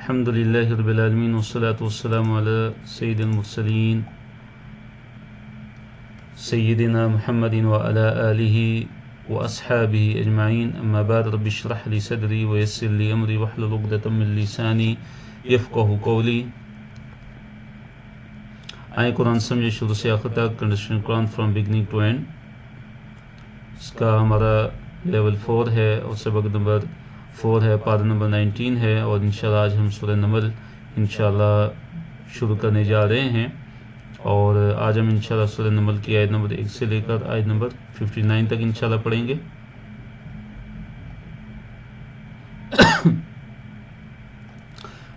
الحمد للہ رب العالمین والصلاة والسلام علی سید المرسلین سیدنا محمد وعلی آلہ واصحابہ اجمعین اما بعد رب اشرح لی صدری ویسر لی امری واحلل عقدۃ من لسانی یفقہوا قولی. آئیں قرآن سمجھے شروع سے آخر تک، understand Quran from beginning to end. اس کا ہمارا لیول 4 ہے اور سبق نمبر 4 ہے، پارہ نمبر 19 ہے، اور انشاءاللہ آج ہم سورہ نمل انشاءاللہ شروع کرنے جا رہے ہیں. اور آج ہم انشاءاللہ سورہ نمل کی آیت نمبر 1 سے لے کر آیت نمبر 59 تک انشاءاللہ پڑھیں گے.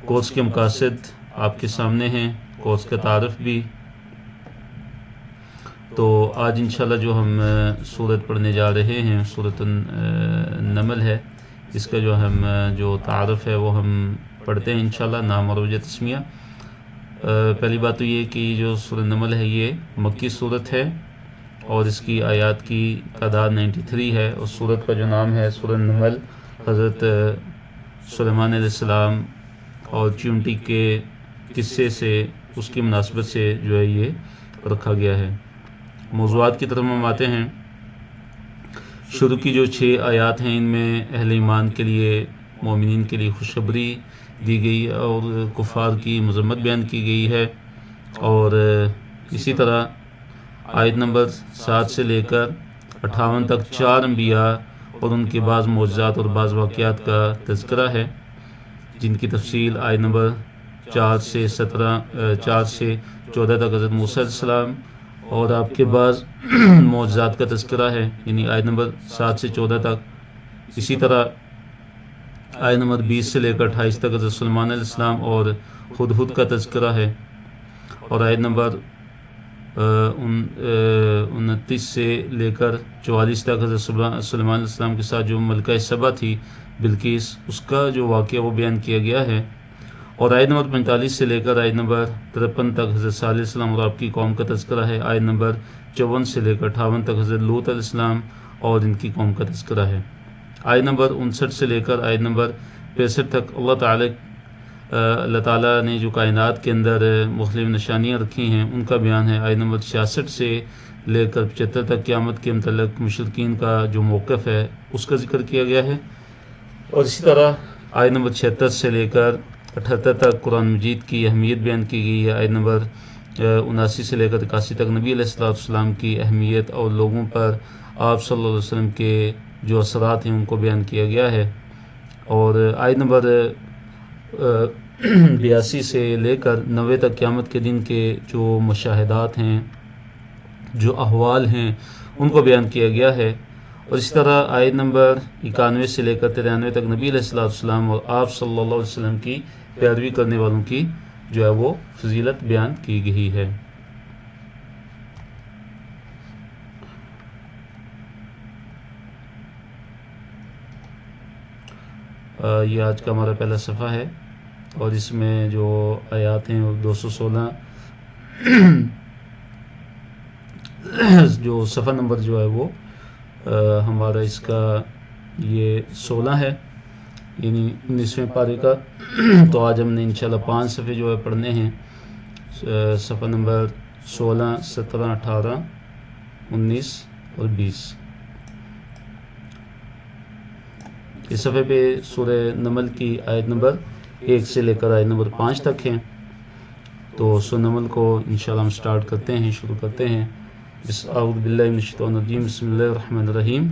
کورس کے مقاصد آپ کے سامنے ہیں، کورس کا تعارف بھی. تو آج انشاءاللہ جو ہم سورت پڑھنے جا رہے ہیں سورۃ النمل ہے. اس کا جو تعارف ہے وہ ہم پڑھتے ہیں انشاءاللہ، نام اور وجہ تسمیہ. پہلی بات تو یہ کہ جو سورۃ نمل ہے یہ مکی صورت ہے اور اس کی آیات کی تعداد 93 ہے. اور سورت کا جو نام ہے سورۃ نمل حضرت سلیمان علیہ السلام اور چیونٹی کے قصے سے، اس کی مناسبت سے جو ہے یہ رکھا گیا ہے. موضوعات کی طرف ہم آتے ہیں. شروع کی جو 6 آیات ہیں ان میں اہل ایمان کے لیے، مومنین کے لیے خوشخبری دی گئی اور کفار کی مذمت بیان کی گئی ہے. اور اسی طرح آیت نمبر 7 سے لے کر 58 تک 4 انبیاء اور ان کے بعض معجزات اور بعض واقعات کا تذکرہ ہے، جن کی تفصیل آیت نمبر 4 سے 14 تک حضرت موسیٰ علیہ السلام اور آپ کے بعض معجزات کا تذکرہ ہے، یعنی آیت نمبر 7 سے 14 تک. اسی طرح آیت نمبر 20 سے لے کر 28 تک حضرت سلیمان علیہ السلام اور ہدہد کا تذکرہ ہے. اور آیت نمبر 29 سے لے کر 44 تک حضرت سلیمان علیہ السلام کے ساتھ جو ملکہ سبا تھی بلقیس، اس کا جو واقعہ وہ بیان کیا گیا ہے. اور آیت نمبر 45 سے لے کر آیت نمبر 53 تک حضرت صالح علیہ السلام اور آپ کی قوم کا تذکرہ ہے. آیت نمبر 54 سے لے کر 58 تک حضرت لوط علیہ السلام اور ان کی قوم کا تذکرہ ہے. آیت نمبر 59 سے لے کر آیت نمبر 65 تک اللہ تعالیٰ نے جو کائنات کے اندر مختلف نشانیاں رکھی ہیں ان کا بیان ہے. آیت نمبر 66 سے لے کر 75 تک قیامت کے متعلق مشرکین کا جو موقف ہے اس کا ذکر کیا گیا ہے. اور اسی طرح آیت نمبر 76 سے لے کر 78 تک قرآن مجید کی اہمیت بیان کی گئی ہے. آیت نمبر 79 سے لے کر 81 تک نبی علیہ السلام کی اہمیت اور لوگوں پر آپ صلی اللہ علیہ وسلم کے جو اثرات ہیں ان کو بیان کیا گیا ہے. اور آیت نمبر 82 سے لے کر 90 تک قیامت کے دن کے جو مشاہدات ہیں، جو احوال ہیں، ان کو بیان کیا گیا ہے. اور اسی طرح آیت نمبر 91 سے لے کر 93 تک نبی علیہ السلام اور آپ صلی اللہ علیہ وسلم کی پیروی کرنے والوں کی جو ہے وہ فضیلت بیان کی گئی ہے. یہ آج کا ہمارا پہلا صفحہ ہے اور اس میں جو آیات ہیں وہ 216 جو صفحہ نمبر جو ہے وہ ہمارا اس کا یہ 16 ہے، یعنی 19ویں پارے کا. تو آج ہم نے انشاءاللہ 5 صفحے جو ہے پڑھنے ہیں، صفحہ نمبر 16، 17، 18، 19 اور 20. اس صفحے پہ سورہ نمل کی آیت نمبر 1 سے لے کر آیت نمبر 5 تک ہیں. تو سورہ نمل کو انشاءاللہ ہم سٹارٹ کرتے ہیں، شروع کرتے ہیں. اعوذ باللہ من الشیطان الرجیم، بسم اللہ الرحمن الرحیم.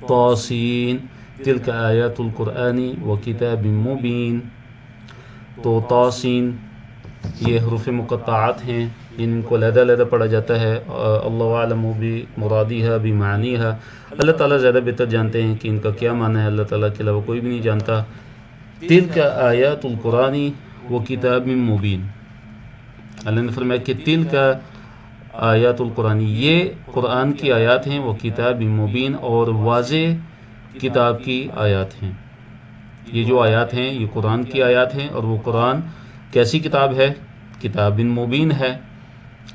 طاسین تلک آیات القرآن و کتاب مبین. تو طاسین یہ حروف مقطعات ہیں، ان کو علیحدہ علیحدہ پڑھا جاتا ہے. اللہ عالم بمرادیہا بمعانیہا، اللہ تعالیٰ زیادہ بہتر جانتے ہیں کہ ان کا کیا معنی ہے، اللہ تعالیٰ کے علاوہ کوئی بھی نہیں جانتا. تلک آیات القرآن و کتاب مبین، اللہ نے فرمایا کہ تلک آیات القرآن، یہ قرآن کی آیات ہیں، وہ کتاب مبین اور واضح کتاب کی آیات ہیں. یہ جو آیات ہیں یہ قرآن کی آیات ہیں، اور وہ قرآن کیسی کتاب ہے؟ کتاب مبین ہے،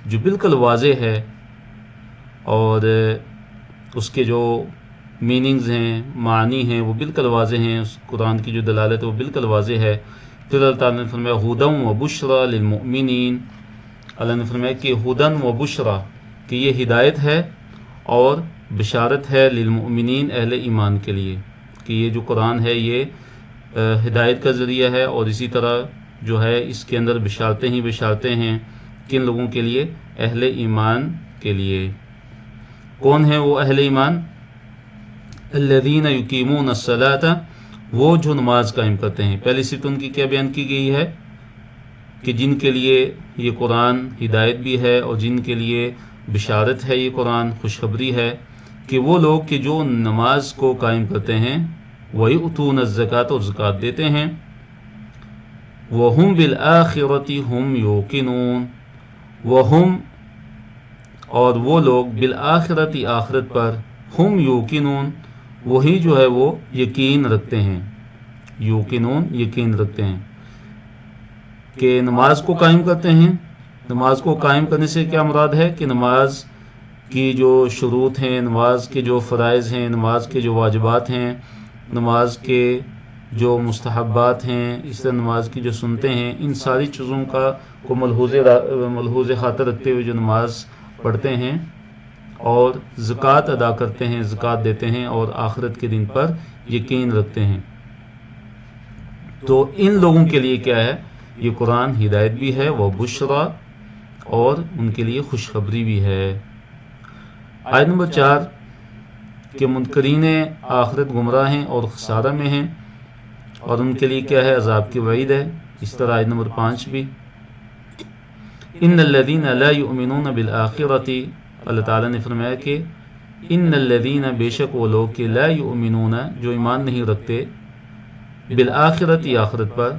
جو بالکل واضح ہے. اور اس کے جو میننگز ہیں، معانی ہیں، وہ بالکل واضح ہیں، اس قرآن کی جو دلالت ہے وہ بالکل واضح ہے۔ پھر اللہ تعالیٰ نے فرمایا ہدی و بشریٰ للمؤمنین، اللہ نے فرمایا کہ ہدی و بشریٰ، کہ یہ ہدایت ہے اور بشارت ہے للمؤمنین، اہل ایمان کے لیے، کہ یہ جو قرآن ہے یہ ہدایت کا ذریعہ ہے، اور اسی طرح جو ہے اس کے اندر بشارتیں ہی بشارتیں ہیں، کن لوگوں کے لیے؟ اہل ایمان کے لیے۔ کون ہیں وہ اہل ایمان؟ الذین یقیمون الصلاۃ، وہ جو نماز قائم کرتے ہیں۔ پہلی صفت ان کی کیا بیان کی گئی ہے؟ کہ جن کے لیے یہ قرآن ہدایت بھی ہے اور جن کے لیے بشارت ہے، یہ قرآن خوشخبری ہے، کہ وہ لوگ کہ جو نماز کو قائم کرتے ہیں، وَيُؤْتُونَ الزَّكَاةَ، اور زکوٰۃ دیتے ہیں، وَهُمْ بِالْآخِرَةِ هُمْ يُوقِنُونَ، وَهُمْ، اور وہ لوگ، بالآخرتی، آخرت پر، ہم یوقنون، وہی جو ہے وہ یقین رکھتے ہیں، یوقنون، یقین رکھتے ہیں، کہ نماز کو قائم کرتے ہیں۔ نماز کو قائم کرنے سے کیا مراد ہے؟ کہ نماز کی جو شروط ہیں، نماز کے جو فرائض ہیں، نماز کے جو واجبات ہیں، نماز کے جو مستحبات ہیں، اس طرح نماز کی جو سنتیں ہیں، ان ساری چیزوں کو ملحوظ خاطر رکھتے ہوئے جو نماز پڑھتے ہیں اور زکوٰۃ ادا کرتے ہیں، زکوٰۃ دیتے ہیں، اور آخرت کے دن پر یقین رکھتے ہیں، تو ان لوگوں کے لیے کیا ہے؟ یہ قرآن ہدایت بھی ہے، وہ بشریٰ، اور ان کے لیے خوشخبری بھی ہے۔ آیت نمبر 4 کہ منکرین آخرت گمراہ ہیں اور خسارہ میں ہیں، اور ان کے لیے کیا ہے؟ عذاب کی وعید ہے۔ اس طرح آیت نمبر 5 بھی، ان الذین لا یؤمنون بالآخرۃ، اللہ تعالیٰ نے فرمایا کہ ان الذین، بے شک وہ لوگ کہ لا یؤمنون، جو ایمان نہیں رکھتے، بالآخرۃ، آخرت پر،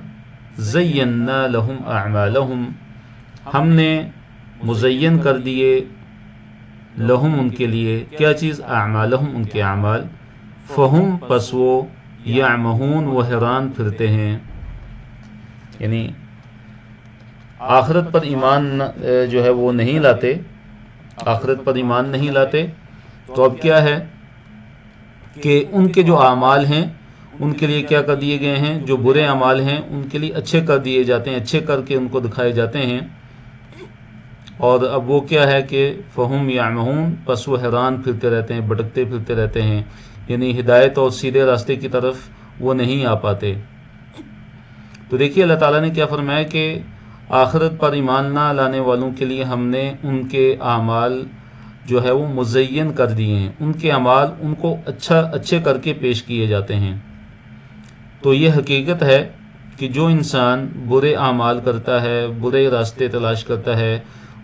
زینا لہم اعمالہم، ہم نے مزین کر دیے، لہم، ان کے لیے، کیا چیز؟ اعمالہم، ان کے اعمال، فہم، پس وہ، یعمہون، وہ حیران پھرتے ہیں، یعنی آخرت پر ایمان جو ہے وہ نہیں لاتے، آخرت پر ایمان نہیں لاتے، تو اب کیا ہے کہ ان کے جو اعمال ہیں ان کے لیے کیا کر دیے گئے ہیں؟ جو برے اعمال ہیں ان کے لیے اچھے کر دیے جاتے ہیں، اچھے کر کے ان کو دکھائے جاتے ہیں، اور اب وہ کیا ہے کہ فہم یعمہون، پس وہ حیران پھرتے رہتے ہیں، بھٹکتے پھرتے رہتے ہیں، یعنی ہدایت اور سیدھے راستے کی طرف وہ نہیں آ پاتے۔ تو دیکھیے اللہ تعالیٰ نے کیا فرمایا کہ آخرت پر ایمان نہ لانے والوں کے لیے ہم نے ان کے اعمال جو ہے وہ مزین کر دیے ہیں، ان کے اعمال ان کو اچھے کر کے پیش کیے جاتے ہیں۔ تو یہ حقیقت ہے کہ جو انسان برے اعمال کرتا ہے، برے راستے تلاش کرتا ہے،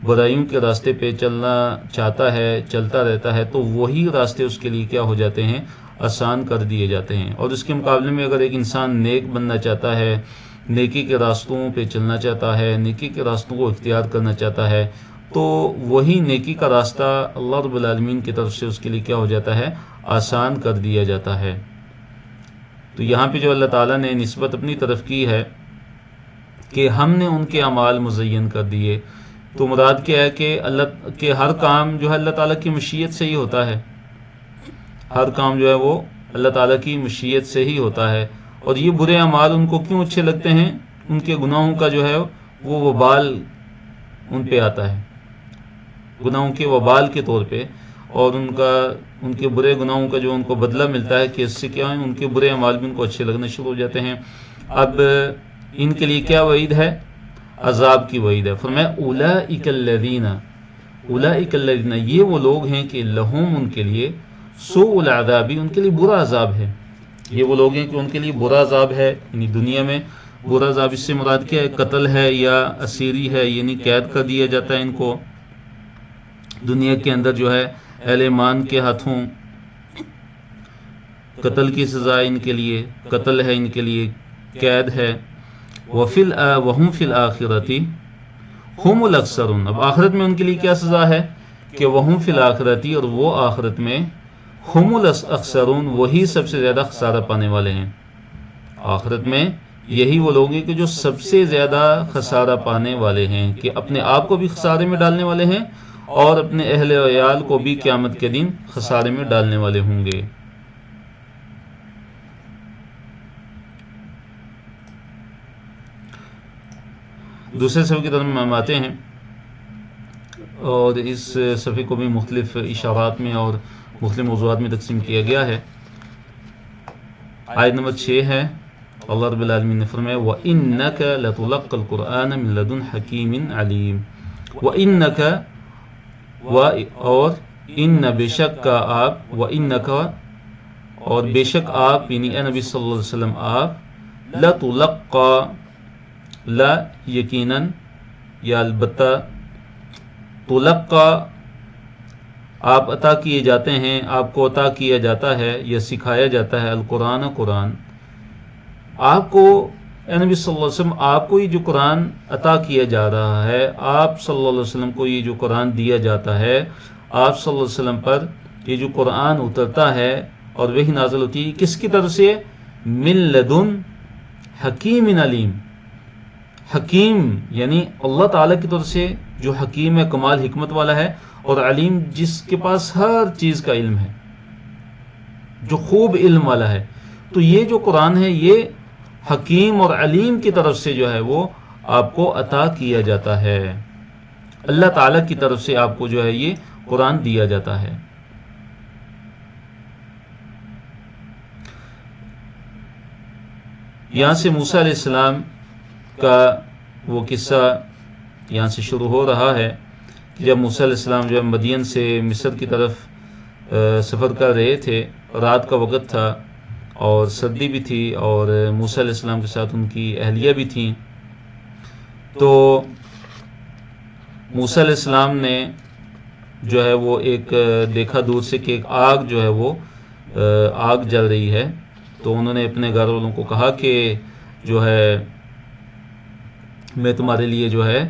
برائیوں کے راستے پہ چلنا چاہتا ہے، چلتا رہتا ہے، تو وہی راستے اس کے لیے کیا ہو جاتے ہیں؟ آسان کر دیے جاتے ہیں، اور اس کے مقابلے میں اگر ایک انسان نیک بننا چاہتا ہے، نیکی کے راستوں پہ چلنا چاہتا ہے، نیکی کے راستوں کو اختیار کرنا چاہتا ہے، تو وہی نیکی کا راستہ اللہ رب العالمین کی طرف سے اس کے لیے کیا ہو جاتا ہے؟ آسان کر دیا جاتا ہے۔ تو یہاں پہ جو اللہ تعالیٰ نے نسبت اپنی طرف کی ہے کہ ہم نے ان کے اعمال مزین کر دیے، تو مراد کیا ہے کہ اللہ کے ہر کام جو ہے اللہ تعالیٰ کی مشیت سے ہی ہوتا ہے، ہر کام جو ہے وہ اللہ تعالیٰ کی مشیت سے ہی ہوتا ہے، اور یہ برے اعمال ان کو کیوں اچھے لگتے ہیں؟ ان کے گناہوں کا جو ہے وہ وبال ان پہ آتا ہے، گناہوں کے وبال کے طور پہ، اور ان کے برے گناہوں کا جو ان کو بدلہ ملتا ہے کہ اس سے کیا ہے؟ ان کے برے اعمال بھی ان کو اچھے لگنے شروع ہو جاتے ہیں۔ اب ان کے لیے کیا وعید ہے؟ عذاب کی وعید ہے۔ فرمایا اولئک الذین، اولئک الذین، یہ وہ لوگ ہیں کہ لہم، ان کے لیے، سوء العذاب، ان کے لیے برا عذاب ہے۔ یہ وہ لوگ ہیں کہ ان کے لیے برا عذاب ہے، یعنی دنیا میں برا عذاب، اس سے مراد کیا ہے؟ قتل ہے یا اسیری ہے، یعنی قید کر دیا جاتا ہے ان کو دنیا کے اندر، جو ہے اہل ایمان کے ہاتھوں قتل کی سزا ان کے لیے، قتل ہے ان کے لیے، قید ہے۔ وَهُمْ فِي الْآخِرَةِ هُمُ الْأَخْسَرُونَ، اب آخرت میں ان کے لیے کیا سزا ہے کہ وَهُمْ فِي الْآخِرَةِ، اور وہ آخرت میں، هُمُ الْأَخْسَرُونَ، وہی سب سے زیادہ خسارہ پانے والے ہیں۔ آخرت میں یہی وہ لوگ ہیں کہ جو سب سے زیادہ خسارہ پانے والے ہیں، کہ اپنے آپ کو بھی خسارے میں ڈالنے والے ہیں اور اپنے اہل و عیال کو بھی قیامت کے دن خسارے میں ڈالنے والے ہوں گے۔ دوسرے صفحے کی طرف ہم آتے ہیں، اور اس صفحے کو بھی مختلف اشارات میں اور مختلف موضوعات میں تقسیم کیا گیا ہے۔ آیت نمبر 6 ہے، اللہ رب العالمین نے فرمایا وَإِنَّكَ لَتُلَقَّى الْقُرْآنَ مِن لَدُنْ حَكِيمٍ عَلِيمٍ، وَإِنَّكَ اور ان بے شک کا آپ، وَإِنَّكَ اور بے شک آپ، یعنی اے نبی صلی اللہ علیہ وسلم آپ، لَتُلَقَّى لا یقیناً یا البتہ، تلقا آپ عطا کیے جاتے ہیں، آپ کو عطا کیا جاتا ہے یا سکھایا جاتا ہے، القرآن قرآن آپ کو، اے نبی صلی اللہ علیہ وسلم آپ کو یہ جو قرآن عطا کیا جا رہا ہے، آپ صلی اللہ علیہ وسلم کو یہ جو قرآن دیا جاتا ہے، آپ صلی اللہ علیہ وسلم پر یہ جو قرآن اترتا ہے اور وہی نازل ہوتی ہے، کس کی طرف سے؟ من لدن حکیم علیم، حکیم یعنی اللہ تعالیٰ کی طرف سے، جو حکیم ہے، کمال حکمت والا ہے، اور علیم جس کے پاس ہر چیز کا علم ہے، جو خوب علم والا ہے۔ تو یہ جو قرآن ہے یہ حکیم اور علیم کی طرف سے جو ہے وہ آپ کو عطا کیا جاتا ہے، اللہ تعالیٰ کی طرف سے آپ کو جو ہے یہ قرآن دیا جاتا ہے۔ یہاں سے موسیٰ علیہ السلام کا وہ قصہ یہاں سے شروع ہو رہا ہے کہ جب موسیٰ علیہ السلام جو ہے مدین سے مصر کی طرف سفر کر رہے تھے، رات کا وقت تھا اور سردی بھی تھی، اور موسیٰ علیہ السلام کے ساتھ ان کی اہلیہ بھی تھیں۔ تو موسیٰ علیہ السلام نے جو ہے وہ ایک دیکھا دور سے کہ ایک آگ جو ہے وہ آگ جل رہی ہے، تو انہوں نے اپنے گھر والوں کو کہا کہ جو ہے میں تمہارے لیے جو ہے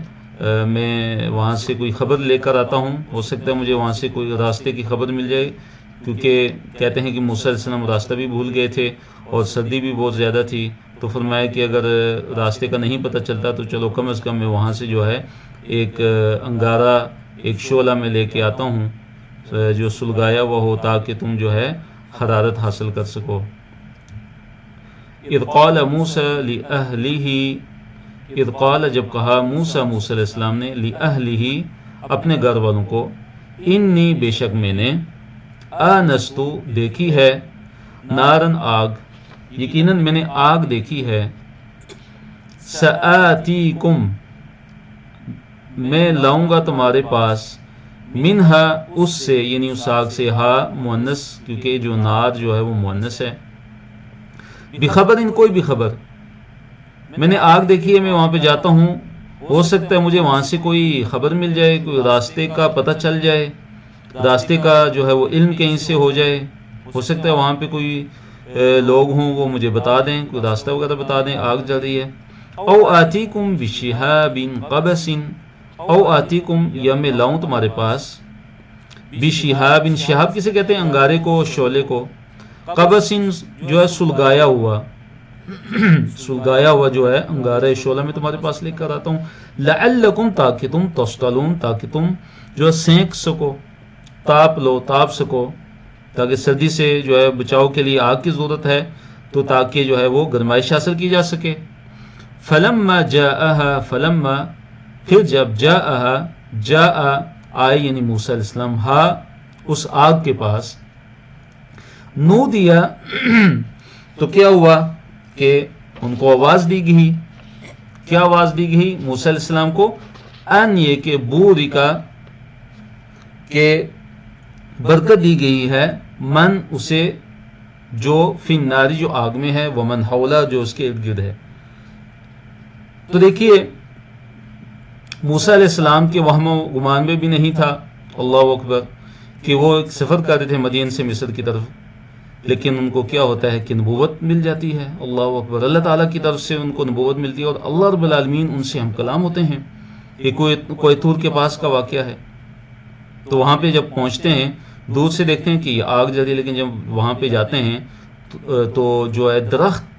میں وہاں سے کوئی خبر لے کر آتا ہوں، ہو سکتا ہے مجھے وہاں سے کوئی راستے کی خبر مل جائے، کیونکہ کہتے ہیں کہ موسیٰ علیہ السلام راستہ بھی بھول گئے تھے اور سردی بھی بہت زیادہ تھی، تو فرمایا کہ اگر راستے کا نہیں پتہ چلتا تو چلو کم از کم میں وہاں سے جو ہے ایک انگارہ، ایک شعلہ میں لے کے آتا ہوں جو سلگایا ہوا ہو، تاکہ تم جو ہے حرارت حاصل کر سکو۔ اذ قال موسیٰ لأہلہ، اذ قال جب کہا موسیٰ علیہ السلام نے، لأہلہ اپنے گھر والوں کو، انی بے شک میں نے، آنستو دیکھی ہے، نارن آگ، یقیناً میں نے آگ دیکھی ہے، سآتیکم میں لاؤں گا تمہارے پاس، منہا اس سے، یعنی اس آگ سے، ہا مؤنث کیونکہ جو نار جو ہے وہ مؤنث ہے، بخبر ان کوئی بھی خبر، میں نے آگ دیکھی ہے، میں وہاں پہ جاتا ہوں، ہو سکتا ہے مجھے وہاں سے کوئی خبر مل جائے، کوئی راستے کا پتہ چل جائے، راستے کا جو ہے وہ علم کہیں سے ہو جائے، ہو سکتا ہے وہاں پہ کوئی لوگ ہوں وہ مجھے بتا دیں، کوئی راستہ وغیرہ بتا دیں، آگ جل رہی ہے۔ او آتیکم بشہاب قبس، او آتیکم یا میں لاؤں تمہارے پاس، بشہاب، شہاب کسے کہتے ہیں؟ انگارے کو، شعلے کو، قبس جو ہے سلگایا ہوا، سلگایا ہوا جو ہے انگارہ شعلہ میں تمہارے پاس لے کر آتا ہوں، لعلکم تاکہ تم تصطلون، تاکہ تم جو ہے سینک سکو، تاپ لو، تاپ سکو، تاکہ سردی سے جو ہے بچاؤ کے لیے آگ کی ضرورت ہے، تو تاکہ جو ہے وہ گرمائش حاصل کی جا سکے۔ فلما جاءها، فلما پھر جب جاءها جاء آئے یعنی موسیٰ علیہ السلام، ہا اس آگ کے پاس، نو دیا تو کیا ہوا کہ ان کو آواز دی گئی، کیا آواز دی گئی موسیٰ علیہ السلام کو؟ ان یہ کہ بوری کا کہ برکت دی گئی ہے، من اسے جو فی الناری جو آگ میں ہے، ومن حولہ جو اس کے ارد گرد ہے۔ تو دیکھیے موسیٰ علیہ السلام کے وہم و گمان میں بھی نہیں تھا، اللہ اکبر، کہ وہ ایک سفر کر رہے تھے مدین سے مصر کی طرف، لیکن ان کو کیا ہوتا ہے کہ نبوت مل جاتی ہے، اللہ اکبر، اللہ تعالیٰ کی طرف سے ان کو نبوت ملتی ہے، اور اللہ رب العالمین ان سے ہم کلام ہوتے ہیں۔ یہ کوئی طور کے پاس کا واقعہ ہے۔ تو وہاں پہ جب پہنچتے ہیں، دور سے دیکھتے ہیں کہ یہ آگ جل رہی ہے، لیکن جب وہاں پہ جاتے ہیں تو جو ہے درخت،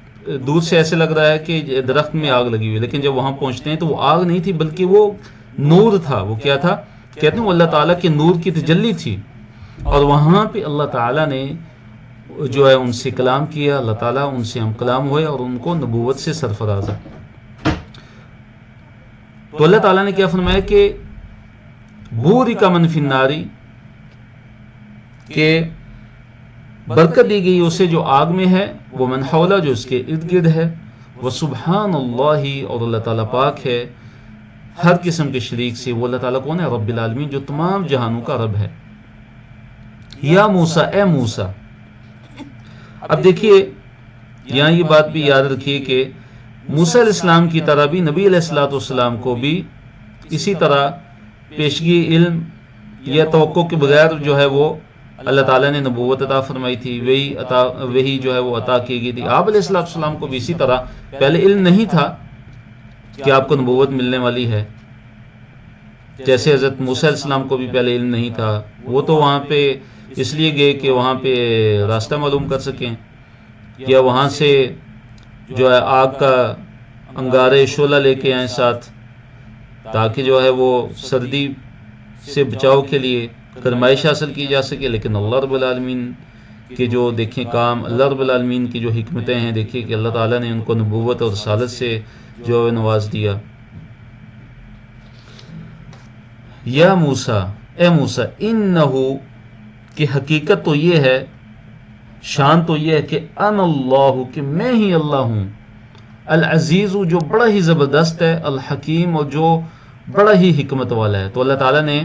دور سے ایسے لگ رہا ہے کہ درخت میں آگ لگی ہوئی ہے، لیکن جب وہاں پہنچتے ہیں تو وہ آگ نہیں تھی، بلکہ وہ نور تھا۔ وہ کیا تھا؟ کہتے ہیں وہ اللہ تعالیٰ کے نور کی تجلی تھی، اور وہاں پہ اللہ تعالیٰ نے جو ہے ان سے کلام کیا، اللہ تعالیٰ ان سے ہم کلام ہوئے اور ان کو نبوت سے سرفراز ہے۔ تو اللہ تعالیٰ نے کیا فرمایا کہ بورک من فی النار، کہ برکت دی گئی اسے جو آگ میں ہے، وہ من حولہ جو اس کے ارد گرد ہے، وہ سبحان اللہ، اور اللہ تعالیٰ پاک ہے ہر قسم کے شریک سے۔ وہ اللہ تعالیٰ کون ہے؟ رب العالمین، جو تمام جہانوں کا رب ہے۔ یا موسیٰ، اے موسیٰ۔ اب دیکھیے یہاں یہ بات بھی یاد رکھیے کہ موسیٰ علیہ السلام کی طرح بھی نبی علیہ السلام کو بھی اسی طرح پیشگی علم یا توقع کے بغیر جو ہے وہ اللہ تعالیٰ نے نبوت عطا فرمائی تھی، وہی جو ہے وہ عطا کی گئی تھی۔ آپ علیہ السلام کو بھی اسی طرح پہلے علم نہیں تھا کہ آپ کو نبوت ملنے والی ہے، جیسے حضرت موسیٰ علیہ السلام کو بھی پہلے علم نہیں تھا۔ وہ تو وہاں پہ اس لیے گئے کہ وہاں پہ راستہ معلوم کر سکیں، یا وہاں سے جو ہے آگ کا انگارے شعلہ لے کے آئیں ساتھ، تاکہ جو ہے وہ سردی سے بچاؤ کے لیے فرمائش حاصل کی جا سکے۔ لیکن اللہ رب العالمین کے جو دیکھیں کام، اللہ رب العالمین کی جو حکمتیں ہیں، دیکھیں کہ اللہ تعالیٰ نے ان کو نبوت اور رسالت سے جو ہے نواز دیا۔ یا موسیٰ، اے موسیٰ، انہو، کہ حقیقت تو یہ ہے، شان تو یہ ہے کہ انا اللہ، کہ میں ہی اللہ ہوں، العزیز، جو بڑا ہی زبردست ہے، الحکیم، اور جو بڑا ہی حکمت والا ہے۔ تو اللہ تعالیٰ نے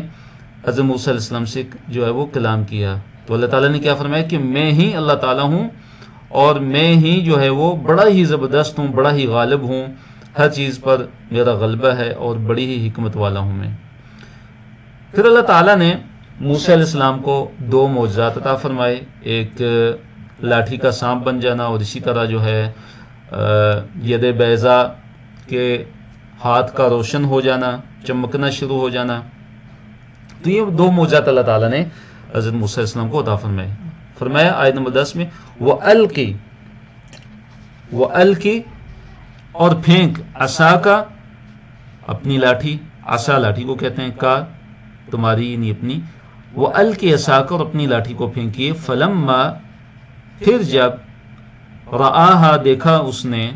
حضرت موسیٰ علیہ السلام سے جو ہے وہ کلام کیا، تو اللہ تعالیٰ نے کیا فرمایا کہ میں ہی اللہ تعالیٰ ہوں، اور میں ہی جو ہے وہ بڑا ہی زبردست ہوں، بڑا ہی غالب ہوں، ہر چیز پر میرا غلبہ ہے، اور بڑی ہی حکمت والا ہوں میں۔ پھر اللہ تعالیٰ نے موسیٰ علیہ السلام کو 2 معجزات عطا فرمائے، ایک لاٹھی کا سانپ بن جانا، اور اسی طرح جو ہے ید بیضا کے ہاتھ کا روشن ہو جانا، چمکنا شروع ہو جانا۔ تو یہ 2 معجزات اللہ تعالیٰ نے حضرت موسیٰ علیہ السلام کو عطا فرمائے۔ فرمایا آیت نمبر 10 میں، وَأَلْقِ، اور پھینک، عصا کا، اپنی لاٹھی، عصا لاٹھی کو کہتے ہیں، کا تمہاری یعنی اپنی، وَأَلْقِ عصاک، اور اپنی لاٹھی کو پھینکیے، فَلَمَّا، پھر جب، رآہا، دیکھا اس نے،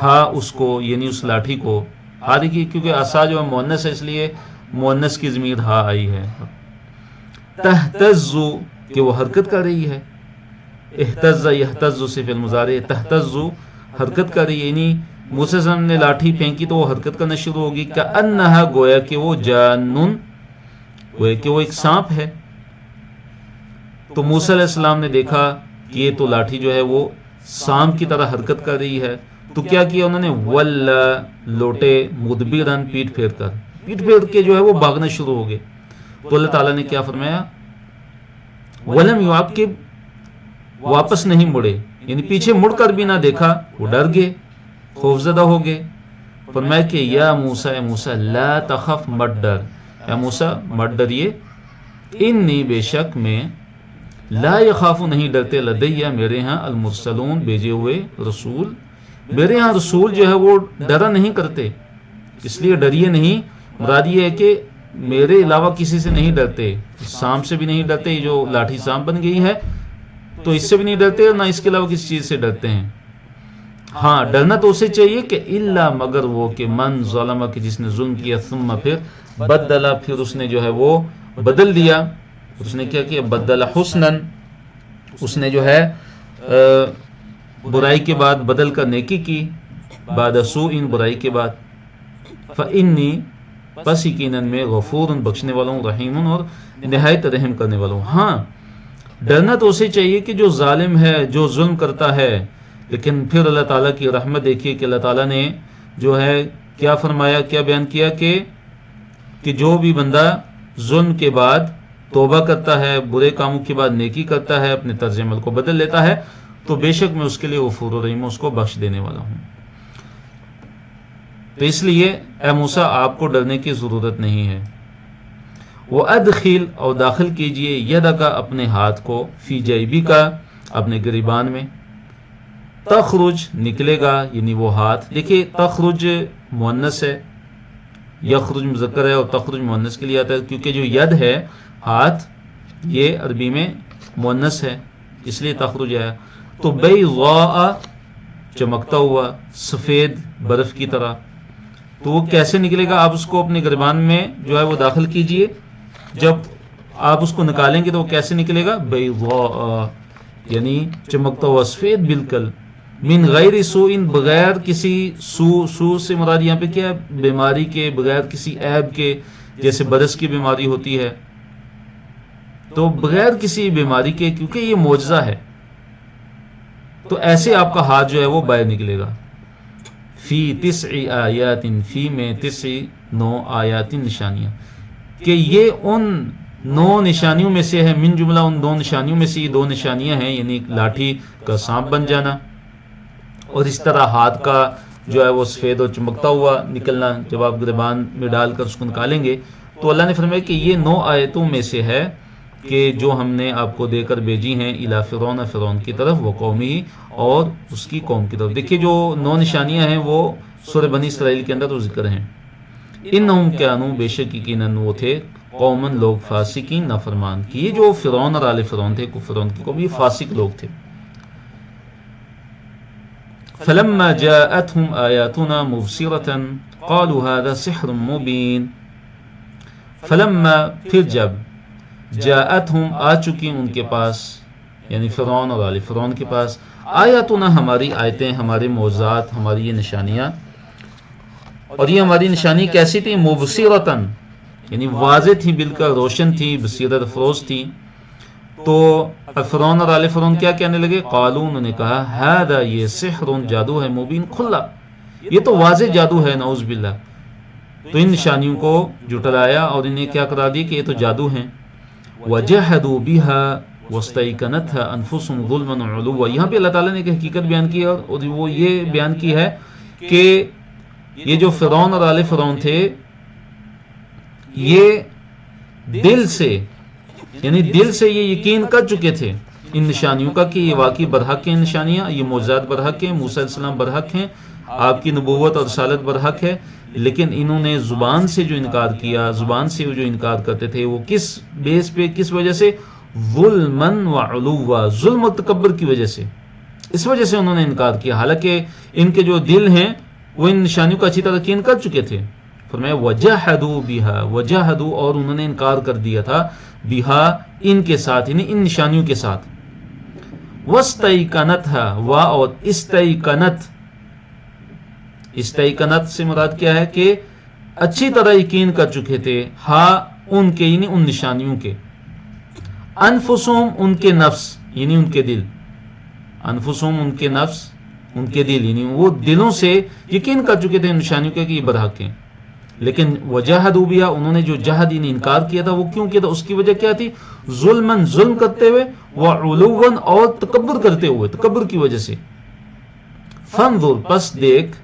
ہا اس کو یعنی اس لاٹھی کو، ہا دیکھیے کیونکہ عصا جو ہے مؤنث ہے اس لیے مؤنث کی ضمیر ہا آئی ہے۔ تہتز، کہ وہ حرکت کر رہی ہے، اہتز یہتز سے فعل مضارع، تہتز حرکت کر رہی ہے، یعنی موسیٰ علیہ السلام نے لاٹھی پھینکی تو وہ حرکت کرنا شروع ہوگی، کأنہا، گویا کہ وہ جانن، گویا کہ وہ ایک سانپ ہے۔ تو موسیٰ علیہ السلام نے دیکھا کہ یہ تو لاٹھی جو ہے وہ سانپ کی طرح حرکت کر رہی ہے، تو کیا کیا انہوں نے، وَلَّا، لوٹے، مُدْبِرًا، پیٹ پھیر کے جو ہے وہ بھاگنا شروع ہو گئے۔ تو اللہ تعالیٰ نے کیا فرمایا، وَلَمْ يُعَقِّبْ، واپس نہیں مڑے، یعنی پیچھے مڑ کر بھی نہ دیکھا، وہ ڈر گئے، خوفزدہ ہو گئے۔ فرمایا کہ یا موسیٰ، اے موسیٰ، لا تخف، مت ڈر، اے موسیٰ مت ڈریے، انی، بے شک میں، لا یخاف، نہیں ڈرتے، لدیہ، میرے ہاں، المرسلون، بھیجے ہوئے رسول، میرے ہاں رسول جو ہے وہ ڈرا نہیں کرتے، اس لیے ڈریے نہیں، مراد یہ ہے کہ میرے علاوہ کسی سے نہیں ڈرتے، سانپ سے بھی نہیں ڈرتے، یہ جو لاٹھی سانپ بن گئی ہے تو اس سے بھی نہیں ڈرتے، اور نہ اس کے علاوہ کسی چیز سے ڈرتے ہیں۔ ہاں ڈرنا تو اسے چاہیے کہ الا، مگر وہ، کہ من ظلم، کہ جس نے ظلم کیا، ثم، پھر بدلا، پھر اس نے جو ہے وہ بدل دیا، اس نے کیا کیا، بدل حسنن، اس نے جو ہے برائی کے بعد بدل کر نیکی کی، بعد سوء، برائی کے بعد، فإنی، پس یقیناً میں، غفور، بخشنے والا ہوں، رحیم، اور نہایت رحم کرنے والا ہوں۔ ہاں ڈرنا تو اسے چاہیے کہ جو ظالم ہے، جو ظلم کرتا ہے، لیکن پھر اللہ تعالیٰ کی رحمت دیکھیے کہ اللہ تعالیٰ نے جو ہے کیا فرمایا، کیا بیان کیا کہ جو بھی بندہ ظلم کے بعد توبہ کرتا ہے، برے کاموں کے بعد نیکی کرتا ہے، اپنے طرز عمل کو بدل لیتا ہے، تو بے شک میں اس کے لیے غفور و رحیم، اس کو بخش دینے والا ہوں۔ تو اس لیے اے موسیٰ آپ کو ڈرنے کی ضرورت نہیں ہے۔ وَأَدْخِلْ، اور داخل کیجئے، یدک، اپنے ہاتھ کو، فی جیبک، اپنے گریبان میں، تخرج، نکلے گا، یعنی وہ ہاتھ، دیکھیے تخرج مؤنث ہے، یخرج مذکر ہے، اور تخرج مؤنث کے لیے آتا ہے، کیونکہ جو ید ہے، ہاتھ، یہ عربی میں مؤنث ہے، اس لیے تخرج ہے۔ تو بیضاء، چمکتا ہوا، سفید برف کی طرح، تو وہ کیسے نکلے گا؟ آپ اس کو اپنے گریبان میں جو ہے وہ داخل کیجئے، جب آپ اس کو نکالیں گے تو وہ کیسے نکلے گا؟ بیضاء، یعنی چمکتا ہوا سفید بالکل، من غیر سوء، بغیر کسی سو سے مراد یہاں پہ کیا ہے؟ بیماری کے، بغیر کسی عیب کے، جیسے برس کی بیماری ہوتی ہے، تو بغیر کسی بیماری کے، کیونکہ یہ معجزہ ہے، تو ایسے آپ کا ہاتھ جو ہے وہ باہر نکلے گا۔ فی 9 آیات، فی میں 9 آیات، نشانیاں، کہ یہ ان 9 نشانیوں میں سے ہے، من جملہ ان 2 نشانیوں میں سے یہ 2 نشانیاں ہیں، یعنی لاٹھی کا سانپ بن جانا اور اس طرح ہاتھ کا جو ہے وہ سفید اور چمکتا ہوا نکلنا جب آپ گریبان میں ڈال کر اس کو نکالیں گے۔ تو اللہ نے فرمایا کہ یہ 9 آیتوں میں سے ہے کہ جو ہم نے آپ کو دے کر بھیجی ہیں الی فرعون، فرعون کی طرف، وہ قومی اور اس کی قوم کی طرف۔ دیکھیے جو 9 نشانیاں ہیں وہ سورہ بنی اسرائیل کے اندر ذکر ہیں۔ انہم کانوا، بے شک یقیناً وہ تھے، قومن لوگ، فاسقین نافرمان کی، یہ جو فرعون اور آل فرعون تھے، فرعون کی قوم، یہ فاسق لوگ تھے۔ فلما جاءتهم آیاتنا مبصرة قالوا هذا سحر مبین، فلما، پھر جب، جاءتهم، آ چکی ان کے پاس، یعنی فرعون اور آل فرعون کے پاس، آیاتنا، ہماری آیتیں، ہمارے معجزات، ہماری یہ نشانیاں، اور یہ ہماری نشانی کیسی تھی؟ مبصرتاً، یعنی واضح تھی، بالکل روشن تھی، بصیرت افروز تھی۔ تو فرعون اور آل فرعون کیا کہنے لگے؟ قالوا، انہوں نے کہا، ھذا، یہ سحر، جادو ہے، مبین، کھلا، یہ تو واضح جادو ہے، نعوذ باللہ۔ تو ان نشانیوں کو جھٹلایا اور انہیں کیا قرار دیا کہ یہ تو جادو ہیں۔ وجحدوا بها واستيقنتها انفسهم ظلما وعلوا، یہاں پہ اللہ تعالیٰ نے ایک حقیقت بیان کی اور وہ یہ بیان کی ہے کہ یہ جو فرعون اور آل فرعون تھے، یہ دل سے، یعنی دل سے یہ یقین کر چکے تھے ان نشانیوں کا کہ یہ واقعی برحق ہیں، نشانیاں، یہ معجزات برحق ہیں، موسیٰ علیہ السلام برحق ہیں، آپ کی نبوت اور رسالت برحق ہے، لیکن انہوں نے زبان سے جو انکار کیا، زبان سے جو انکار کرتے تھے، وہ کس بیس پہ، کس وجہ سے؟ ظلمن وعلوا، ظلم و تکبر کی وجہ سے، اس وجہ سے انہوں نے انکار کیا، حالانکہ ان کے جو دل ہیں وہ ان نشانیوں کا اچھی طرح یقین کر چکے تھے۔ فرمایا وجحدوا بها، وجحدوا، اور انہوں نے انکار کر دیا تھا، بها، ان کے ساتھ، یعنی ان نشانیوں کے ساتھ، واستيقنتها، وا اور استيقنت، استيقنت سے مراد کیا ہے کہ اچھی طرح یقین کر چکے تھے، ہاں ان کے، یعنی ان نشانیوں کے، انفسهم، ان کے نفس، یعنی ان کے دل، انفسهم، ان کے نفس، ان کے دل، یعنی وہ دلوں سے یقین کر چکے تھے ان نشانیوں کے کہ یہ برحق ہیں، لیکن وجحدوا بها، انہوں نے جو جہد، یعنی انکار کیا تھا، وہ کیوں کیا تھا؟ اس کی وجہ کیا تھی؟ ظلمن، ظلم کرتے ہوئے، وعلوا، اور تکبر کرتے ہوئے، تکبر کی وجہ سے۔ فانظر، پس دیکھ،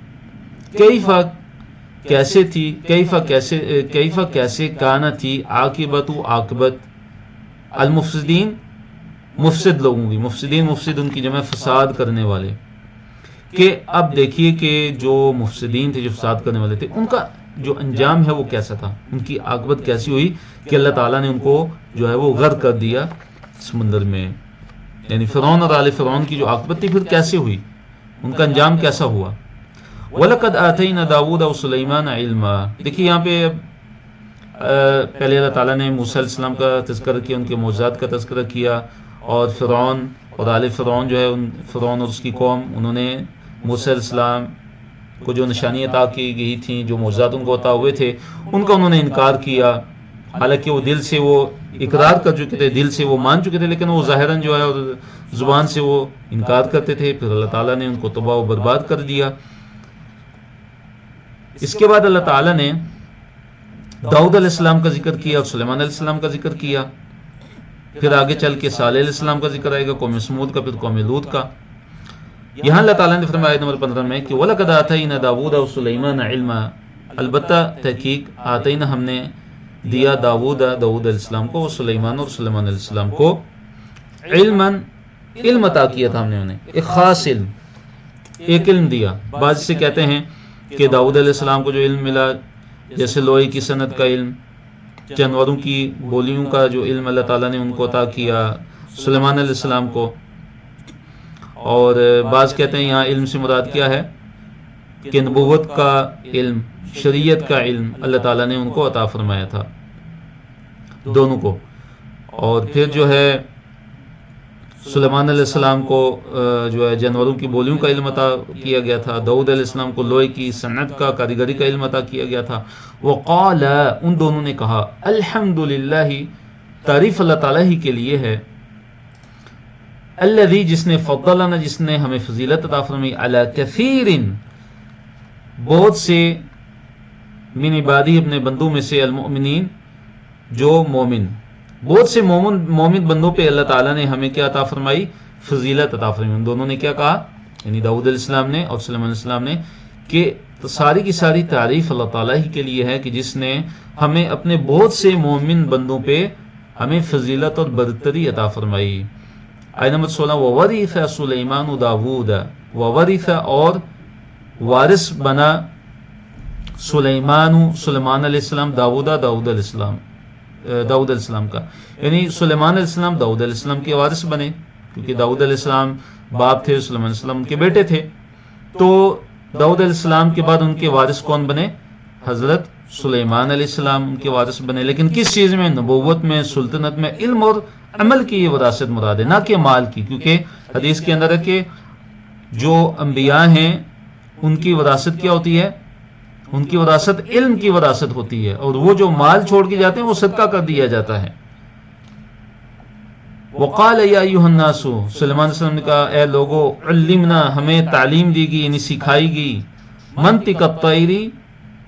کیفا، کیسے تھی، کیفا کیسے، کانا تھی، عاقبت، عاقبت، المفسدین، مفسد لوگوں کی، مفسدین، مفسد ان کی جمع فساد کرنے والے، کہ اب دیکھیے کہ جو مفسدین تھے، جو فساد کرنے والے تھے، ان کا جو انجام ہے وہ کیسا تھا، ان کی عاقبت کیسی ہوئی کہ اللہ تعالیٰ نے ان کو جو ہے وہ غرق کر دیا سمندر میں، یعنی فرعون اور آل فرعون کی جو عاقبت تھی پھر کیسے ہوئی، ان کا انجام کیسا ہوا۔ وَلَقَدْ آتَيْنَا دَاوُودَ وَسُلَيْمَانَ عِلْمًا، دیکھیے یہاں پہ پہلے اللہ تعالیٰ نے موسیٰ علیہ السلام کا تذکرہ کیا، ان کے معجزات کا تذکرہ کیا، اور فرعون اور آل فرعون جو ہے، فرعون اور اس کی قوم، انہوں نے موسیٰ علیہ السلام کو جو نشانی عطا کی گئی تھیں، جو معجزات ان کو عطا ہوئے تھے، ان کا انہوں نے انکار کیا، حالانکہ وہ دل سے وہ اقرار کر چکے تھے، دل سے وہ مان چکے تھے، لیکن وہ ظاہراً جو ہے اور زبان سے وہ انکار کرتے تھے، پھر اللہ تعالیٰ نے ان کو تباہ و برباد کر دیا۔ اس کے بعد اللہ تعالیٰ نے داؤد علیہ السلام کا ذکر کیا اور سلیمان علیہ السلام کا ذکر کیا، پھر آگے چل کے صالح علیہ السلام کا ذکر آئے گا، قوم سمود کا، پھر قوم لوط کا۔ یہاں اللہ تعالیٰ نے فرمایا آیت نمبر 15 میں کہ وَلَقَدْ آتَيْنَا دَاوُودَ وَسُلَيْمَانَ عِلْمًا، البتہ تحقیق، آتینا، ہم نے دیا، داؤد علیہ السلام کو، سلیمان اور سلیمان علیہ السلام کو، علماً، علم عطا کیا تھا ہم نے انہیں، ایک خاص علم، ایک علم دیا۔ بعض سے کہتے ہیں کہ داؤد علیہ السلام کو جو علم ملا، جیسے لوہے کی صنعت کا علم، جانوروں کی بولیوں کا جو علم اللہ تعالیٰ نے ان کو عطا کیا سلیمان علیہ السلام کو، اور بعض کہتے ہیں یہاں علم سے مراد کیا ہے؟ کہ نبوت کا علم، شریعت کا علم اللہ تعالیٰ نے ان کو عطا فرمایا تھا، دونوں کو. اور پھر جو ہے سلیمان علیہ السلام کو جو ہے جانوروں کی بولیوں کا علم عطا کیا گیا تھا، داؤد علیہ السلام کو لوہے کی صنعت کا، کاریگری کا علم عطا کیا گیا تھا. وقال، ان دونوں نے کہا، الحمدللہ، تعریف اللہ تعالیٰ ہی کے لیے ہے، الذی، جس نے، فضلنا، جس نے ہمیں فضیلت عطا فرمائی، علی کثیر، بہت سے، من عبادی، اپنے بندوں میں سے، المؤمنین، جو مومن، بہت سے مومن بندوں پہ اللہ تعالیٰ نے ہمیں کیا عطا فرمائی؟ فضیلت عطا فرمائی. ان دونوں نے کیا کہا، یعنی داؤد علیہ السلام نے اور سلیمان علیہ السلام نے، کہ ساری کی ساری تعریف اللہ تعالیٰ ہی کے لیے ہے کہ جس نے ہمیں اپنے بہت سے مومن بندوں پہ ہمیں فضیلت اور برتری عطا فرمائی. آیت نمبر 16، وورث سلیمان داود، وورث، اور وارث بنا، سلیمان علیہ السلام، داود علیہ السلام کا، یعنی سلیمان علیہ السلام داؤد علیہ السلام کے وارث بنے، کیونکہ داؤد علیہ السلام باپ تھے، سلیمان علیہ السلام ان کے بیٹے تھے. تو داؤد علیہ السلام کے بعد ان کے وارث کون بنے؟ حضرت سلیمان علیہ السلام ان کے وارث بنے. لیکن کس چیز میں؟ نبوت میں، سلطنت میں، علم اور عمل کی یہ وراثت مراد ہے، نہ کہ مال کی، کیونکہ حدیث کے اندر ہے کہ جو انبیاء ہیں ان کی وراثت کیا ہوتی ہے؟ ان کی وراثت علم کی وراثت ہوتی ہے، اور وہ جو مال چھوڑ کے جاتے ہیں وہ صدقہ کر دیا جاتا ہے. وقال یا ایھا الناس، سلیمان علیہ السلام نے کہا، اے لوگو، علمنا، ہمیں تعلیم دی گئی، یعنی سکھائی گئی، منطق الطیر،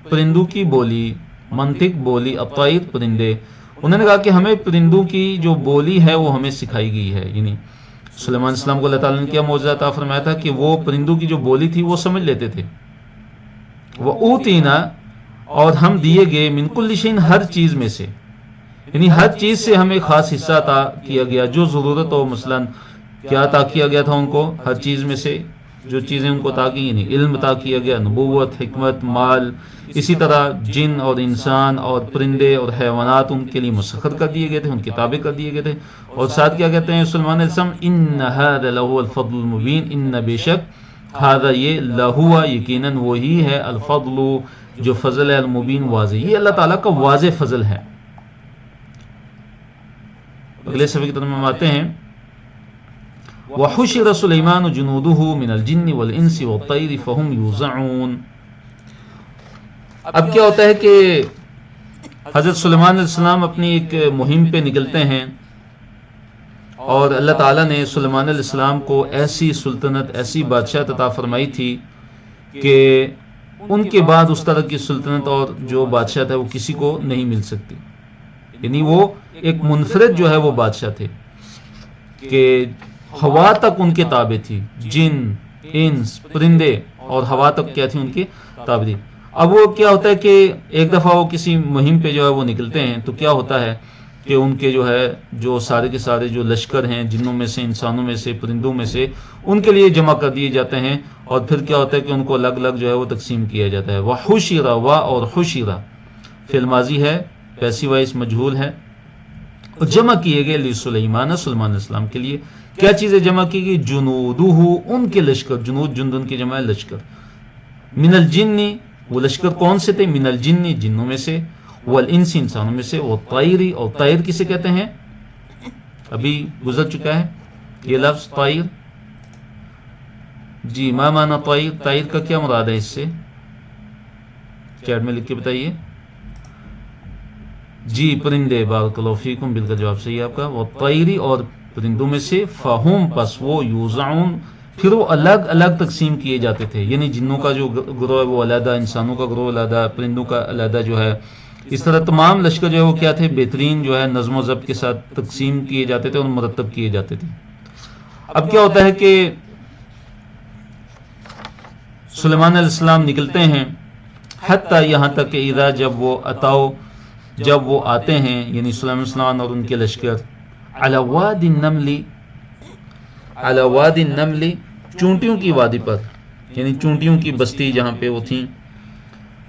پرندوں کی بولی، منطق بولی، الطیر پرندے. انہوں نے کہا کہ ہمیں پرندوں کی جو بولی ہے وہ ہمیں سکھائی گئی ہے. یعنی سلیمان علیہ السلام کو اللہ تعالیٰ نے کیا معجزہ عطا فرمایا تھا کہ وہ پرندوں کی جو بولی تھی وہ سمجھ لیتے تھے. وَأُوتِينَا، اور ہم دیے گئے، من کل شیء، ہر چیز میں سے، یعنی ہر چیز سے ہمیں خاص حصہ عطا کیا گیا، جو ضرورت ہو. مثلا کیا عطا کیا گیا تھا ان کو؟ ہر چیز میں سے جو چیزیں ان کو عطا کی، یعنی علم عطا کیا گیا، نبوت، حکمت، مال. اسی طرح جن اور انسان اور پرندے اور حیوانات ان کے لیے مسخر کر دیے گئے تھے، ان کے تابع کر دیے گئے تھے. اور ساتھ کیا کہتے ہیں سلیمان علیہ السلام، ان ھذا لہو الفضل المبین، ان، بے شک، ھذا، یہ، لہو، یقیناً وہی ہے، الفضل، جو فضل ہے، المبین، واضح، یہ اللہ تعالیٰ کا واضح فضل ہے. اگلے صفحے کی طرف ہم آتے ہیں. وحشر سلیمان جنودہ من الجن والانس والطیر فہم یوزعون. اب کیا ہوتا ہے کہ حضرت سلیمان علیہ السلام اپنی ایک مہم پہ نکلتے ہیں، اور اللہ تعالیٰ نے سلیمان علیہ السلام کو ایسی سلطنت، ایسی بادشاہت عطا فرمائی تھی کہ ان کے بعد اس طرح کی سلطنت اور جو بادشاہت ہے وہ کسی کو نہیں مل سکتی. یعنی وہ ایک منفرد جو ہے وہ بادشاہ تھے کہ ہوا تک ان کے تابع تھی، جن، انس، پرندے، اور ہوا تک کیا تھی؟ ان کے تابع تھی. اب وہ کیا ہوتا ہے کہ ایک دفعہ وہ کسی مہم پہ جو ہے وہ نکلتے ہیں، تو کیا ہوتا ہے کہ ان کے جو ہے جو سارے کے سارے جو لشکر ہیں، جنوں میں سے، انسانوں میں سے، پرندوں میں سے، ان کے لیے جمع کر دیے جاتے ہیں، اور پھر کیا ہوتا ہے کہ ان کو الگ الگ جو ہے وہ تقسیم کیا جاتا ہے. وحشر، وا اور حشر فعل ماضی ہے، پیسیو وائس مجہول ہے، اور جمع کیے گئے سلیمان، سلیمان علیہ السلام کے لیے. کیا چیزیں جمع کی گئی؟ جنودہ، ان کے لشکر، جنود، جندن کی جمع ہے لشکر. من الجن، وہ لشکر کون سے تھے؟ من الجن، جنوں میں سے، والانس، انسانوں میں سے، والطیر، اور طیر کسے کہتے ہیں؟ ابھی گزر چکا ہے یہ لفظ طیر. جی، ما معنی طیر؟ طیر کا کیا مراد ہے اس سے؟ چیٹ میں لکھ کے بتائیے. جی، پرندے، بارک اللہ فیکم، بالکل جواب صحیح ہے آپ کا. والطیر، اور پرندوں میں سے، فہم، پس وہ، یوزعون، پھر وہ الگ الگ تقسیم کیے جاتے تھے. یعنی جنوں کا جو گروہ ہے وہ علیحدہ، انسانوں کا گروہ علیحدہ، پرندوں کا علیحدہ جو ہے. اس طرح تمام لشکر جو ہے وہ کیا تھے؟ بہترین جو ہے نظم و ضبط کے ساتھ تقسیم کیے جاتے تھے اور مرتب کیے جاتے تھے. اب کیا ہوتا ہے کہ سلیمان علیہ السلام نکلتے ہیں، حتیٰ، یہاں تک کہ اذا، جب وہ اتاؤ، جب وہ آتے ہیں، یعنی سلیمان علیہ السلام اور ان کے لشکر، علی وادی النمل، علی وادی النمل، چونٹیوں کی وادی پر، یعنی چونٹیوں کی بستی جہاں پہ وہ تھیں.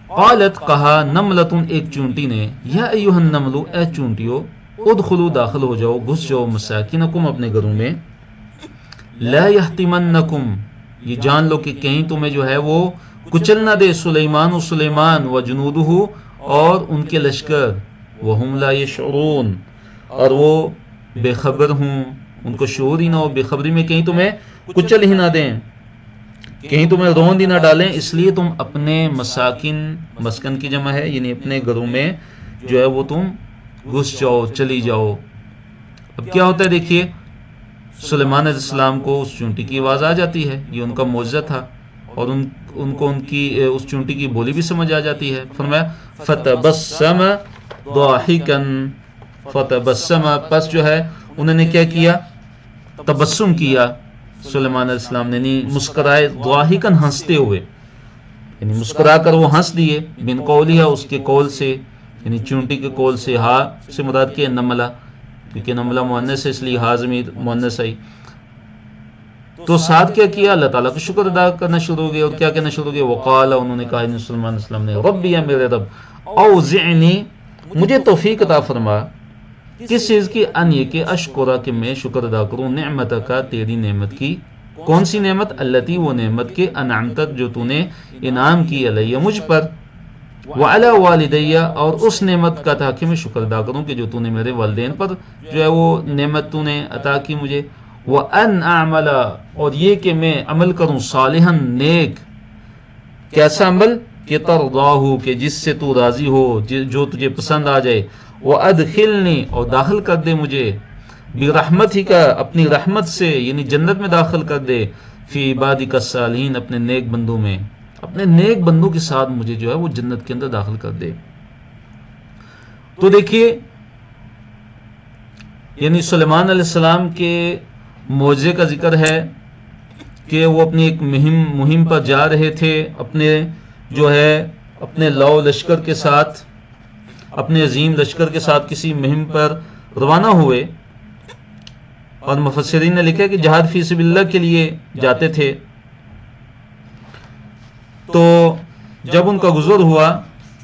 قالت، کہا، نملتن، ایک چونٹی نے، یا ایھا النمل، اے چونٹیو، ادخلوا، داخل ہو جاؤ، گھس جاؤ، مساکنکم، اپنے گھروں میں، لا یحطمنکم، یہ جان لو کہ کہیں تمہیں جو ہے وہ کچل نہ دے سلیمان و جنودہ اور ان کے لشکر، وہم لا یشعرون اور وہ بے خبر ہوں، ان کو شعور ہی نہ ہو، بے خبری میں کہیں تمہیں کچل ہی نہ دیں، کہیں تمہیں روند ہی نہ ڈالیں، اس لیے تم اپنے مسکن کی جمع ہے، یعنی اپنے گھروں میں جو ہے وہ تم گھس جاؤ، چلی جاؤ۔ اب کیا ہوتا ہے دیکھیے، سلیمان علیہ السلام کو اس چونٹی کی آواز آ جاتی ہے، یہ ان کا معجزہ تھا، اور ان کو ان کی اس چونٹی کی بولی بھی سمجھ آ جاتی ہے۔ فرمایا فتبسم ضاحکا، فتبسم پس جو ہے انہوں نے کیا کیا، تبسم کیا سلیمان علیہ السلام نے، یعنی مسکرائے، ضاحکا ہنستے ہوئے، یعنی مسکرا کر وہ ہنس دیے، بن قولها اس کے قول سے، یعنی چونٹی کے قول سے، ہا سے مراد کیا نملہ، کیونکہ نملہ مؤنث ہے اس لیے ہا ضمیر مؤنث آئی۔ تو ساتھ کیا کیا، اللہ تعالیٰ کا شکر ادا کرنا شروع ہو گیا، اور کیا کہنا شروع ہو گیا، وقال انہوں نے کہا، سلیمان علیہ السلام نے، ربی یا میرے رب، اوزعنی مجھے توفیق عطا فرما، کس چیز کی، ان یہ کہ اشکرا کہ میں شکر ادا کروں، نعمت کا تیری نعمت کی، کون سی نعمت، التی وہ نعمت کے، انعمتت جو تو نے انعام کی، علیہ مجھ پر، وعلی والدیہ اور اس نعمت کا تھا کہ میں شکر ادا کروں کہ جو تو نے میرے والدین پر جو ہے وہ نعمت تو نے عطا کی مجھے، وَأَنْ أَعْمَلَ اور یہ کہ میں عمل کروں، صالحاً نیک، کیسا عمل، کہ ترضاہ کہ جس سے تو راضی ہو، جو تجھے پسند آ جائے، وَأَدْخِلْنِي اور داخل کر دے مجھے، برحمتک اپنی رحمت سے، یعنی جنت میں داخل کر دے، فی عبادک الصالحین اپنے نیک بندوں میں، اپنے نیک بندوں کے ساتھ مجھے جو ہے وہ جنت کے اندر داخل کر دے۔ تو دیکھیے، یعنی سلیمان علیہ السلام کے معجزے کا ذکر ہے کہ وہ اپنی ایک مہم پر جا رہے تھے، اپنے جو ہے اپنے لاؤ لشکر کے ساتھ، اپنے عظیم لشکر کے ساتھ کسی مہم پر روانہ ہوئے، اور مفسرین نے لکھا کہ جہاد فی سبیل اللہ کے لیے جاتے تھے۔ تو جب ان کا گزر ہوا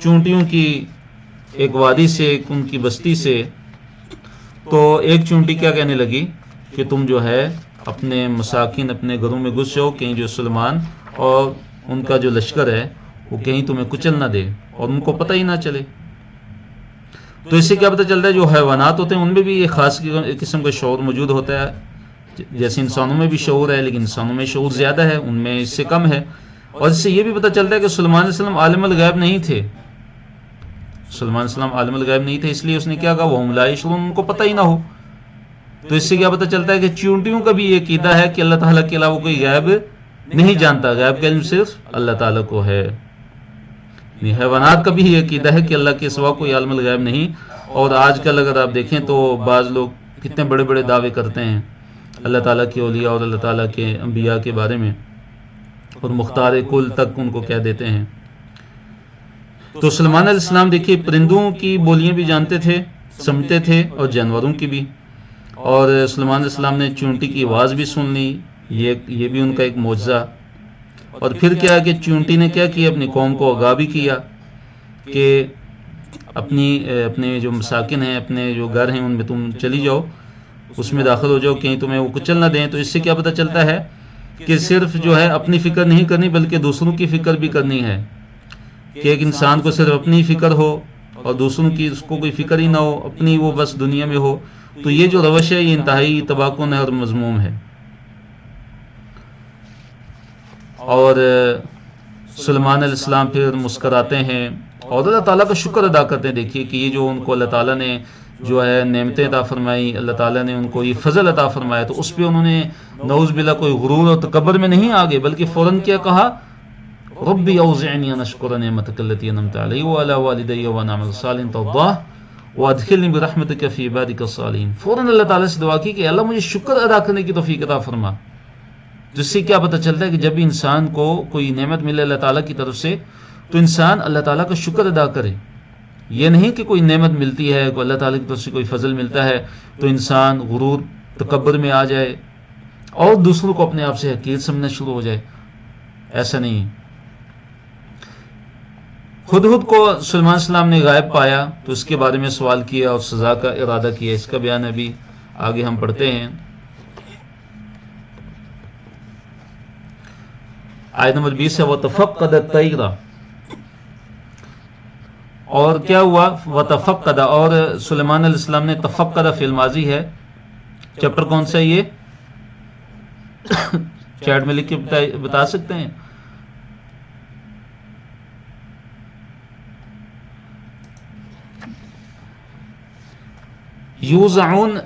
چونٹیوں کی ایک وادی سے، ایک ان کی بستی سے، تو ایک چونٹی کیا کہنے لگی کہ تم جو ہے اپنے مساکین، اپنے گھروں میں گھس جاؤ، کہیں جو سلیمان اور ان کا جو لشکر ہے وہ کہیں تمہیں کچل نہ دے اور ان کو پتہ ہی نہ چلے۔ تو اس سے کیا پتہ چلتا ہے، جو حیوانات ہوتے ہیں ان میں بھی ایک خاص قسم کا شعور موجود ہوتا ہے، جیسے انسانوں میں بھی شعور ہے، لیکن انسانوں میں شعور زیادہ ہے، ان میں اس سے کم ہے۔ اور اس سے یہ بھی پتہ چلتا ہے کہ سلیمان علیہ السلام عالم الغیب نہیں تھے، سلیمان علیہ السلام عالم الغیب نہیں تھے، اس لیے اس نے کیا کہا، وَهُمْ لَا يَشْعُرُونَ ان کو پتہ ہی نہ ہو۔ تو اس سے کیا پتہ چلتا ہے کہ چونٹیوں کا بھی یہ عقیدہ ہے کہ اللہ تعالیٰ کے علاوہ کوئی غیب نہیں جانتا، غیب کا علم صرف اللہ تعالیٰ کو ہے۔ حیوانات کا بھی یہ عقیدہ ہے کہ اللہ کے سوا کوئی عالم الغیب نہیں۔ اور آج کل اگر آپ دیکھیں تو بعض لوگ کتنے بڑے بڑے دعوے کرتے ہیں اللہ تعالیٰ کے اولیاء اور اللہ تعالیٰ کے انبیاء کے بارے میں، اور مختار کل تک ان کو کہہ دیتے ہیں۔ تو سلیمان علیہ السلام دیکھیے پرندوں کی بولیاں بھی جانتے تھے، سمجھتے تھے، اور جانوروں کی بھی، اور سلیمان علیہ السلام نے چونٹی کی آواز بھی سن لی، یہ بھی ان کا ایک معجزہ۔ اور پھر کیا کہ چونٹی نے کیا کیا، اپنی قوم کو آگاہ بھی کیا کہ اپنے جو مساکن ہیں، اپنے جو گھر ہیں ان میں تم چلی جاؤ، اس میں داخل ہو جاؤ، کہیں تمہیں وہ کچل نہ دیں۔ تو اس سے کیا پتہ چلتا ہے کہ صرف جو ہے اپنی فکر نہیں کرنی بلکہ دوسروں کی فکر بھی کرنی ہے، کہ ایک انسان کو صرف اپنی فکر ہو اور دوسروں کی اس کو کوئی فکر ہی نہ ہو، اپنی وہ بس دنیا میں ہو۔ تو یہ جو روش ہے یہ انتہائی تباہ کن ہے اور مذموم ہے۔ اور سلیمان علیہ السلام پھر مسکراتے ہیں اور اللہ تعالیٰ کا شکر ادا کرتے ہیں۔ دیکھیے کہ یہ جو ان کو اللہ تعالیٰ نے جو ہے نعمتیں عطا فرمائی، اللہ تعالیٰ نے ان کو یہ فضل عطا فرمایا، تو اس پہ انہوں نے نعوذ باللہ کوئی غرور اور تکبر میں نہیں آگے، بلکہ فوراً کیا کہا، ربی اوزعنی ان اشکر نعمتک التی انعمت علی وعلی والدی وان اعمل صالحا ترضاہ وادخلنی برحمتک فی عبادک الصالحین۔ فوراً اللہ تعالیٰ سے دعا کی کہ اللہ مجھے شکر ادا کرنے کی توفیق عطا فرما۔ جس سے کیا پتہ چلتا ہے کہ جب بھی انسان کو کوئی نعمت ملے اللہ تعالیٰ کی طرف سے تو انسان اللہ تعالیٰ کا شکر ادا کرے۔ یہ نہیں کہ کوئی نعمت ملتی ہے، کوئی اللہ تعالیٰ کی طرف سے کوئی فضل ملتا ہے تو انسان غرور تکبر میں آ جائے اور دوسروں کو اپنے آپ سے حقیر سمجھنا شروع ہو جائے، ایسا نہیں۔ ہدہد کو سلیمان علیہ السلام نے غائب پایا تو اس کے بارے میں سوال کیا اور سزا کا ارادہ کیا، اس کا بیان ابھی آگے ہم پڑھتے ہیں۔ آیت نمبر 20 ہے وَتَفَقَّدَ الطَّيْرَ، اور کیا ہوا وَتَفَقَّدَ، اور سلیمان علیہ السلام نے تفقد فعل ماضی ہے، چیپٹر کون سا ہے یہ؟ چیٹ میں لکھ کے بتا سکتے ہیں؟ یوزعون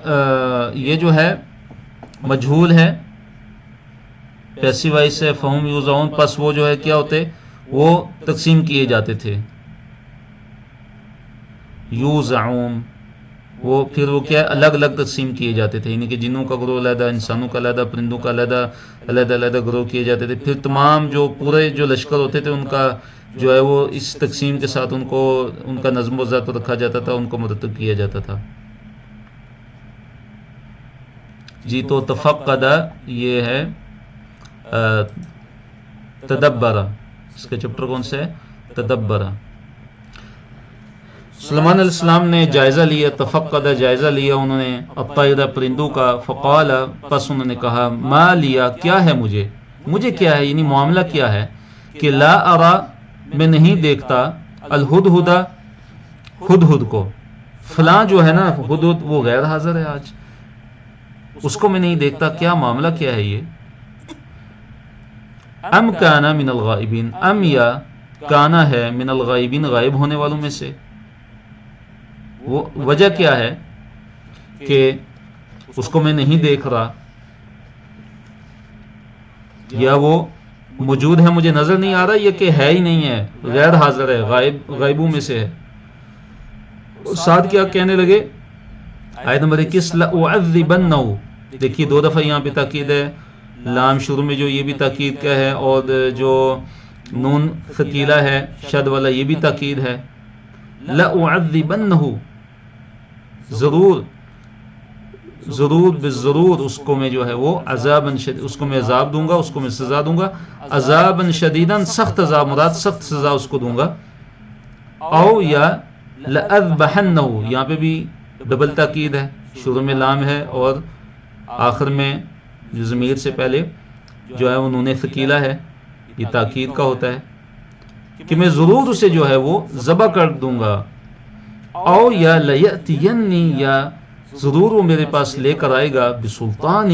یہ جو ہے مجہول ہے، پیسیو وائس سے فہم یوزعون، پس وہ جو ہے کیا ہوتے، وہ تقسیم کیے جاتے تھے، یوزعون وہ پھر وہ کیا الگ الگ تقسیم کیے جاتے تھے، یعنی کہ جنوں کا گروہ علیحدہ، انسانوں کا علیحدہ، پرندوں کا علیحدہ علیحدہ گروہ کیے جاتے تھے، پھر تمام جو پورے جو لشکر ہوتے تھے ان کا جو ہے وہ اس تقسیم کے ساتھ ان کا نظم و ضبط رکھا جاتا تھا، ان کو مرتب کیا جاتا تھا۔ جی تو تفقد یہ ہے تدبر، اس کا چپٹر کون سے ہے؟ تدبر۔ سلیمان علیہ السلام نے جائزہ لیا، تفقد جائزہ لیا انہوں نے الطیر پرندوں کا، فقال پس انہوں نے کہا ما لیا کیا ہے مجھے کیا ہے، یعنی معاملہ کیا ہے کہ لا ارا میں نہیں دیکھتا الہدہد ہدہد کو، فلاں جو ہے نا ہدہد وہ غیر حاضر ہے آج، اس کو میں نہیں دیکھتا، کیا معاملہ کیا ہے یہ؟ ام کانا من الغائبین، ام یا کانا ہے من الغائبین غائب ہونے والوں میں سے، وہ وجہ کیا ہے کہ اس کو میں نہیں دیکھ رہا، یا وہ موجود ہے مجھے نظر نہیں آ رہا، یا کہ ہے ہی نہیں ہے، غیر حاضر ہے، غائبوں میں سے ہے۔ ساتھ کیا کہنے لگے، آیت نمبر 21 لَأُعَذِّبَنَّهُ، دیکھیے دو دفعہ یہاں پہ تاکید ہے، لام شروع میں جو یہ بھی تاکید کا ہے، اور جو نون ثقیلہ ہے شد والا یہ بھی تاکید ہے، لَأُعَذِّبَنَّهُ، ضرور اس کو میں جو ہے وہ عذاباً شدید، اس کو میں عذاب دوں گا، اس کو میں سزا دوں گا، عذاباً شدیداً سخت عذاب، مراد سخت سزا اس کو دوں گا، او یا لَأَذْبَحَنَّهُ، یہاں پہ بھی ڈبل تاکید ہے، شروع میں لام ہے اور آخر میں جو ضمیر سے پہلے جو ہے وہ نون ثقیلہ ہے، یہ تاکید کا ہوتا ہے کہ میں ضرور اسے جو ہے وہ ذبح کر دوں گا، او یا لیأتینی، یا ضرور وہ میرے پاس لے کر آئے گا، بسلطان،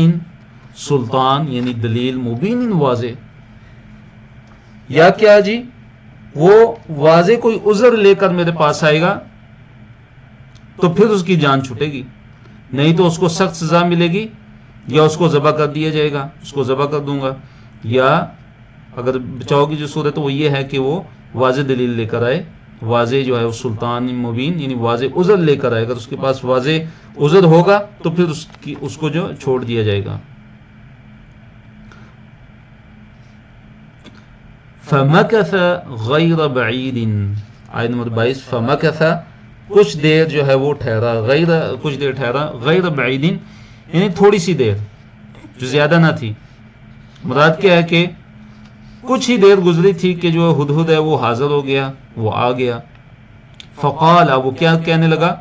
سلطان یعنی دلیل، مبین واضح، یا کیا جی وہ واضح کوئی عذر لے کر میرے پاس آئے گا تو پھر اس کی جان چھوٹے گی، نہیں تو اس کو سخت سزا ملے گی، یا اس کو ذبح کر دیا جائے گا، اس کو ذبح کر دوں گا، یا اگر بچاؤ کی جو صورت وہ یہ ہے کہ وہ واضح دلیل لے کر آئے، واضح جو ہے وہ سلطان مبین یعنی واضح عذر لے کر آئے، اگر اس کے پاس واضح عذر ہوگا تو پھر اس کو جو چھوڑ دیا جائے گا۔ فَمَكَثَ غَيْرَ بَعِيدٍ، آیت نمبر 22 فَمَكَثَ کچھ دیر جو ہے وہ ٹھہرا، کچھ دیر ٹھہرا، غیر بعیدین یعنی تھوڑی سی دیر جو زیادہ نہ تھی، مراد کیا ہے کہ کچھ ہی دیر گزری تھی کہ جو ہدہد ہے وہ حاضر ہو گیا، وہ آ گیا، فقال وہ کیا کہنے لگا،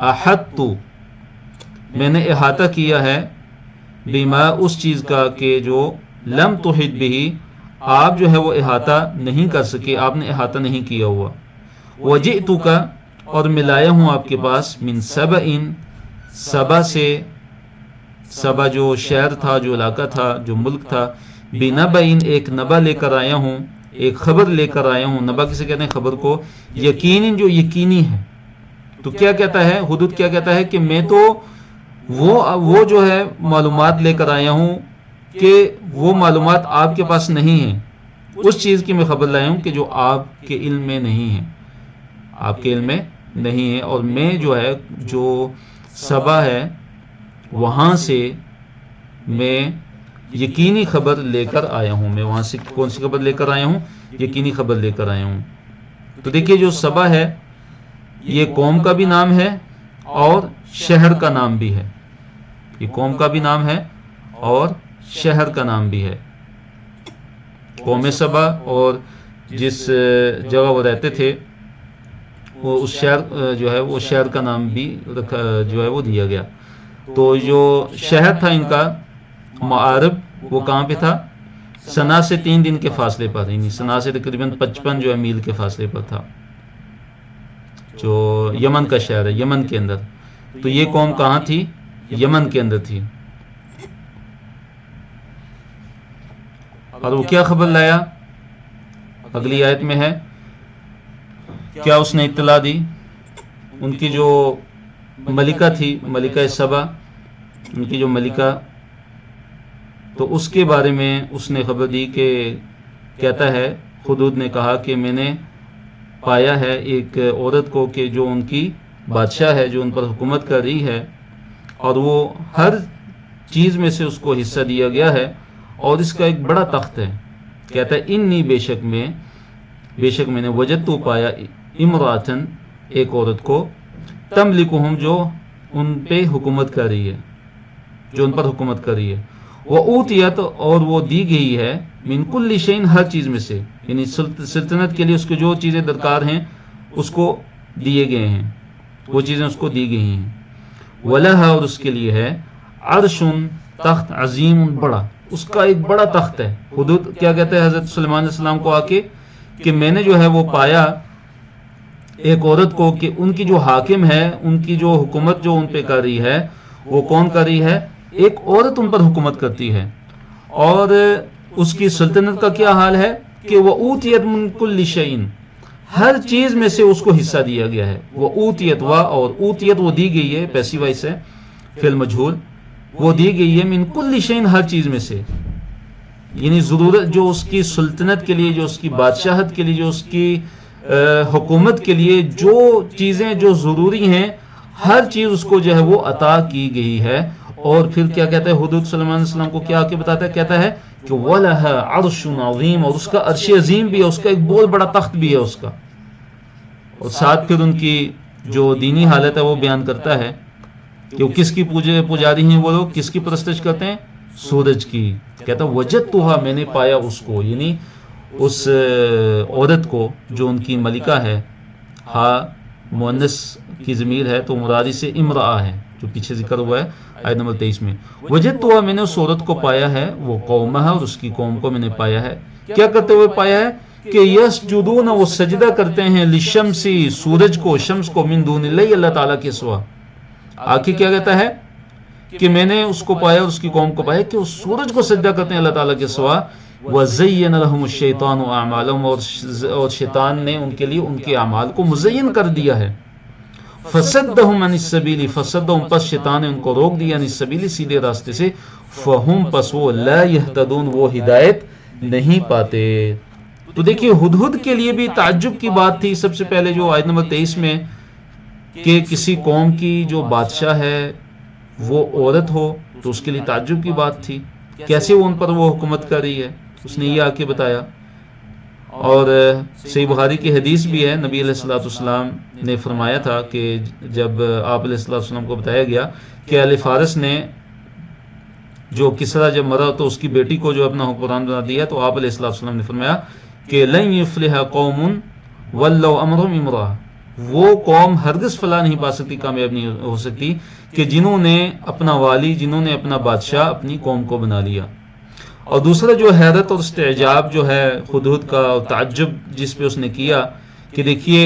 احطت میں نے احاطہ کیا ہے، بما اس چیز کا کہ جو لم تحط بہ آپ جو ہے وہ احاطہ نہیں کر سکے، آپ نے احاطہ نہیں کیا ہوا، وجئتک اور ملایا ہوں آپ کے پاس، من سبع سبا سے، سبا جو شہر تھا، جو علاقہ تھا، جو ملک تھا، بنبئ ایک نبا لے کر آیا ہوں، ایک خبر لے کر آیا ہوں، نبا کسے کہتے ہیں خبر کو، یقین جو یقینی ہے، تو کیا کہتا ہے ہدہد، کیا کہتا ہے کہ میں تو وہ جو ہے معلومات لے کر آیا ہوں کہ وہ معلومات آپ کے پاس نہیں ہیں، اس چیز کی میں خبر لایا ہوں کہ جو آپ کے علم میں نہیں ہے، آپ کے علم میں نہیں ہے، اور میں جو ہے جو سبا ہے وہاں سے میں یقینی خبر لے کر آیا ہوں، میں وہاں سے کون سی خبر لے کر آیا ہوں، یقینی خبر لے کر آیا ہوں۔ تو دیکھیے جو سبا ہے یہ قوم کا بھی نام ہے اور شہر کا نام بھی ہے، یہ قوم کا بھی نام ہے اور شہر کا نام بھی ہے، قوم سبا، اور جس جگہ وہ رہتے تھے وہ اس شہر جو ہے وہ شہر کا نام بھی جو ہے وہ دیا گیا۔ تو جو شہر تھا ان کا معارب وہ کہاں پہ تھا، سنا سے 3 دن کے فاصلے پر، یعنی سنا سے تقریباً 55 جو ہے میل کے فاصلے پر تھا، جو یمن کا شہر ہے، یمن کے اندر. تو یہ قوم کہاں تھی؟ یمن کے اندر تھی. اور وہ کیا خبر لایا؟ اگلی آیت میں ہے، کیا اس نے اطلاع دی؟ ان کی جو ملکہ تھی، ملکہ سبا، ان کی جو ملکہ، تو اس کے بارے میں اس نے خبر دی کہ کہتا ہے ہدہد نے کہا کہ میں نے پایا ہے ایک عورت کو کہ جو ان کی بادشاہ ہے، جو ان پر حکومت کر رہی ہے، اور وہ ہر چیز میں سے اس کو حصہ دیا گیا ہے، اور اس کا ایک بڑا تخت ہے. کہتا ہے انی بے شک میں نے وجد تو پایا امراتن ایک عورت کو، تملکہم جو ان پہ حکومت کر رہی ہے، جو ان پر حکومت کر رہی ہے، وَأُوتِيَتْ اور وہ دی گئی ہے من کل شیء ہر چیز میں سے، یعنی سلطنت کے لیے اس کو جو چیزیں درکار ہیں اس کو دیے گئے ہیں، وہ چیزیں اس کو دی گئی ہیں. وَلَهَا اور اس کے لیے ہے عرشٌ تخت عظیم بڑا، اس کا ایک بڑا تخت ہے. ہدہد کیا کہتے ہیں حضرت سلیمان علیہ السلام کو آ کے کہ میں نے جو ہے وہ پایا ایک عورت کو کہ ان کی جو حاکم ہے، ان کی جو حکومت جو ان پہ کر رہی ہے، وہ کون کر رہی ہے؟ ایک عورت ان پر حکومت کرتی ہے. اور اس کی سلطنت کا کیا حال ہے کہ وہ اوتیت من کل شیء، ہر چیز میں سے اس کو حصہ دیا گیا ہے. وہ اوتیت وا اور اوتیت وہ دی گئی ہے، پیسیو وائس ہے، فعل مجہول، وہ دی گئی ہے من کل شیء ہر چیز میں سے، یعنی ضرورت جو اس کی سلطنت کے لیے، جو اس کی بادشاہت کے لیے، جو اس کی حکومت کے لیے جو چیزیں جو ضروری ہیں، ہر چیز اس کو جو ہے وہ عطا کی گئی ہے. اور پھر کیا کہتا ہے ہدہد سلیمان علیہ السلام کو کیا آ کے بتاتا ہے؟ کہتا ہے کہ وَلَهَا عَرْشٌ عَظِيمٌ اور اس کا عرش عظیم بھی ہے، اس کا ایک بہت بڑا تخت بھی ہے اس کا. اور ساتھ پھر ان کی جو دینی حالت ہے وہ بیان کرتا ہے کہ وہ کس کی پجاری ہیں، وہ لوگ کس کی پرستش کرتے ہیں؟ سورج کی. کہتا وجدتها میں نے پایا اس کو، یعنی اس عورت کو جو ان کی ملکہ ہے. ہاں مؤنث کی ضمیر ہے تو مرادی سے امرأہ ہے جو پیچھے ذکر ہوا ہے آیت نمبر 23 میں. وجدتها میں نے اس عورت کو پایا ہے، وہ قومہ اور اس کی قوم کو میں نے پایا ہے. کیا کرتے ہوئے پایا ہے؟ کہ یسجدون وہ سجدہ کرتے ہیں للشمسی سورج کو، شمس کو، من دون اللہ اللہ تعالیٰ کے سوا. آخر کیا کہتا ہے کہ میں نے اس کو پایا اور اس کی قوم کو پایا کہ وہ سورج کو سجدہ کرتے ہیں اللہ تعالیٰ کے سوا. وَزَيَّنَ لَهُمُ الشَّيْطَانُ أَعْمَالَهُمْ اور شیطان نے ان کے لیے ان کے اعمال کو مزین کر دیا ہے. فَصَدَّهُمْ عَنِ السَّبِيلِ فَصَدَّهُمْ پس شیطان نے ان کو روک دیا عن السَّبِيلِ سیدھے راستے سے. فَهُمْ پس وہ لَا يَهْتَدُونَ وہ ہدایت نہیں پاتے. تو دیکھیے ہدہد کے لیے بھی تعجب کی بات تھی سب سے پہلے جو آیت نمبر 23 میں، کہ کسی قوم کی جو بادشاہ ہے وہ عورت ہو تو اس کے لیے تعجب کی بات تھی. کیسے وہ ان پر وہ حکومت کر رہی ہے، اس نے یہ آ کے بتایا. اور صحیح بخاری کی حدیث بھی ہے، نبی علیہ الصلوۃ والسلام نے فرمایا تھا کہ جب آپ علیہ الصلوۃ والسلام کو بتایا گیا کہ اہل فارس نے جو کسرا جب مرا تو اس کی بیٹی کو جو اپنا حکمران بنا دیا، تو آپ علیہ الصلوۃ والسلام نے فرمایا کہ لن یفلح قوم ولوا امرهم امرأة، وہ قوم ہرگز فلاح نہیں پا سکتی، کامیاب نہیں ہو سکتی کہ جنہوں نے اپنا والی، جنہوں نے اپنا بادشاہ اپنی قوم کو بنا لیا. اور دوسرا جو حیرت اور استعجاب جو ہے ہدہد کا، تعجب جس پہ اس نے کیا کہ دیکھیے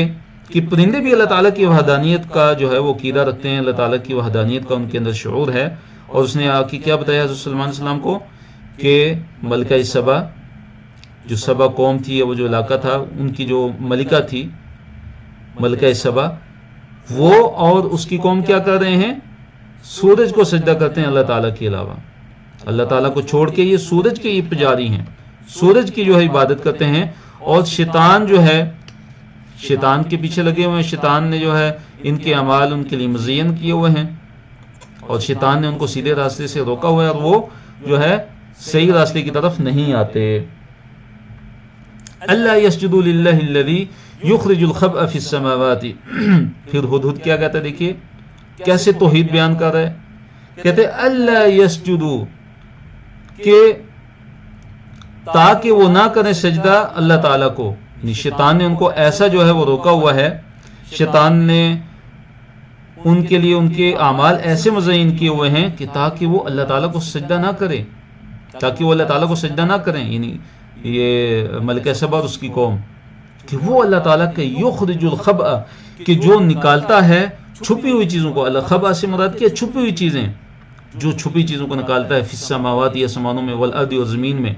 کہ پرندے بھی اللہ تعالیٰ کی وحدانیت کا جو ہے وہ عقیدہ رکھتے ہیں، اللہ تعالیٰ کی وحدانیت کا ان کے اندر شعور ہے. اور اس نے آ کے کیا بتایا حضرت سلیمان علیہ السلام کو کہ ملکہ سبا، جو سبا قوم تھی، وہ جو علاقہ تھا، ان کی جو ملکہ تھی ملکہ سبا، وہ اور اس کی قوم کیا کر رہے ہیں؟ سورج کو سجدہ کرتے ہیں اللہ تعالیٰ کے علاوہ. اللہ تعالیٰ کو چھوڑ کے یہ سورج کے یہ پجاری ہیں، سورج کی جو ہے عبادت کرتے ہیں. اور شیطان جو ہے، شیطان کے پیچھے لگے ہوئے ہیں، شیطان نے جو ہے ان کے اعمال ان کے لیے مزین کیے ہوئے ہیں، اور شیطان نے ان کو سیدھے راستے سے روکا ہوا ہے، اور وہ جو ہے صحیح راستے کی طرف نہیں آتے. اللہ یسجدوا للہ الذی یخرج الخبء فی السماوات. پھر ہدہد کیا کہتا ہے؟ دیکھیے کیسے توحید بیان کر رہا ہے. کہتے اللہ یسجدوا، کہ تاکہ وہ نہ کریں سجدہ اللہ تعالیٰ کو. شیطان نے ان کو ایسا جو ہے وہ روکا ہوا ہے، شیطان نے ان کے لیے ان کے اعمال ایسے مزین کیے ہوئے ہیں کہ تاکہ وہ اللہ تعالیٰ کو سجدہ نہ کرے. تاکہ وہ اللہ تعالیٰ کو سجدہ نہ کریں، یعنی یہ ملکہ سبا اور اس کی قوم، کہ وہ اللہ تعالیٰ کے یخرج الخبأ، کہ جو نکالتا ہے چھپی ہوئی چیزوں کو. الخبأ سے مراد کیا؟ چھپی ہوئی چیزیں، جو چھپی چیزوں کو نکالتا ہے، فی السماوات، یہ آسمانوں میں، والارض، اور زمین میں.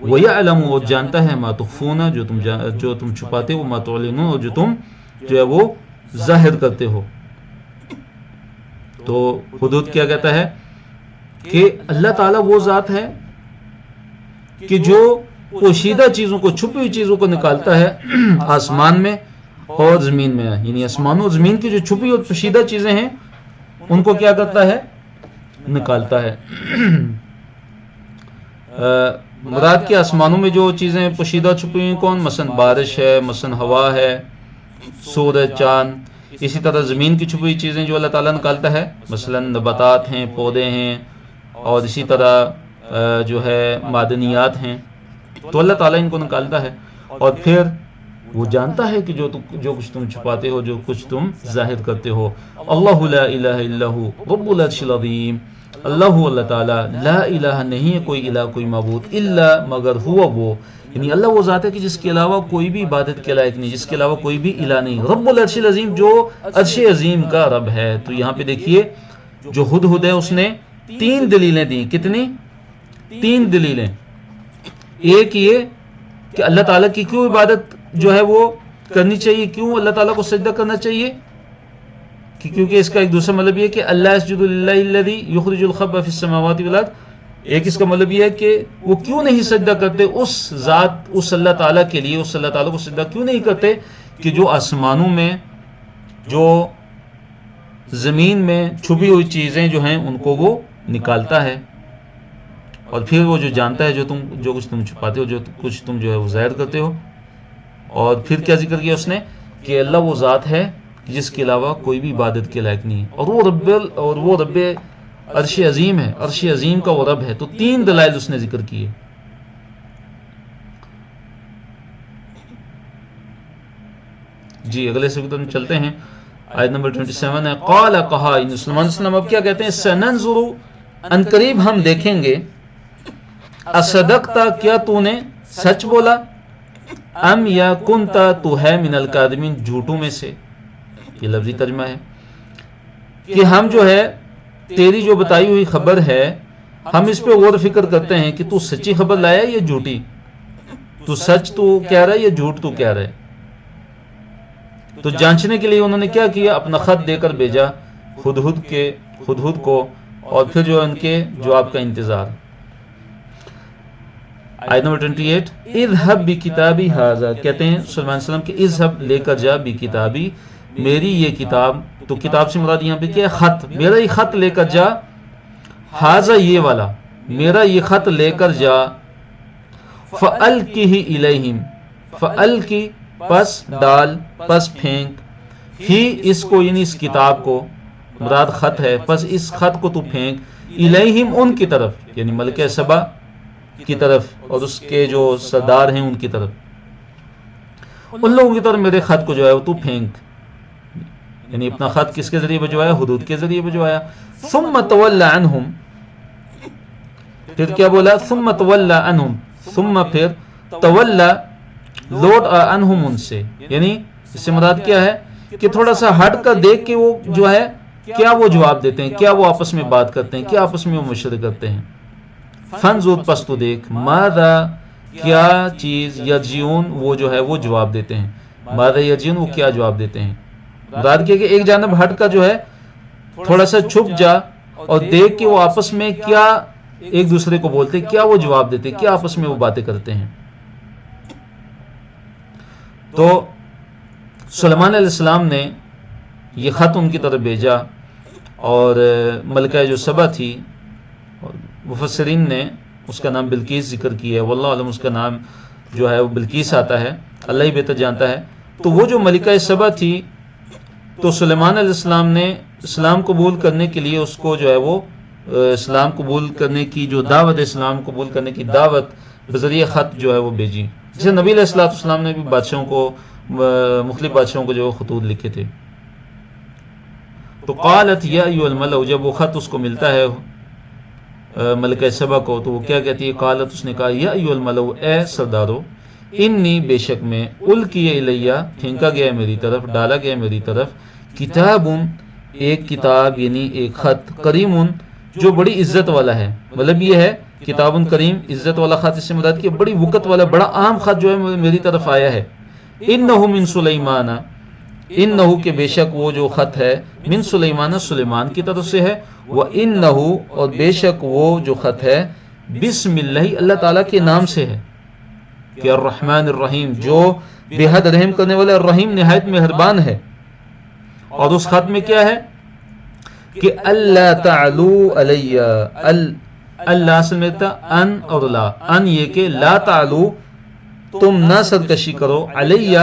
وَيَعْلَمُ، اور جانتا ہے، ما تخفون، جو تم چھپاتے ہو، ما تعلنون، اور جو تم جو ہے وہ ظاہر کرتے ہو. تو حدود کیا کہتا ہے کہ اللہ تعالیٰ وہ ذات ہے کہ جو پوشیدہ چیزوں کو، چھپی ہوئی چیزوں کو نکالتا ہے آسمان میں اور زمین میں، یعنی آسمان اور زمین کی جو چھپی اور پوشیدہ چیزیں ہیں ان کو کیا کرتا ہے؟ نکالتا ہے. مراد کے آسمانوں میں جو چیزیں پوشیدہ چھپی ہوئی کون؟ مثلا بارش ہے، مثلا ہوا ہے، سورج، چاند. اسی طرح زمین کی چھپی ہوئی چیزیں جو اللہ تعالیٰ نکالتا ہے، مثلا نباتات ہیں، پودے ہیں، اور اسی طرح جو ہے معدنیات ہیں. تو اللہ تعالیٰ ان کو نکالتا ہے، اور پھر وہ جانتا ہے کہ جو کچھ تم چھپاتے ہو، جو کچھ تم ظاہر کرتے ہو. اللہ لا الہ الا ہو رب العرش العظیم. اللہ تعالیٰ، لا الہ، نہیں ہے کوئی الہ، کوئی معبود، الا، مگر، ہوا، وہ، یعنی اللہ وہ ذات ہے کہ جس کے علاوہ کوئی بھی عبادت کے لائق نہیں، جس کے علاوہ کوئی بھی الہ نہیں. رب العرش العظیم، جو عرش عظیم کا رب ہے. تو یہاں پہ دیکھیے جو ہدہد ہے اس نے 3 دلیلیں دی. کتنی؟ 3 دلیلیں. ایک یہ کہ اللہ تعالیٰ کی کیوں عبادت جو ہے وہ کرنی چاہیے، کیوں اللہ تعالیٰ کو سجدہ کرنا چاہیے، کیونکہ اس کا ایک دوسرا مطلب یہ ہے کہ اللہ یسجد للہ الذی یخرج الخبء فی السماوات والارض. ایک اس کا مطلب یہ ہے کہ وہ کیوں نہیں سجدہ کرتے اس ذات، اس اللہ تعالیٰ کے لیے، اس اللہ تعالیٰ کو سجدہ کیوں نہیں کرتے کہ جو آسمانوں میں، جو زمین میں چھپی ہوئی چیزیں جو ہیں ان کو وہ نکالتا ہے، اور پھر وہ جو جانتا ہے جو کچھ تم چھپاتے ہو، جو کچھ تم جو ہے وہ ظاہر کرتے ہو. اور پھر کیا ذکر کیا اس نے کہ اللہ وہ ذات ہے جس کے علاوہ کوئی بھی عبادت کے لائق نہیں، اور وہ رب عرش عظیم ہے، عرش عظیم کا وہ رب ہے. تو 3 دلائل اس نے ذکر کیے. جی اگلے سے چلتے ہیں. آیت نمبر 27 ہے. قال، کہا، ان سلمان السلام اب کیا کہتے ہیں؟ سننظر، ان قریب ہم دیکھیں گے، اصدقتا، کیا تو نے سچ بولا، ام یا کنتا، تو ہے، من الکاذبین، جھوٹوں میں سے. یہ لفظی ترجمہ ہے کہ ہم جو ہے تیری جو بتائی ہوئی خبر ہے، ہم اس پہ غور و فکر کرتے ہیں کہ تو سچی خبر لایا یا جھوٹی، تو سچ تو کہہ رہا ہے یا جھوٹ تو کہہ رہا ہے. تو جانچنے کے لیے انہوں نے کیا کیا؟ اپنا خط دے کر بھیجا ہدہد کو، اور پھر جو ان کے جواب کا انتظار. آیت نمبر 28. اذهب بکتابی ھذا، کہتے ہیں سلیمان علیہ السلام کہ اذهب، لے کر جا، بکتابی، میری یہ کتاب. تو کتاب سے مراد یہاں پہ کیا ہے؟ خط. میرا یہ خط لے کر جا، ھذا، یہ والا، میرا یہ خط لے کر جا. فَأَلْقِهِ إِلَيْهِمْ، فَأَلْقِ، پس ڈال، پس پھینک، ہی، اس کو، یعنی اس کتاب کو، مراد خط ہے، پس اس خط کو تو پھینک، الیہم، ان کی طرف، یعنی ملکہ سبا کی طرف اور اس کے جو سردار ہیں ان کی طرف، ان لوگوں کی طرف میرے خط کو جو ہے وہ تو پھینک. یعنی اپنا خط کس کے ذریعے بھجوایا؟ حدود کے ذریعے بھجوایا. ثم تول عنہم، پھر کیا بولا؟ ثم تول عنہم، ثم پھر تول، لوٹ عنہم، ان سے. یعنی اس سے مراد کیا ہے کہ تھوڑا سا ہٹ کر دیکھ کے وہ جو ہے کیا وہ جواب دیتے ہیں، کیا وہ آپس میں بات کرتے ہیں، کیا آپس میں وہ مشورے کرتے ہیں. فانظر، پس تو دیکھ، ماذا، کیا چیز، یرجعون، وہ جو ہے وہ جواب دیتے ہیں. ماذا یرجعون، وہ کیا جواب دیتے ہیں. مراد کیا کہ ایک جانب ہٹ کا جو ہے تھوڑا سا چھپ جا اور دیکھ کہ وہ آپس میں کیا ایک دوسرے کو بولتے، کیا وہ جواب دیتے، کیا آپس میں وہ باتیں کرتے ہیں. تو سلیمان علیہ السلام نے یہ خط ان کی طرف بھیجا، اور ملکہ جو سبا تھی، مفسرین نے اس کا نام بلقیس ذکر کیا ہے، واللہ علم اس کا نام جو ہے وہ بلقیس آتا ہے، اللہ ہی بہتر جانتا ہے. تو وہ جو ملکہ سبا تھی، تو سلیمان علیہ السلام نے اسلام قبول کرنے کے لیے اس کو جو ہے وہ اسلام قبول کرنے کی جو دعوت، اسلام قبول کرنے کی دعوت بذریعہ خط جو ہے وہ بھیجی. جیسے نبی علیہ السلام نے بھی بادشاہوں کو، مختلف بادشاہوں کو جو خطوط لکھے تھے. تو قالت یا ایھا الملأ، جب وہ خط اس کو ملتا ہے ملکہ سبا کو، تو وہ کیا کہتی ہے؟ قالت، اس نے کہا، یا ایھا الملؤ، اے سردارو، انی، بے شک میں، القی الیہ، پھینکا گیا میری طرف، ڈالا گیا میری طرف، کتاب، ایک کتاب یعنی ایک خط، کریم، جو بڑی عزت والا ہے، مطلب یہ ہے کتاب کریم، عزت والا خط، اس سے مراد کہ بڑی وقت والا بڑا عام خط جو ہے میری طرف آیا ہے، انہ من سلیمان، انہ کہ بے شک وہ جو خط ہے، من سلیمان، سلیمان کی طرف سے ہے، وانہ اور بے شک وہ جو خط ہے، بسم اللہ، اللہ تعالیٰ کے نام سے ہے، کہ الرحمن الرحیم، جو بے حد رحم کرنے والا، الرحیم نہایت مہربان ہے۔ اور اس خط میں کیا ہے کہ اللہ تعلو علی، اللہ اصل میں تھا ان اور لا، ان یہ کہ لا تعلو، تم نہ سرکشی کرو، علیہ،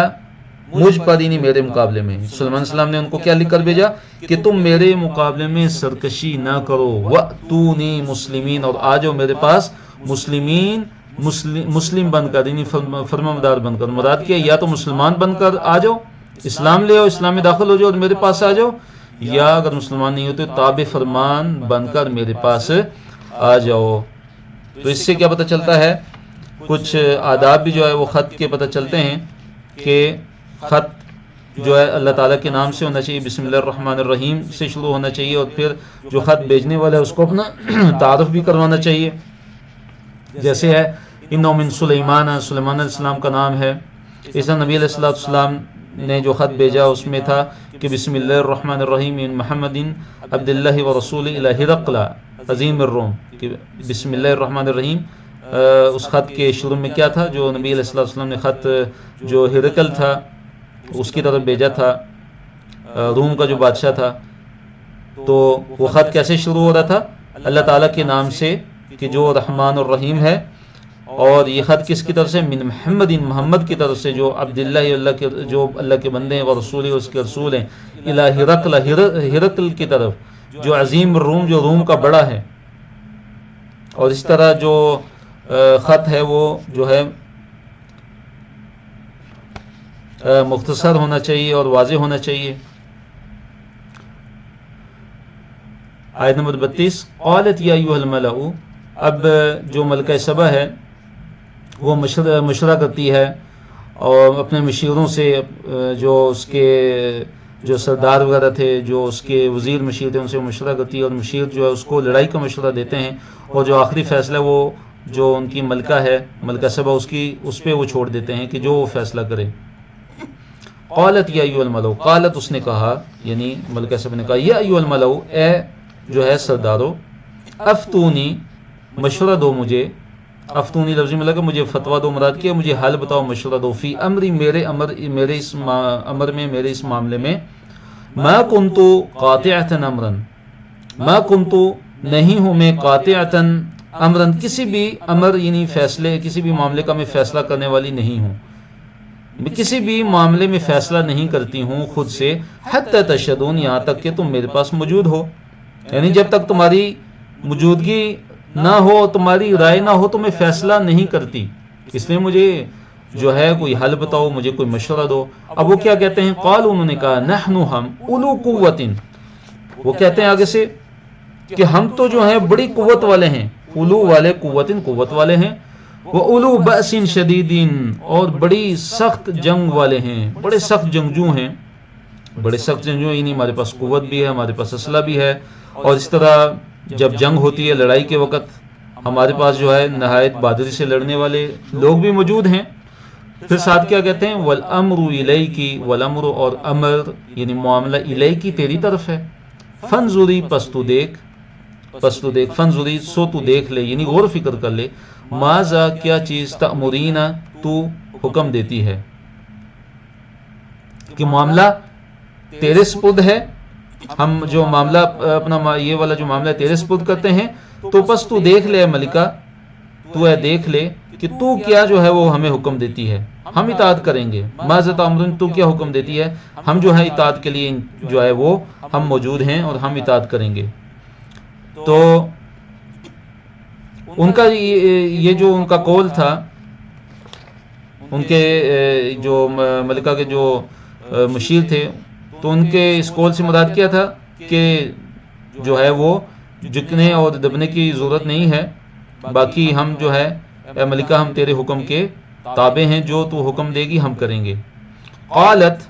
مجھ پر، یعنی میرے مقابلے میں۔ سلیمان علیہ السلام نے ان کو کیا لکھ کر بھیجا کہ تم میرے مقابلے میں سرکشی نہ کرو، وَأْتُونِي مسلمین، اور آ جاؤ میرے پاس مسلمین، مسلم بن کر، یعنی فرمانبردار بن کر۔ مراد کیا، یا تو مسلمان بن کر آ جاؤ، اسلام لے آؤ، اسلام میں داخل ہو جاؤ اور میرے پاس آ جاؤ، یا اگر مسلمان نہیں ہوتے تابع فرمان بن کر میرے پاس آ جاؤ۔ تو اس سے کیا پتہ چلتا ہے؟ کچھ آداب بھی جو ہے وہ خط کے پتہ چلتے ہیں، کہ خط جو ہے اللہ تعالیٰ کے نام سے ہونا چاہیے، بسم اللہ الرحمن الرحیم سے شروع ہونا چاہیے، اور پھر جو خط بھیجنے والا ہے اس کو اپنا تعارف بھی کروانا چاہیے، جیسے ہے انہ من سلیمان، سلیمان علیہ السلام کا نام ہے۔ اس نبی علیہ السلام نے جو خط بھیجا اس میں تھا کہ بسم اللہ الرحمن الرحیم من محمد عبد اللہ و رسول الی ہرقل عظیم الروم، کہ بسم اللہ الرحمن الرحیم۔ اس خط کے شروع میں کیا تھا؟ جو نبی علیہ السلام نے خط جو ہرقل تھا اس کی طرف بھیجا تھا، روم کا جو بادشاہ تھا، تو وہ خط کیسے شروع ہو رہا تھا؟ اللہ تعالیٰ کے نام سے، کہ جو رحمان الرحیم ہے، اور یہ خط کس کی طرف سے؟ من محمد، محمد کی طرف سے، جو عبداللہ، اللہ کے، جو اللہ کے بندے ہیں، اور رسول، اس کے رسول ہیں، الی ہرقل، ہرقل کی طرف، جو عظیم الروم، جو روم کا بڑا ہے۔ اور اس طرح جو خط ہے وہ جو ہے مختصر ہونا چاہیے اور واضح ہونا چاہیے۔ آیت نمبر 32، قالت یا ایھا الملأ، اب جو ملکہ سبا ہے وہ مشورہ کرتی ہے، اور اپنے مشیروں سے، جو اس کے جو سردار وغیرہ تھے، جو اس کے وزیر مشیر تھے، ان سے مشورہ کرتی ہے، اور مشیر جو ہے اس کو لڑائی کا مشورہ دیتے ہیں، اور جو آخری فیصلہ وہ جو ان کی ملکہ ہے، ملکہ سبا، اس پہ وہ چھوڑ دیتے ہیں کہ جو وہ فیصلہ کرے۔ قالت یا ایھا الملأ، قالت، اس نے کہا، یعنی ملکہ سبا نے کہا، یا ایھا الملأ، اے جو ہے سردارو، افتونی، مشورہ دو مجھے، افتونی لفظی میں لگا مجھے فتویٰ دو، مراد کیا مجھے حل بتاؤ، مشورہ دو، فی امری، میرے اس امر میں، میرے اس معاملے میں، ما کنتو قاطعتا امرا، ما کنتو، نہیں ہوں میں، قاطعتا امرا، کسی بھی امر یعنی فیصلے، کسی بھی معاملے کا میں فیصلہ کرنے والی نہیں ہوں، میں کسی بھی معاملے میں فیصلہ نہیں کرتی ہوں خود سے، حتی تشہدون، یہاں تک کہ تم میرے پاس موجود ہو، یعنی جب تک تمہاری موجودگی نہ ہو، تمہاری رائے نہ ہو، تو میں فیصلہ نہیں کرتی، اس لیے مجھے جو ہے کوئی حل بتاؤ، مجھے کوئی مشورہ دو۔ اب وہ کیا کہتے ہیں؟ قالوا، انہوں نے کہا، نحن، ہم، اولو قوت، وہ کہتے ہیں آگے سے کہ ہم تو جو ہیں بڑی قوت والے ہیں، اولو والے، قوت، قوت والے ہیں، وہ اولو بأس شدید، اور بڑی سخت جنگ والے ہیں، بڑے سخت جنگجو ہیں، بڑے سخت جنگجو، یعنی ہمارے پاس قوت بھی ہے، ہمارے پاس اسلحہ بھی ہے، اور اس طرح جب جنگ ہوتی ہے، لڑائی کے وقت، ہمارے پاس جو ہے نہایت بہادری سے لڑنے والے لوگ بھی موجود ہیں۔ پھر ساتھ کیا کہتے ہیں؟ والامر الیکی، والامر، اور امر یعنی معاملہ، الیکی، تیری طرف ہے، فانظری، پس تو دیکھ، فانظری، سو تو دیکھ لے، یعنی غور و فکر کر لے، ماذا، کیا چیز، تأمرین، تو حکم دیتی ہے، کہ معاملہ تیرے سپرد ہے، ہم جو معاملہ اپنا یہ والا جو معاملہ تیرے سپرد کرتے ہیں، تو پس تو دیکھ لے ملکہ، تو دیکھ لے کہ تو کیا جو ہے وہ ہمیں حکم دیتی ہے، ہم اطاعت کریں گے، ماذا تأمرون، تو کیا حکم دیتی ہے، ہم جو ہے اطاعت کے لیے جو ہے وہ ہم موجود ہیں اور ہم اطاعت کریں گے۔ تو ان کا یہ جو ان کا قول تھا، ان کے جو ملکہ کے جو مشیر تھے، تو ان کے اس قول سے مراد کیا تھا کہ جو ہے وہ جھکنے اور دبنے کی ضرورت نہیں ہے، باقی ہم جو ہے اے ملکہ ہم تیرے حکم کے تابع ہیں، جو تو حکم دے گی ہم کریں گے۔ قالت،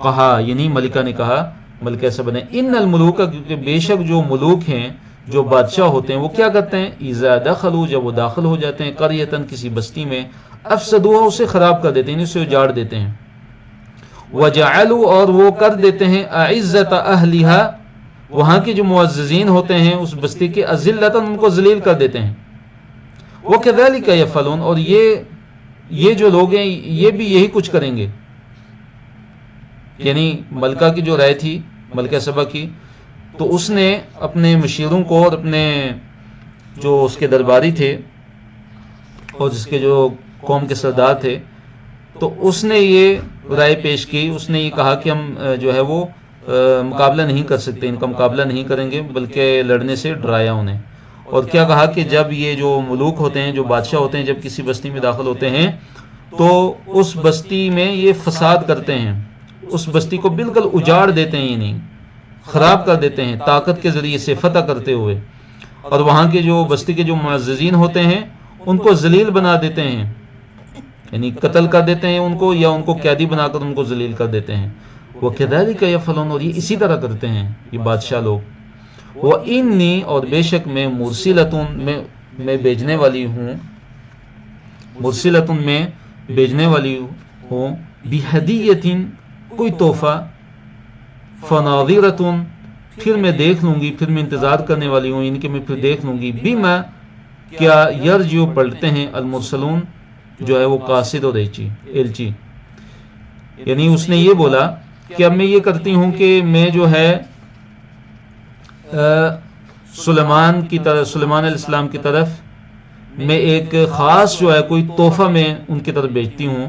کہا یعنی ملکہ نے کہا، ملکہ سبا نے، ان الملوک، کیونکہ بے شک جو ملوک ہیں، جو بادشاہ ہوتے ہیں، وہ کیا کرتے ہیں، اذا دخلوا، جب وہ داخل ہو جاتے ہیں، قریۃ، کسی بستی میں، افسدوها، اسے خراب کر دیتے ہیں، اسے اجاڑ دیتے ہیں، وجعلوا، اور وہ کر دیتے ہیں، اعزت اہلها، وہاں کے جو معززین ہوتے ہیں اس بستی کے، اذلۃ، ان کو ذلیل کر دیتے ہیں، وکذلک یفعلون، اور یہ جو لوگ ہیں یہ بھی یہی کچھ کریں گے۔ یعنی ملکہ کی جو رائے تھی، ملکہ سبا کی، تو اس نے اپنے مشیروں کو اور اپنے جو اس کے درباری تھے اور جس کے جو قوم کے سردار تھے، تو اس نے یہ رائے پیش کی، اس نے یہ کہا کہ ہم جو ہے وہ مقابلہ نہیں کر سکتے، ان کا مقابلہ نہیں کریں گے، بلکہ لڑنے سے ڈرایا انہیں۔ اور کیا کہا کہ جب یہ جو ملوک ہوتے ہیں، جو بادشاہ ہوتے ہیں، جب کسی بستی میں داخل ہوتے ہیں تو اس بستی میں یہ فساد کرتے ہیں، اس بستی کو بالکل اجاڑ دیتے ہیں، یعنی خراب کر دیتے ہیں، طاقت کے ذریعے سے فتح کرتے ہوئے، اور وہاں کے جو بستی کے جو معززین ہوتے ہیں ان کو ذلیل بنا دیتے ہیں، یعنی قتل کر دیتے ہیں ان کو، یا ان کو قیدی بنا کر ان کو ذلیل کر دیتے ہیں۔ وَكَذَلِكَ يَفْعَلُونَ، اور یہ اسی طرح کرتے ہیں یہ بادشاہ لوگ۔ وَإِنِّي، اور بے شک میں، مُرْسِلَةٌ، میں بھیجنے والی ہوں، مُرْسِلَةٌ، میں بھیجنے والی ہوں، بِهَدِيَّةٍ، کوئی تحفہ، فَنَاظِرَةٌ، پھر میں دیکھ لوں گی، پھر میں انتظار کرنے والی ہوں، ان کے میں پھر دیکھ لوں گی، بِمَا، کیا، یرجو پلٹتے ہیں، المرسلون، جو ہے وہ قاصد اور ایلچی۔ یعنی اس نے یہ بولا کہ اب میں یہ کرتی ہوں کہ میں جو ہے سلیمان علیہ السلام کی طرف میں ایک خاص جو ہے کوئی تحفہ میں ان کی طرف بھیجتی ہوں،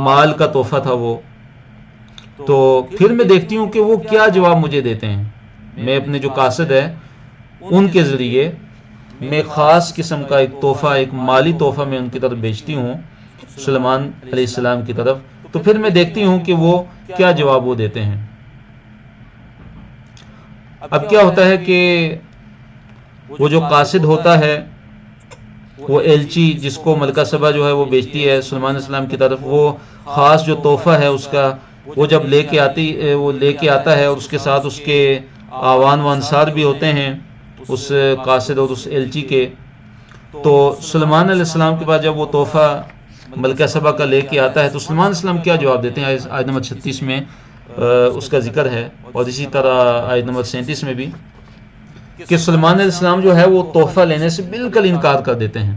مال کا تحفہ تھا وہ، تو پھر میں دیکھتی ہوں کہ وہ کیا جواب مجھے دیتے ہیں۔ میں اپنے جو قاصد ہے ان کے ذریعے میں خاص قسم کا ایک تحفہ، ایک مالی تحفہ میں ان کی طرف بھیجتی ہوں، سلیمان علیہ السلام کی طرف، تو پھر میں دیکھتی ہوں کہ وہ کیا جواب وہ دیتے ہیں۔ اب کیا ہوتا ہے کہ وہ جو قاصد ہوتا ہے، وہ ایلچی جس کو ملکہ سبا جو ہے وہ بیچتی ہے سلیمان علیہ السلام کی طرف، وہ خاص جو تحفہ ہے اس کا، وہ جب لے کے آتا ہے، اور اس کے ساتھ اس کے آوان و انصار بھی ہوتے ہیں اس قاصد اور اس ایلچی کے، تو سلیمان علیہ السلام کے بعد جب وہ تحفہ ملکہ سبا کا لے کے آتا ہے تو سلیمان علیہ السلام کیا جواب دیتے ہیں، آیت نمبر 36 میں اس کا ذکر ہے، اور اسی طرح آیت نمبر 37 میں بھی، کہ سلیمان علیہ السلام جو ہے وہ تحفہ لینے سے بالکل انکار کر دیتے ہیں،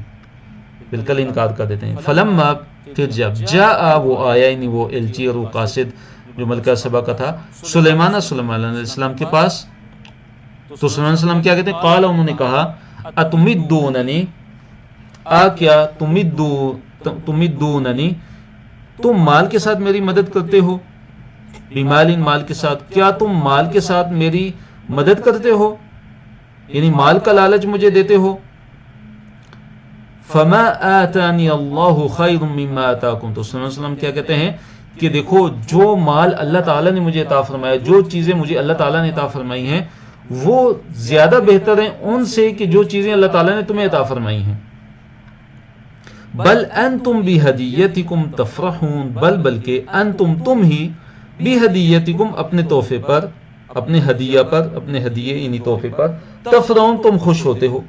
بالکل انکار کر دیتے ہیں۔ فلما، پھر جب، جاء، وہ آیا، یعنی وہ ایلچی اور وہ قاصد جو ملکہ سبا کا تھا، سلیمان علیہ السلام کے پاس، تو سلیمان علیہ السلام کیا کہتے ہیں، قال، انہوں نے کہا، اتمدوننی، کیا تمدوننی، تم مال کے ساتھ میری مدد کرتے ہو، بمال، مال کے ساتھ، کیا تم مال کے ساتھ میری مدد کرتے ہو، یعنی مال کا لالچ مجھے دیتے ہو۔ فما آتانی اللہ خیر مما آتاکم، تو صلی اللہ علیہ وسلم کیا کہتے ہیں کہ دیکھو، جو مال اللہ تعالیٰ نے مجھے عطا فرمایا، جو چیزیں مجھے اللہ تعالیٰ نے عطا فرمائی ہیں، وہ زیادہ بہتر ہیں ان سے کہ جو چیزیں اللہ تعالیٰ نے تمہیں عطا فرمائی ہیں۔ بل انتم بہدیتکم تفرحون، بلکہ انتم، تم ہی، بہدیتکم، اپنے تحفے پر، اپنے ہدیہ پر، اپنے ہدیے یعنی تحفے پر، تفرحون، تم خوش ہوتے ہو،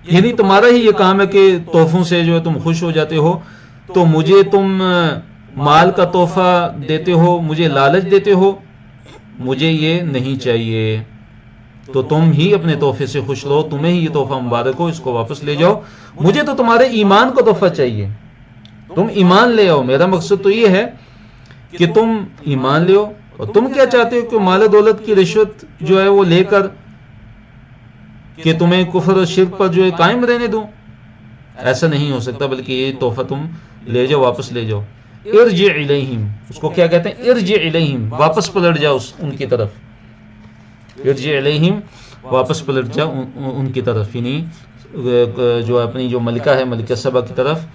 یعنی تمہارا ہی یہ کام ہے کہ تحفوں سے جو ہے تم خوش ہو جاتے ہو، تو مجھے تم مال کا تحفہ دیتے ہو، مجھے لالچ دیتے ہو، مجھے یہ نہیں چاہیے، تو تم ہی اپنے تحفے سے خوش رہو، تمہیں ہی یہ تحفہ مبارک ہو، اس کو واپس لے جاؤ، مجھے تو تمہارے ایمان کو تحفہ چاہیے، تم ایمان لے آؤ، میرا مقصد تو یہ ہے کہ تم ایمان لے آؤ، اور تم کیا چاہتے ہو کہ مال و دولت کی رشوت جو ہے وہ لے کر کہ تمہیں کفر اور شرک پر جو ہے قائم رہنے دوں، ایسا نہیں ہو سکتا، بلکہ یہ تحفہ تم لے جاؤ، واپس لے جاؤ۔ ارجع الیہم، اس کو کیا کہتے ہیں، ارجع الیہم، واپس پلٹ جاؤ ان کی طرف، ارجع الیہم، واپس پلٹ جاؤ ان کی طرف، یعنی جو اپنی جو ملکہ ہے، ملکہ سبا کی طرف،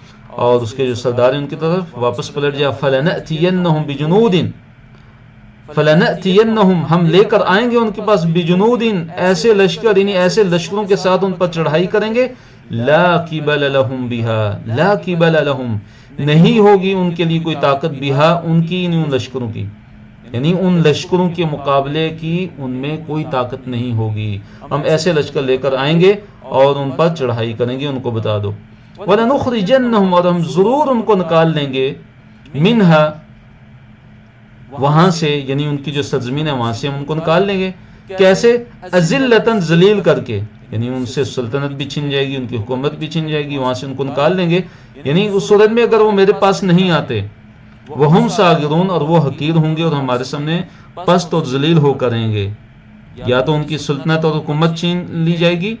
اور اس کے جو سردار ہیں ان کی طرف واپس پلٹ جا۔ فلنأتینہم بجنود، فلنأتینہم ہم لے کر آئیں گے ان کے پاس بجنودin ایسے لشکر یعنی ایسے لشکروں کے ساتھ ان پر چڑھائی کریں گے لا قبل لہم بها لا قبل لہم نہیں ہوگی ان کے لیے کوئی طاقت بها ان کی ان لشکروں کی یعنی ان لشکروں کے مقابلے کی ان میں کوئی طاقت نہیں ہوگی. ہم ایسے لشکر لے کر آئیں گے اور ان پر چڑھائی کریں گے. ان کو بتا دو وَلَنُخْرِجَنَّهُمْ اور ہم ضرور ان کو نکال لیں گے منہا وہاں سے یعنی ان کی جو سرزمین ہے وہاں سے ہم ان کو نکال لیں گے. کیسے؟ اذلتاً ذلیل کر کے یعنی ان سے سلطنت بھی چھن جائے گی ان کی حکومت بھی چھن جائے گی وہاں سے ان کو نکال لیں گے. یعنی اس صورت میں اگر وہ میرے پاس نہیں آتے وہم صاغرون اور وہ حقیر ہوں گے اور ہمارے سامنے پست اور ذلیل ہو کر رہیں گے. یا تو ان کی سلطنت اور حکومت چھین لی جائے گی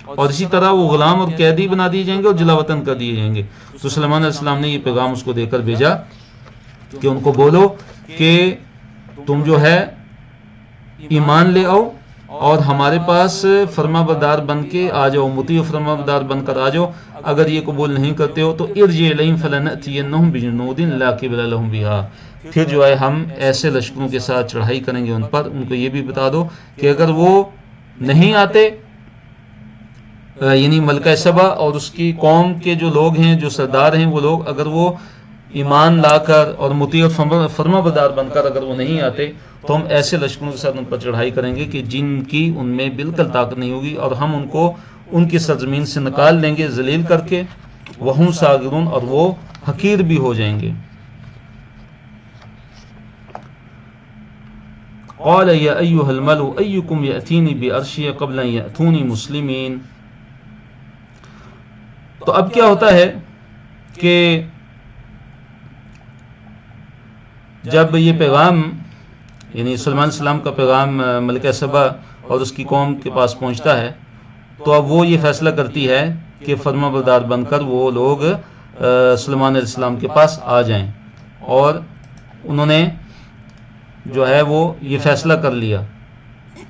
اور اسی طرح وہ غلام اور قیدی بنا دیے جائیں گے اور جلا وطن کر دیے جائیں گے. تو سلیمان علیہ السلام نے یہ پیغام اس کو دے کر بھیجا کہ ان کو بولو کہ تم جو ہے ایمان لے آؤ اور ہمارے پاس فرما بردار بن کے آ جاؤ مطیع فرما بردار بن کر آ جاؤ. اگر یہ قبول نہیں کرتے ہو تو ارجع الیہم فلنأتینہم بجنود لا قبل لہم بها پھر جو ہے ہم ایسے لشکروں کے ساتھ چڑھائی کریں گے ان پر. ان کو یہ بھی بتا دو کہ اگر وہ نہیں آتے یعنی ملکہ سبا اور اس کی قوم کے جو لوگ ہیں جو سردار ہیں وہ لوگ اگر وہ ایمان لا کر اور مطیع فرما بردار بن کر اگر وہ نہیں آتے تو ہم ایسے لشکروں کے ساتھ ان پر چڑھائی کریں گے کہ جن کی ان میں بالکل طاقت نہیں ہوگی اور ہم ان کو ان کی سرزمین سے نکال لیں گے ذلیل کر کے. وہم صاغرون اور وہ حقیر بھی ہو جائیں گے. قال یا ایھا الملأ ایکم یأتینی بعرشها قبل ان یأتونی مسلمین. تو اب کیا ہوتا ہے کہ جب یہ پیغام یعنی سلیمان علیہ السلام کا پیغام ملکہ سبا اور اس کی قوم کے پاس پہنچتا ہے تو اب وہ یہ فیصلہ کرتی ہے کہ فرما بردار بن کر وہ لوگ سلیمان علیہ السلام کے پاس آ جائیں. اور انہوں نے جو ہے وہ یہ فیصلہ کر لیا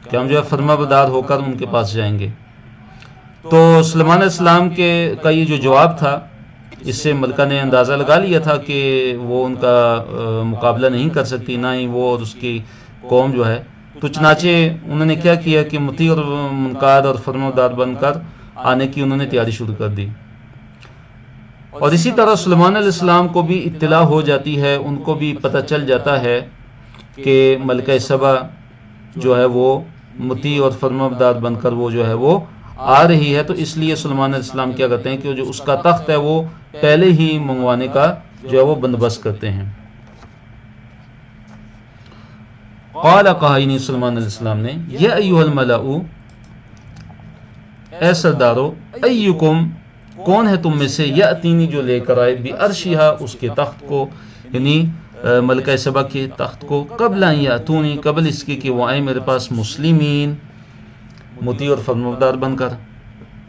کہ ہم جو ہے فرما بردار ہو کر ان کے پاس جائیں گے. تو سلیمان علیہ السلام کا یہ جو جواب تھا اس سے ملکہ نے اندازہ لگا لیا تھا کہ وہ ان کا مقابلہ نہیں کر سکتی نہ ہی وہ اور اس کی قوم جو ہے. تو چنانچہ انہوں نے کیا کیا کہ مطیع اور منقاد اور فرمانبردار بن کر آنے کی انہوں نے تیاری شروع کر دی. اور اسی طرح سلیمان علیہ السلام کو بھی اطلاع ہو جاتی ہے ان کو بھی پتہ چل جاتا ہے کہ ملکہ سبا جو ہے وہ مطیع اور فرمانبردار بن کر وہ جو ہے وہ آ رہی ہے. تو اس لیے سلیمان علیہ السلام کیا کرتے ہیں کہ جو اس کا تخت ہے وہ پہلے ہی منگوانے کا جو ہے وہ بندوبست کرتے ہیں. قال کہا یعنی سلیمان علیہ السلام نے یا ایھا الملأ اے سردارو ایکم کون ہے تم میں سے یأتینی جو لے کر آئے بعرشها اس کے تخت کو یعنی ملکہ سبا کے تخت کو قبل ان یأتونی قبل اس کے کہ وہ آئے میرے پاس مسلمین مطیع اور فرمانبردار بن کر.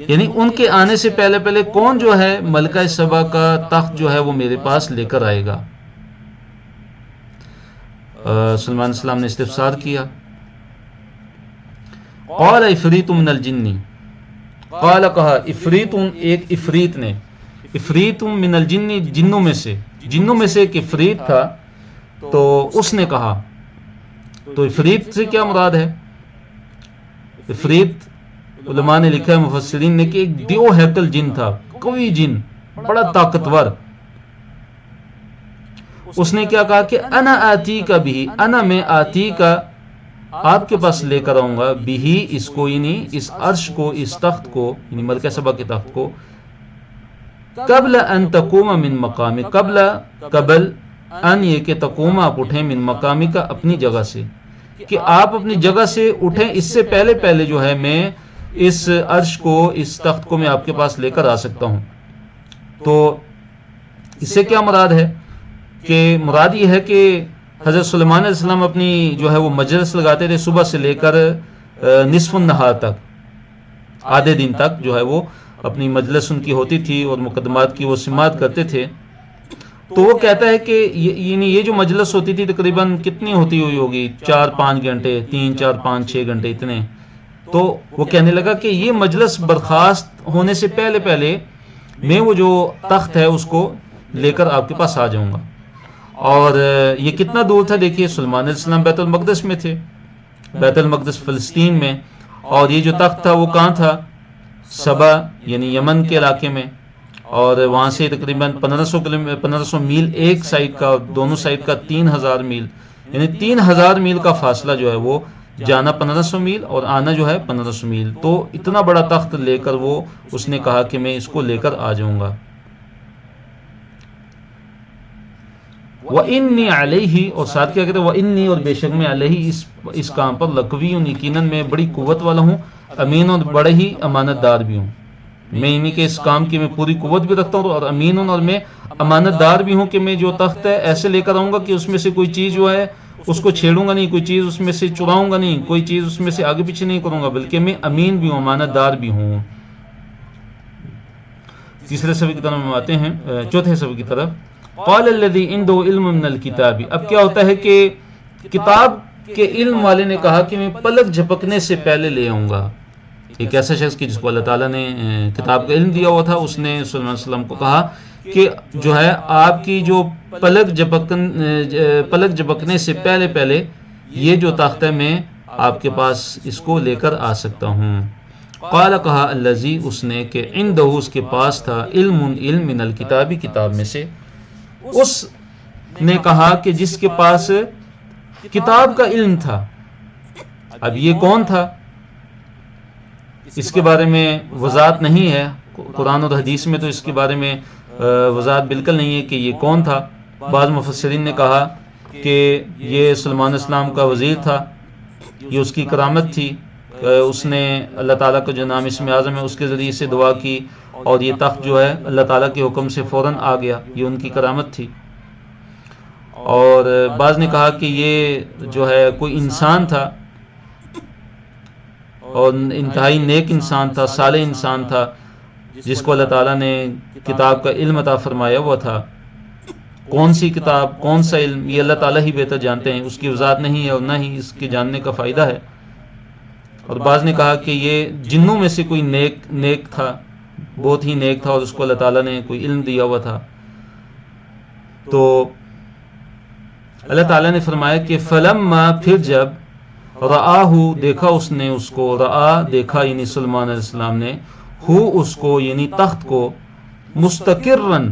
یعنی ان کے آنے سے پہلے کون جو ہے ملکہ سبا کا تخت جو ہے وہ میرے پاس لے کر آئے گا. سلیمان علیہ السلام نے استفسار کیا. قال عفریت من الجن قال کہا عفریت ایک عفریت نے عفریت من الجن جنوں میں سے ایک عفریت تھا. تو اس نے کہا تو عفریت سے کیا مراد ہے؟ عفریت علماء نے لکھا ہے مفسرین نے کہ ایک دیو ہیکل جن تھا کوئی جن بڑا طاقتور. اس نے کیا کہا کہ انا آتی کا بھی انا میں آتی کا آپ کے پاس لے کر آؤں گا بھی اس کو یعنی اس عرش کو اس تخت کو یعنی ملکہ سبا کے تخت کو قبل ان تقوم من مقام قبل ان یہ کہ تقوم آپ اٹھیں من مقامی کا اپنی جگہ سے کہ آپ اپنی جگہ سے اٹھیں اس سے پہلے جو ہے میں اس عرش کو اس تخت کو میں آپ کے پاس لے کر آ سکتا ہوں. تو اس سے کیا مراد ہے کہ مراد یہ ہے کہ حضرت سلیمان علیہ السلام اپنی جو ہے وہ مجلس لگاتے تھے صبح سے لے کر نصف النہار تک آدھے دن تک جو ہے وہ اپنی مجلس ان کی ہوتی تھی اور مقدمات کی وہ سماعت کرتے تھے. تو وہ کہتا ہے کہ یعنی یہ جو مجلس ہوتی تھی تقریباً کتنی ہوتی ہوئی ہوگی 4-5 گھنٹے 3-4-5-6 گھنٹے اتنے. تو وہ کہنے لگا کہ یہ مجلس برخاست ہونے سے پہلے میں وہ جو تخت ہے اس کو لے کر آپ کے پاس آ جاؤں گا. اور یہ کتنا دور تھا دیکھیے، سلیمان علیہ السلام بیت المقدس میں تھے، بیت المقدس فلسطین میں، اور یہ جو تخت تھا وہ کہاں تھا؟ سبا یعنی یمن کے علاقے میں، اور وہاں سے تقریباً 1500 میل ایک سائڈ کا، دونوں سائڈ کا 3000 میل، یعنی 3000 میل کا فاصلہ جو ہے وہ جانا 1500 میل اور آنا جو ہے 1500 میل، تو اتنا بڑا تخت لے کر وہ اس نے کہا کہ میں اس کو لے کر آ جاؤں گا۔ وَإِنِّي عَلَيْهِ، اور ساتھ کیا کہتے ہیں، وَإِنِّي، اور بے شک میں علیہ اس کام پر لقوی، یقیناً میں بڑی قوت والا ہوں، امین، اور بڑے ہی امانت دار بھی ہوں، میں انہی کے اس کام کی میں پوری قوت بھی رکھتا ہوں، اور امین ہوں، اور میں امانت دار بھی ہوں کہ میں جو تخت ہے ایسے لے کر آؤں گا کہ اس میں سے کوئی چیز جو ہے اس کو چھیڑوں گا نہیں، کوئی چیز اس میں سے چراؤں گا نہیں، کوئی چیز اس میں سے آگے پیچھے نہیں کروں گا، بلکہ میں امین بھی ہوں، امانت دار بھی ہوں۔ تیسرے صفحے کی طرف ہم آتے ہیں، چوتھے صفحے کی طرف۔ قال الذی عنده علم من الکتاب، اب کیا ہوتا ہے کہ کتاب کے علم والے نے کہا کہ میں پلک جھپکنے سے پہلے لے آؤں گا۔ ایک ایسا شخص کی جس کو اللہ تعالیٰ نے کتاب کا علم دیا ہوا تھا، اس نے صلی اللہ علیہ وسلم کو کہا کہ جو ہے آپ کی جو پلک جھپکنے سے پہلے پہلے یہ جو تخت ہے میں آپ کے پاس اس کو لے کر آ سکتا ہوں۔ قال، کہا، الذی، اس نے، کہ عنده، اس کے پاس تھا، علم من الکتابی، کتاب میں سے، اس نے کہا کہ جس کے پاس کتاب کا علم تھا۔ اب یہ کون تھا اس کے بارے میں وضاحت نہیں ہے، قرآن اور حدیث میں تو اس کے بارے میں وضاحت بالکل نہیں ہے کہ یہ کون تھا۔ بعض مفسرین نے کہا کہ یہ سلیمان السلام کا وزیر تھا، یہ اس کی کرامت تھی، اس نے اللہ تعالیٰ کا جو نام اسم اعظم ہے اس کے ذریعے سے دعا کی، اور یہ تخت جو ہے اللہ تعالیٰ کے حکم سے فوراً آ گیا، یہ ان کی کرامت تھی۔ اور بعض نے کہا کہ یہ جو ہے کوئی انسان تھا، اور انتہائی نیک انسان تھا، صالح انسان تھا، جس کو اللہ تعالیٰ نے کتاب کا علم عطا فرمایا ہوا تھا۔ کون سی کتاب، کون سا علم، یہ اللہ تعالیٰ ہی بہتر جانتے ہیں، اس کی وضاحت نہیں ہے اور نہ ہی اس کے جاننے کا فائدہ ہے۔ اور بعض نے کہا کہ یہ جنوں میں سے کوئی نیک تھا، بہت ہی نیک تھا، اور اس کو اللہ تعالیٰ نے کوئی علم دیا ہوا تھا۔ تو اللہ تعالیٰ نے فرمایا کہ فلما، پھر جب، رآہ، دیکھا اس نے اس کو، دیکھا یعنی سلیمان علیہ السلام نے، اس کو یعنی تخت کو، مستقرن،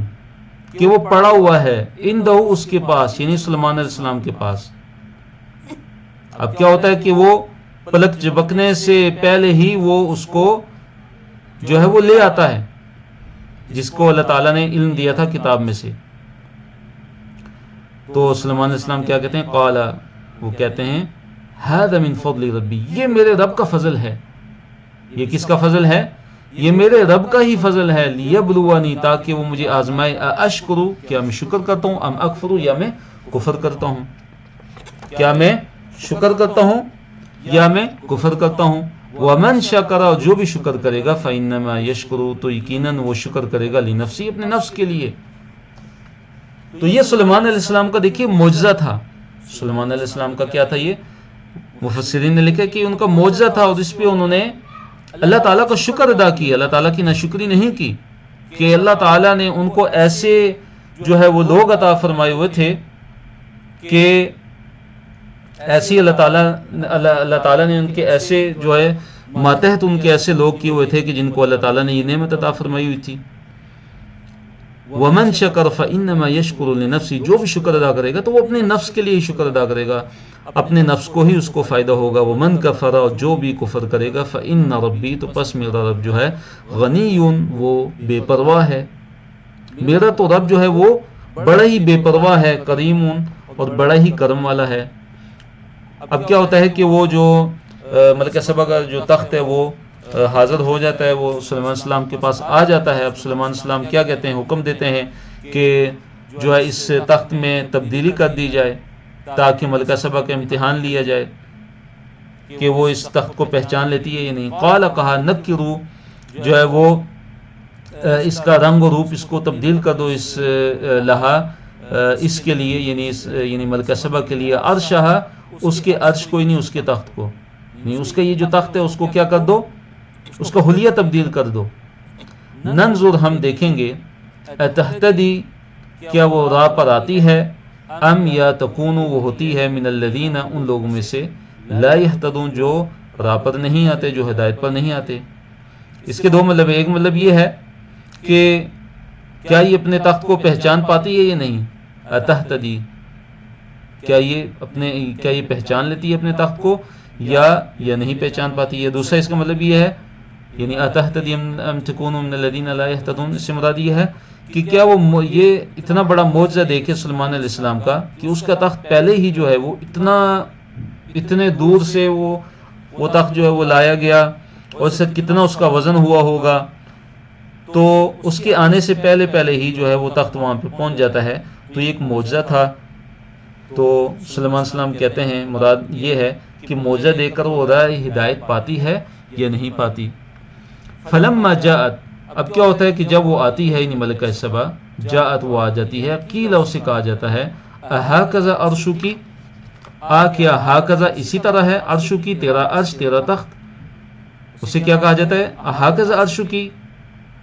کہ وہ پڑا ہوا ہے، عندہ، اس کے پاس یعنی سلیمان علیہ السلام کے پاس۔ اب کیا ہوتا ہے کہ وہ پلک جھپکنے سے پہلے ہی وہ اس کو جو ہے وہ لے آتا ہے، جس کو اللہ تعالیٰ نے علم دیا تھا کتاب میں سے۔ تو سلیمان علیہ السلام کیا کہتے ہیں؟ قال، وہ کہتے ہیں، ھذا من فضل ربی، یہ میرے رب کا فضل ہے۔ یہ کس کا فضل ہے؟ یہ میرے رب کا ہی فضل ہے، لیبلونی، تاکہ وہ مجھے آزمائے، اشکر، کیا میں شکر کرتا ہوں، ام اکفر، یا میں کفر کرتا ہوں، کیا میں شکر کرتا ہوں یا میں کفر کرتا ہوں۔ ومن شکر، جو بھی شکر کرے گا، فإنما یشکر، تو یقیناً وہ شکر کرے گا، لنفسی، اپنے نفس کے لیے۔ تو یہ سلیمان علیہ السلام کا دیکھیے معجزہ تھا۔ سلیمان علیہ السلام کا کیا تھا؟ یہ مفسرین نے لکھا کہ ان کا معجزہ تھا، اور اس پہ انہوں نے اللہ تعالیٰ کا شکر ادا کیا، اللہ تعالیٰ کی ناشکری نہیں کی، کہ اللہ تعالیٰ نے ان کو ایسے جو ہے وہ لوگ عطا فرمائے ہوئے تھے کہ ایسی اللہ تعالیٰ نے ان کے ایسے جو ہے ماتحت ان کے ایسے لوگ کیے ہوئے تھے کہ جن کو اللہ تعالیٰ نے یہ نعمت عطا فرمائی ہوئی تھی۔ ومن شکر فإنما یشکر لنفسی، جو بھی شکر ادا کرے گا تو وہ اپنے نفس کے لیے ہی شکر ادا کرے گا، اپنے نفس کو ہی اس کو فائدہ ہوگا۔ ومن کفر، جو بھی کفر کرے گا، فإن ربی، تو پس میرا رب جو ہے، غنی، وہ بے پرواہ ہے، میرا تو رب جو ہے وہ بڑا ہی بے پرواہ ہے، کریم، اور بڑا ہی کرم والا ہے۔ اب کیا ہوتا ہے کہ وہ جو ملکہ سبا کا جو تخت ہے وہ حاضر ہو جاتا ہے، وہ سلیمان السلام کے پاس آ جاتا ہے۔ اب سلیمان السلام کیا کہتے ہیں؟ حکم دیتے ہیں کہ جو ہے اس تخت میں تبدیلی کر دی جائے، تاکہ ملکہ سبا کا امتحان لیا جائے کہ وہ اس تخت کو پہچان لیتی ہے یا نہیں۔ قال، کہا، نکرو، جو ہے وہ اس کا رنگ و روپ اس کو تبدیل کر دو، اس لہا، اس کے لیے، یعنی ملکہ سبا کے لیے، عرشہ، اس کے عرش کو، نہیں اس کے تخت کو، نہیں اس کا یہ جو تخت ہے اس کو کیا کر دو، اس کا حلیہ تبدیل کر دو۔ ننظر، ہم دیکھیں گے، اتہتدی، کیا وہ راہ پر آتی ہے، ام یا تکون وہ ہوتی ہے من الذین ان لوگوں میں سے لا یہتدون جو راہ پر نہیں آتے، جو ہدایت پر نہیں آتے۔ اس کے دو مطلب، ایک مطلب یہ ہے کہ کیا یہ اپنے تخت کو پہچان پاتی ہے یا نہیں، اتہتدی، کیا یہ پہچان لیتی ہے اپنے تخت کو یا نہیں پہچان پاتی ہے۔ دوسرا اس کا مطلب یہ ہے، یعنی اتہتدی ام تکون من الذین لا یہتدون، اس سے مراد یہ ہے کہ کیا وہ یہ اتنا بڑا معجزہ دیکھے سلیمان علیہ السلام کا کہ اس کا تخت پہلے ہی جو ہے وہ اتنے دور سے وہ تخت جو ہے وہ لایا گیا، اور اس سے کتنا اس کا وزن ہوا ہوگا، تو اس کے آنے سے پہلے ہی جو ہے وہ تخت وہاں پہ پہنچ جاتا ہے، تو یہ ایک معجزہ تھا۔ تو سلیمان علیہ السلام کہتے ہیں مراد یہ ہے کہ معجزہ دیکھ کر وہ راہ ہدایت پاتی ہے یا نہیں پاتی۔ فلما جاءت، اب کیا ہوتا ہے کہ جب وہ آتی ہے، یعنی ملکہ سبا، جاءت وہ آ جاتی ہے، قیل اسے کہا جاتا ہے اہاکذا عرشکی، کیا ہاکذا اسی طرح ہے، عرشکی تیرا عرش، تیرا تخت۔ اسے کیا کہا جاتا ہے، اہاکذا عرشکی،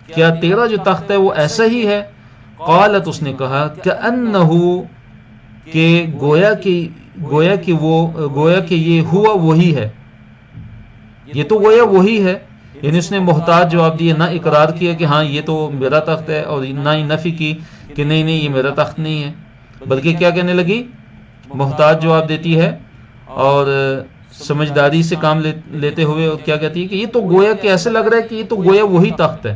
کیا تیرا جو تخت ہے وہ ایسا ہی ہے۔ قالت، اس نے کہا کأنہ، کہ گویا کہ یہ ہوا وہی ہے، یہ تو گویا وہی ہے، یعنی اس نے محتاط جواب دیا، نہ اقرار کیا کہ ہاں یہ تو میرا تخت ہے، اور نہ ہی نفی کی کہ نہیں یہ میرا تخت نہیں ہے، بلکہ کیا کہنے لگی، محتاط جواب دیتی ہے اور سمجھداری سے کام لیتے ہوئے، اور کیا کہتی ہے کہ یہ تو گویا کہ ایسے لگ رہا ہے کہ یہ تو گویا وہی تخت ہے۔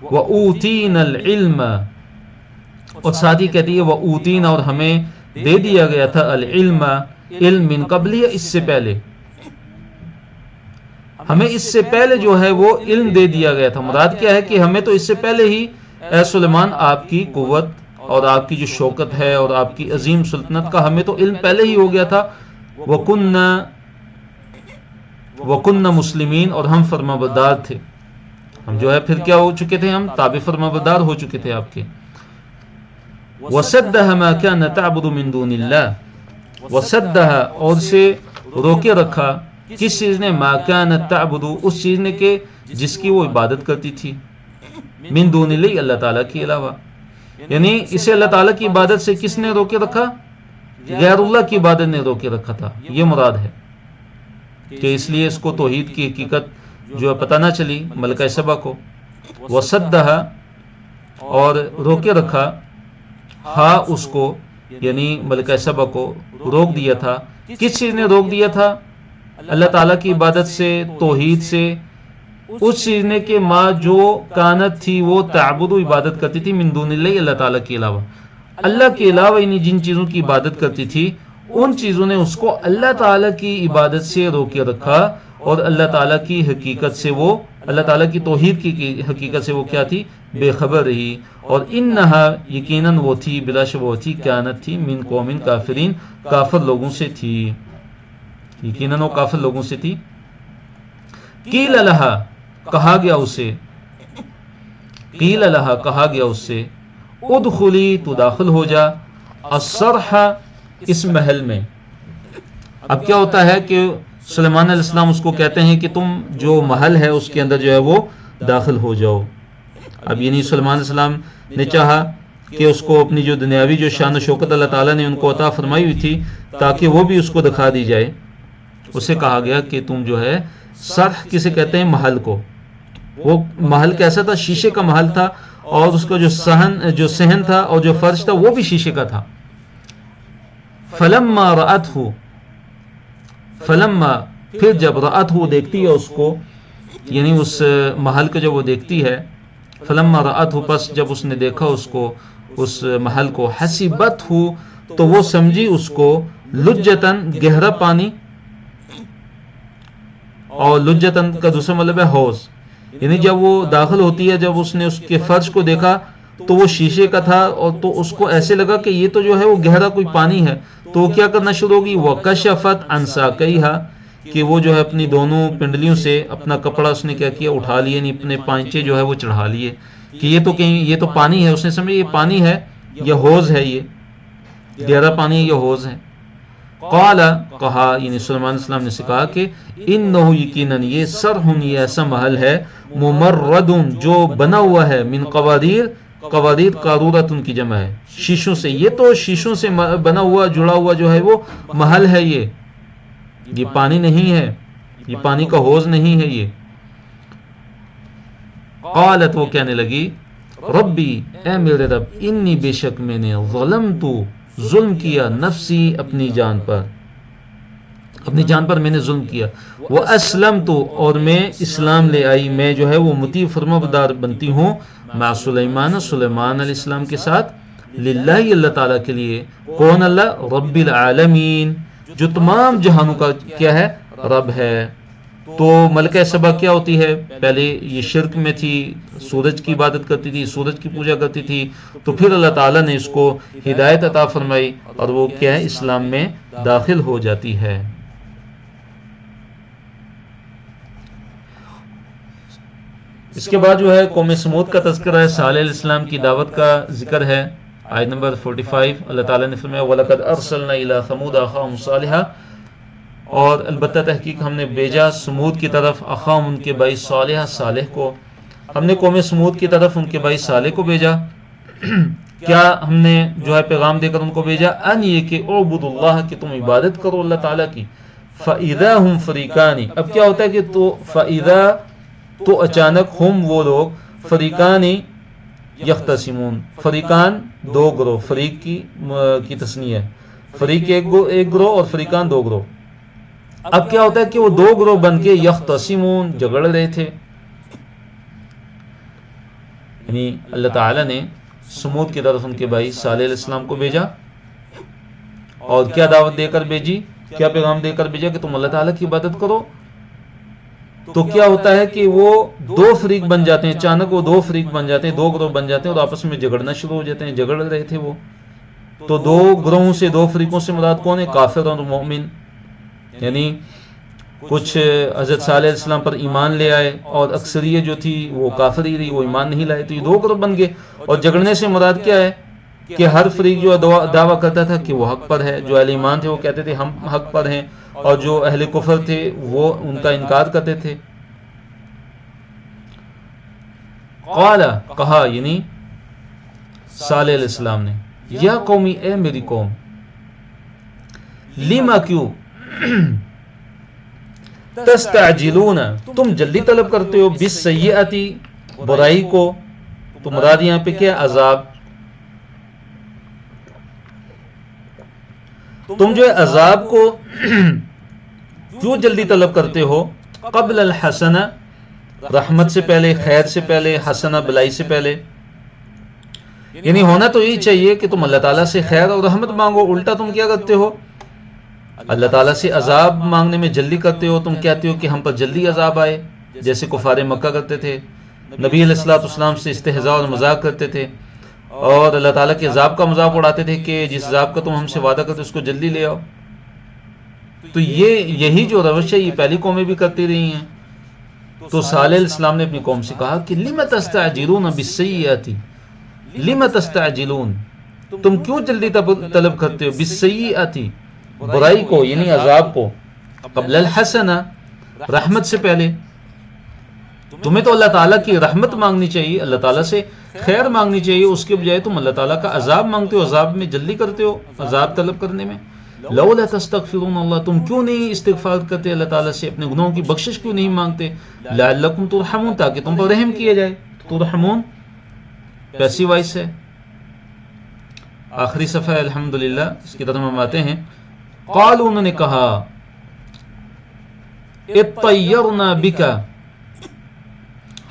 وَأُوتِينَ الْعِلْمَ، اور ساتھ ہی کہتی ہے وَأُوتِينَ، اور ہمیں دے دیا گیا تھا العلم، علم، من قبل، اس سے پہلے، ہمیں اس سے پہلے جو ہے وہ علم دے دیا گیا تھا۔ مراد کیا ہے کہ ہمیں تو اس سے پہلے ہی اے سلیمان آپ کی قوت اور آپ کی جو شوکت ہے اور آپ کی عظیم سلطنت کا ہمیں تو علم پہلے ہی ہو گیا تھا۔ وَكُنَّ مُسْلِمِينَ، اور ہم فرمانبردار تھے، ہم جو ہے پھر کیا ہو چکے تھے، ہم تابع فرمانبردار ہو چکے تھے آپ کے۔ وَصَدَّهَا مَا كَانَ تَعْبُدُ مِن دُونِ اللَّهِ، وَصَدَّهَا، اور سے روکے رکھا، کس چیز نے، مَا كَانَ تَعْبُدُ، اس چیز نے کہ جس کی وہ عبادت کرتی تھی، من دون اللہ، اللہ تعالیٰ کے علاوہ، یعنی اسے اللہ تعالیٰ کی عبادت سے کس نے روکے رکھا، غیر اللہ کی عبادت نے روکے رکھا تھا، یہ مراد ہے کہ اس لیے اس کو توحید کی حقیقت جو ہے پتہ نہ چلی ملکہ سبا کو۔ وَصَدَّهَا، اور روکے رکھا، ہاں اس کو، یعنی ملکہ سبا کو روک دیا تھا، کس چیز نے روک دیا تھا، اللہ تعالیٰ کی عبادت سے، توحید سے، اس چیز نے کہ ماں جو کانت تھی وہ تعبد و عبادت کرتی تھی من دون اللہ، اللہ تعالیٰ کے علاوہ، اللہ کے علاوہ یعنی جن چیزوں کی عبادت کرتی تھی ان چیزوں نے اس کو اللہ تعالیٰ کی عبادت سے روکے رکھا، اور اللہ تعالیٰ کی حقیقت سے وہ، اللہ تعالیٰ کی توحید کی حقیقت سے وہ کیا تھی، بے خبر رہی۔ اور انہا، یقیناً وہ تھی، بلا شبہ وہ تھی، کانت تھی، من قوم کافرین، کافر لوگوں سے تھی، یقیناً وہ کافر لوگوں سے تھی۔ قیل لہا، کہا گیا اسے، قیل لہا، کہا گیا اس سے، ادخلی، تو داخل ہو جا، الصرح، اس محل میں۔ اب کیا ہوتا ہے کہ سلیمان علیہ السلام اس کو کہتے ہیں کہ تم جو محل ہے اس کے اندر جو ہے وہ داخل ہو جاؤ۔ اب یعنی سلیمان علیہ السلام نے چاہا کہ اس کو اپنی جو دنیاوی جو شان و شوکت اللہ تعالیٰ نے ان کو عطا فرمائی ہوئی تھی تاکہ وہ بھی اس کو دکھا دی جائے، اسے کہا گیا کہ تم جو ہے سرح کسے کہتے ہیں، محل کو۔ وہ محل کیسا تھا، شیشے کا محل تھا، اور اس کا جو صحن تھا اور جو فرش تھا وہ بھی شیشے کا تھا۔ فلما رأته، فلما، پھر جب رأته دیکھتی ہے اس کو، یعنی اس محل کو جب وہ دیکھتی ہے، فلما رأته، پس جب اس نے دیکھا اس کو، اس محل کو، حسبته، تو وہ سمجھی اس کو، لجتن، گہرا پانی، اور لجتن کا دوسرا مطلب ہے حوض، یعنی جب وہ داخل ہوتی ہے، جب اس نے اس کے فرش کو دیکھا تو وہ شیشے کا تھا، اور تو اس کو ایسے لگا کہ یہ تو جو ہے وہ گہرا کوئی پانی ہے، تو وہ کیا کرنا شروع ہوگی، وَكَشَفَتْ عَنْ سَاقَيْهَا، کہ وہ جو ہے اپنی دونوں پنڈلیوں سے اپنا کپڑا اس نے کیا کیا، اٹھا لیے، یعنی اپنے پانچے جو ہے وہ چڑھا لیے، کہ یہ تو کہیں یہ تو پانی ہے، اس نے سمجھا یہ پانی ہے، یہ حوض ہے، یہ گہرا پانی ہے، یہ حوض ہے۔ قال، کہا، یعنی سلیمان علیہ السلام نے سے کہا کہ انہ، یقیناً یہ، سرح، یہ ایسا محل ہے، ممرد، جو بنا ہوا ہے، من قواریر، قواریر قارورتن کی جمع ہے، شیشوں سے. یہ تو شیشوں سے بنا ہوا جڑا ہوا جو ہے وہ محل ہے. یہ پانی نہیں ہے، یہ پانی کا حوض نہیں ہے. یہ قالت، وہ کہنے لگی، ربی، اے میرے رب، انی، بے شک میں نے، ظلمت، ظلم کیا، نفسی، اپنی جان پر، اپنی جان پر میں نے ظلم کیا. وہ اسلمت، اور میں اسلام لے آئی، میں جو ہے وہ مطیع فرما بردار بنتی ہوں، مع سلیمان، سلیمان علیہ السلام کے ساتھ، للہ، اللہ تعالیٰ کے لیے. کون اللہ؟ رب العالمین، جو تمام جہانوں کا کیا ہے؟ رب ہے. تو ملکہ سبا کیا ہوتی ہے؟ پہلے یہ شرک میں تھی، سورج کی عبادت کرتی تھی، سورج کی پوجا کرتی تھی. تو پھر اللہ تعالیٰ نے اس کو ہدایت عطا فرمائی اور وہ کیا ہے؟ اسلام میں داخل ہو جاتی ہے. اس کے بعد جو ہے قوم سمود کا تذکرہ ہے، صالح علیہ السلام کی دعوت کا ذکر ہے. آیت نمبر 45 اللہ تعالیٰ نے فرمایا وَلَقَدْ أَرْسَلْنَا إِلَىٰ ثَمُودَ أَخَاهُمْ صَالِحًا، اور البتہ تحقیق ہم نے بھیجا سمود کی طرف، اخاہم، ان کے بھائی، صالحہ، صالح کو. ہم نے قوم سمود کی طرف ان کے بھائی صالح کو بھیجا. کیا ہم نے جو ہے پیغام دے کر ان کو بھیجا؟ ان، یہ کہ اعبدوا اللہ، کہ تم عبادت کرو اللہ تعالیٰ کی. فَإِذَا هُمْ فَرِيقَانِ، اب کیا ہوتا ہے کہ تو فَإِذَا، تو اچانک، ہم، وہ لوگ، فریقان یختصمون، فریقان دو گروہ، فریق کی تثنیہ ہے، فریق ایک گروہ اور فریقان دو گروہ. اب کیا ہوتا ہے کہ وہ دو گروہ بن کے یختصمون، جھگڑ رہے تھے. یعنی اللہ تعالیٰ نے سمود کی طرف ان کے بھائی صالح علیہ السلام کو بھیجا، اور کیا دعوت دے کر بھیجی، کیا پیغام دے کر بھیجا کہ تم اللہ تعالیٰ کی عبادت کرو. تو کیا ہوتا ہے کہ وہ دو فریق بن جاتے ہیں، اچانک وہ دو فریق بن جاتے ہیں، دو گروہ بن جاتے ہیں اور آپس میں جھگڑنا شروع ہو جاتے ہیں. جھگڑ رہے تھے وہ. تو دو گروہوں سے، دو فریقوں سے مراد کون ہے؟ کافر اور مومن. یعنی کچھ حضرت صالح علیہ السلام پر ایمان لے آئے اور اکثریت جو تھی وہ کافر ہی رہی، وہ ایمان نہیں لائے. تو یہ دو گروہ بن گئے. اور جھگڑنے سے مراد کیا ہے کہ ہر فریق جو دعویٰ کرتا تھا کہ وہ حق پر ہے. جو اہل ایمان تھے وہ کہتے تھے ہم حق پر ہیں، اور جو اہل کفر تھے وہ ان کا انکار کرتے تھے. قال، کہا، یعنی صالح علیہ السلام نے، یا قومی، اے میری قوم، لما، کیوں، تستعجلون، تم جلدی طلب کرتے ہو، بالسیئۃ، برائی کو. تو مراد یہاں پہ کیا؟ عذاب. تم جو ہے عذاب کو کیوں جلدی طلب کرتے ہو؟ قبل الحسنہ، رحمت سے پہلے، خیر سے پہلے، حسنہ، بلائی سے پہلے. یعنی ہونا تو یہی چاہیے کہ تم اللہ تعالیٰ سے خیر اور رحمت مانگو. الٹا تم کیا کرتے ہو؟ اللہ تعالیٰ سے عذاب مانگنے میں جلدی کرتے ہو. تم کہتے ہو کہ ہم پر جلدی عذاب آئے، جیسے کفار مکہ کرتے تھے. نبی علیہ الصلوۃ والسلام سے استہزاء اور مذاق کرتے تھے، اور اللہ تعالیٰ کے عذاب کا مذاق اڑاتے تھے کہ جس عذاب کا تم ہم سے وعدہ کرتے اس کو جلدی لے آؤ. تو یہی جو روش ہے یہ پہلی قومیں بھی کرتی رہی ہیں. تو صالح علیہ السلام نے اپنی قوم سے کہا کہ لم تستعجلون بالسیئۃ، لم تستعجلون، تم کیوں جلدی طلب کرتے ہو، بالسیئۃ، برائی کو، یعنی عذاب کو، قبل الحسنہ، رحمت سے پہلے. تمہیں تو اللہ تعالیٰ کی رحمت مانگنی چاہیے، اللہ تعالیٰ سے خیر مانگنی چاہیے، اس کے بجائے تم اللہ تعالیٰ کا عذاب مانگتے ہو، عذاب میں جلدی کرتے ہو، عذاب طلب کرنے میں. لولا تستغفرون اللہ، تم کیوں نہیں استغفار کرتے اللہ تعالیٰ سے، اپنے گناہوں کی بخشش کیوں نہیں مانگتے؟ لعلکم ترحمون، تاکہ تم پر رحم کیا جائے. ترحمون پیسیو وائس ہے. آخری صفحہ الحمدللہ، اس کی طرف ہم آتے ہیں. قالوا، انہوں نے کہا، اطیرنا بکا،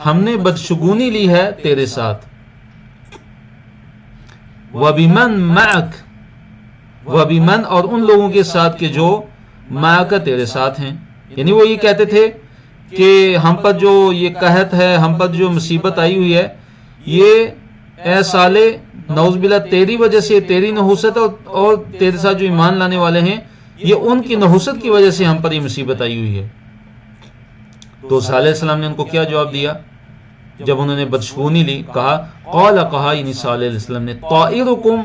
ہم نے بدشگونی لی ہے تیرے ساتھ. وبمن معک، وبمن، اور ان لوگوں کے ساتھ کہ جو معک تیرے ساتھ ہیں. یعنی وہ یہ کہتے تھے کہ ہم پر جو یہ قحط ہے، ہم پر جو مصیبت آئی ہوئی ہے، یہ اے صالح نعوذ باللہ تیری وجہ سے، تیری نحوست اور تیرے ساتھ جو ایمان لانے والے ہیں، یہ ان کی نحوست کی وجہ سے ہم پر یہ مصیبت آئی ہوئی ہے. تو صالح علیہ السلام نے ان کو کیا جواب دیا جب انہوں نے بدشگونی لی؟ کہا، قال، کہا، یعنی صالح علیہ السلام نے، طائرکم،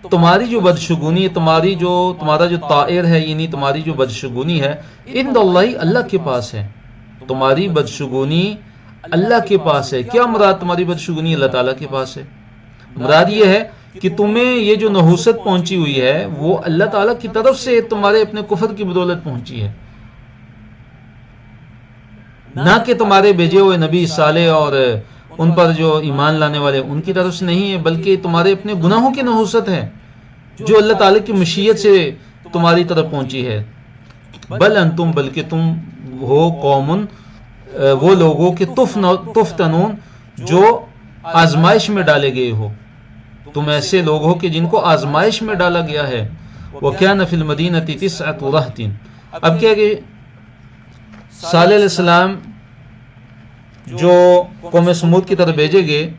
تمہاری جو بدشگونی ہے، تمہارا جو طائر ہے، یعنی تمہاری جو بدشگونی ہے، عند اللہ، اللہ کے پاس ہے. تمہاری بدشگونی اللہ کے پاس ہے. کیا مراد تمہاری بدشگونی اللہ تعالیٰ کے پاس ہے؟ مراد یہ ہے کہ تمہیں یہ جو نحوست پہنچی ہوئی ہے وہ اللہ تعالیٰ کی طرف سے تمہارے اپنے کفر کی بدولت پہنچی ہے، نہ کہ تمہارے بھیجے ہوئے نبی صالح اور ان پر جو ایمان لانے والے ان کی طرف سے نہیں ہے، بلکہ تمہارے اپنے گناہوں کی نحوست ہے جو اللہ تعالیٰ کی مشیت سے تمہاری طرف پہنچی ہے۔ بل انتم، بلکہ تم ہو قوم، وہ لوگوں کے تفتنون جو آزمائش میں ڈالے گئے ہو، تم ایسے لوگ ہو کہ جن کو آزمائش میں ڈالا گیا ہے۔ وَكَانَ فِي الْمَدِينَةِ تِسْعَةُ رَهْطٍ، اب کیا کہ صالح علیہ السلام جو قوم سمود کی طرف بھیجے گئے،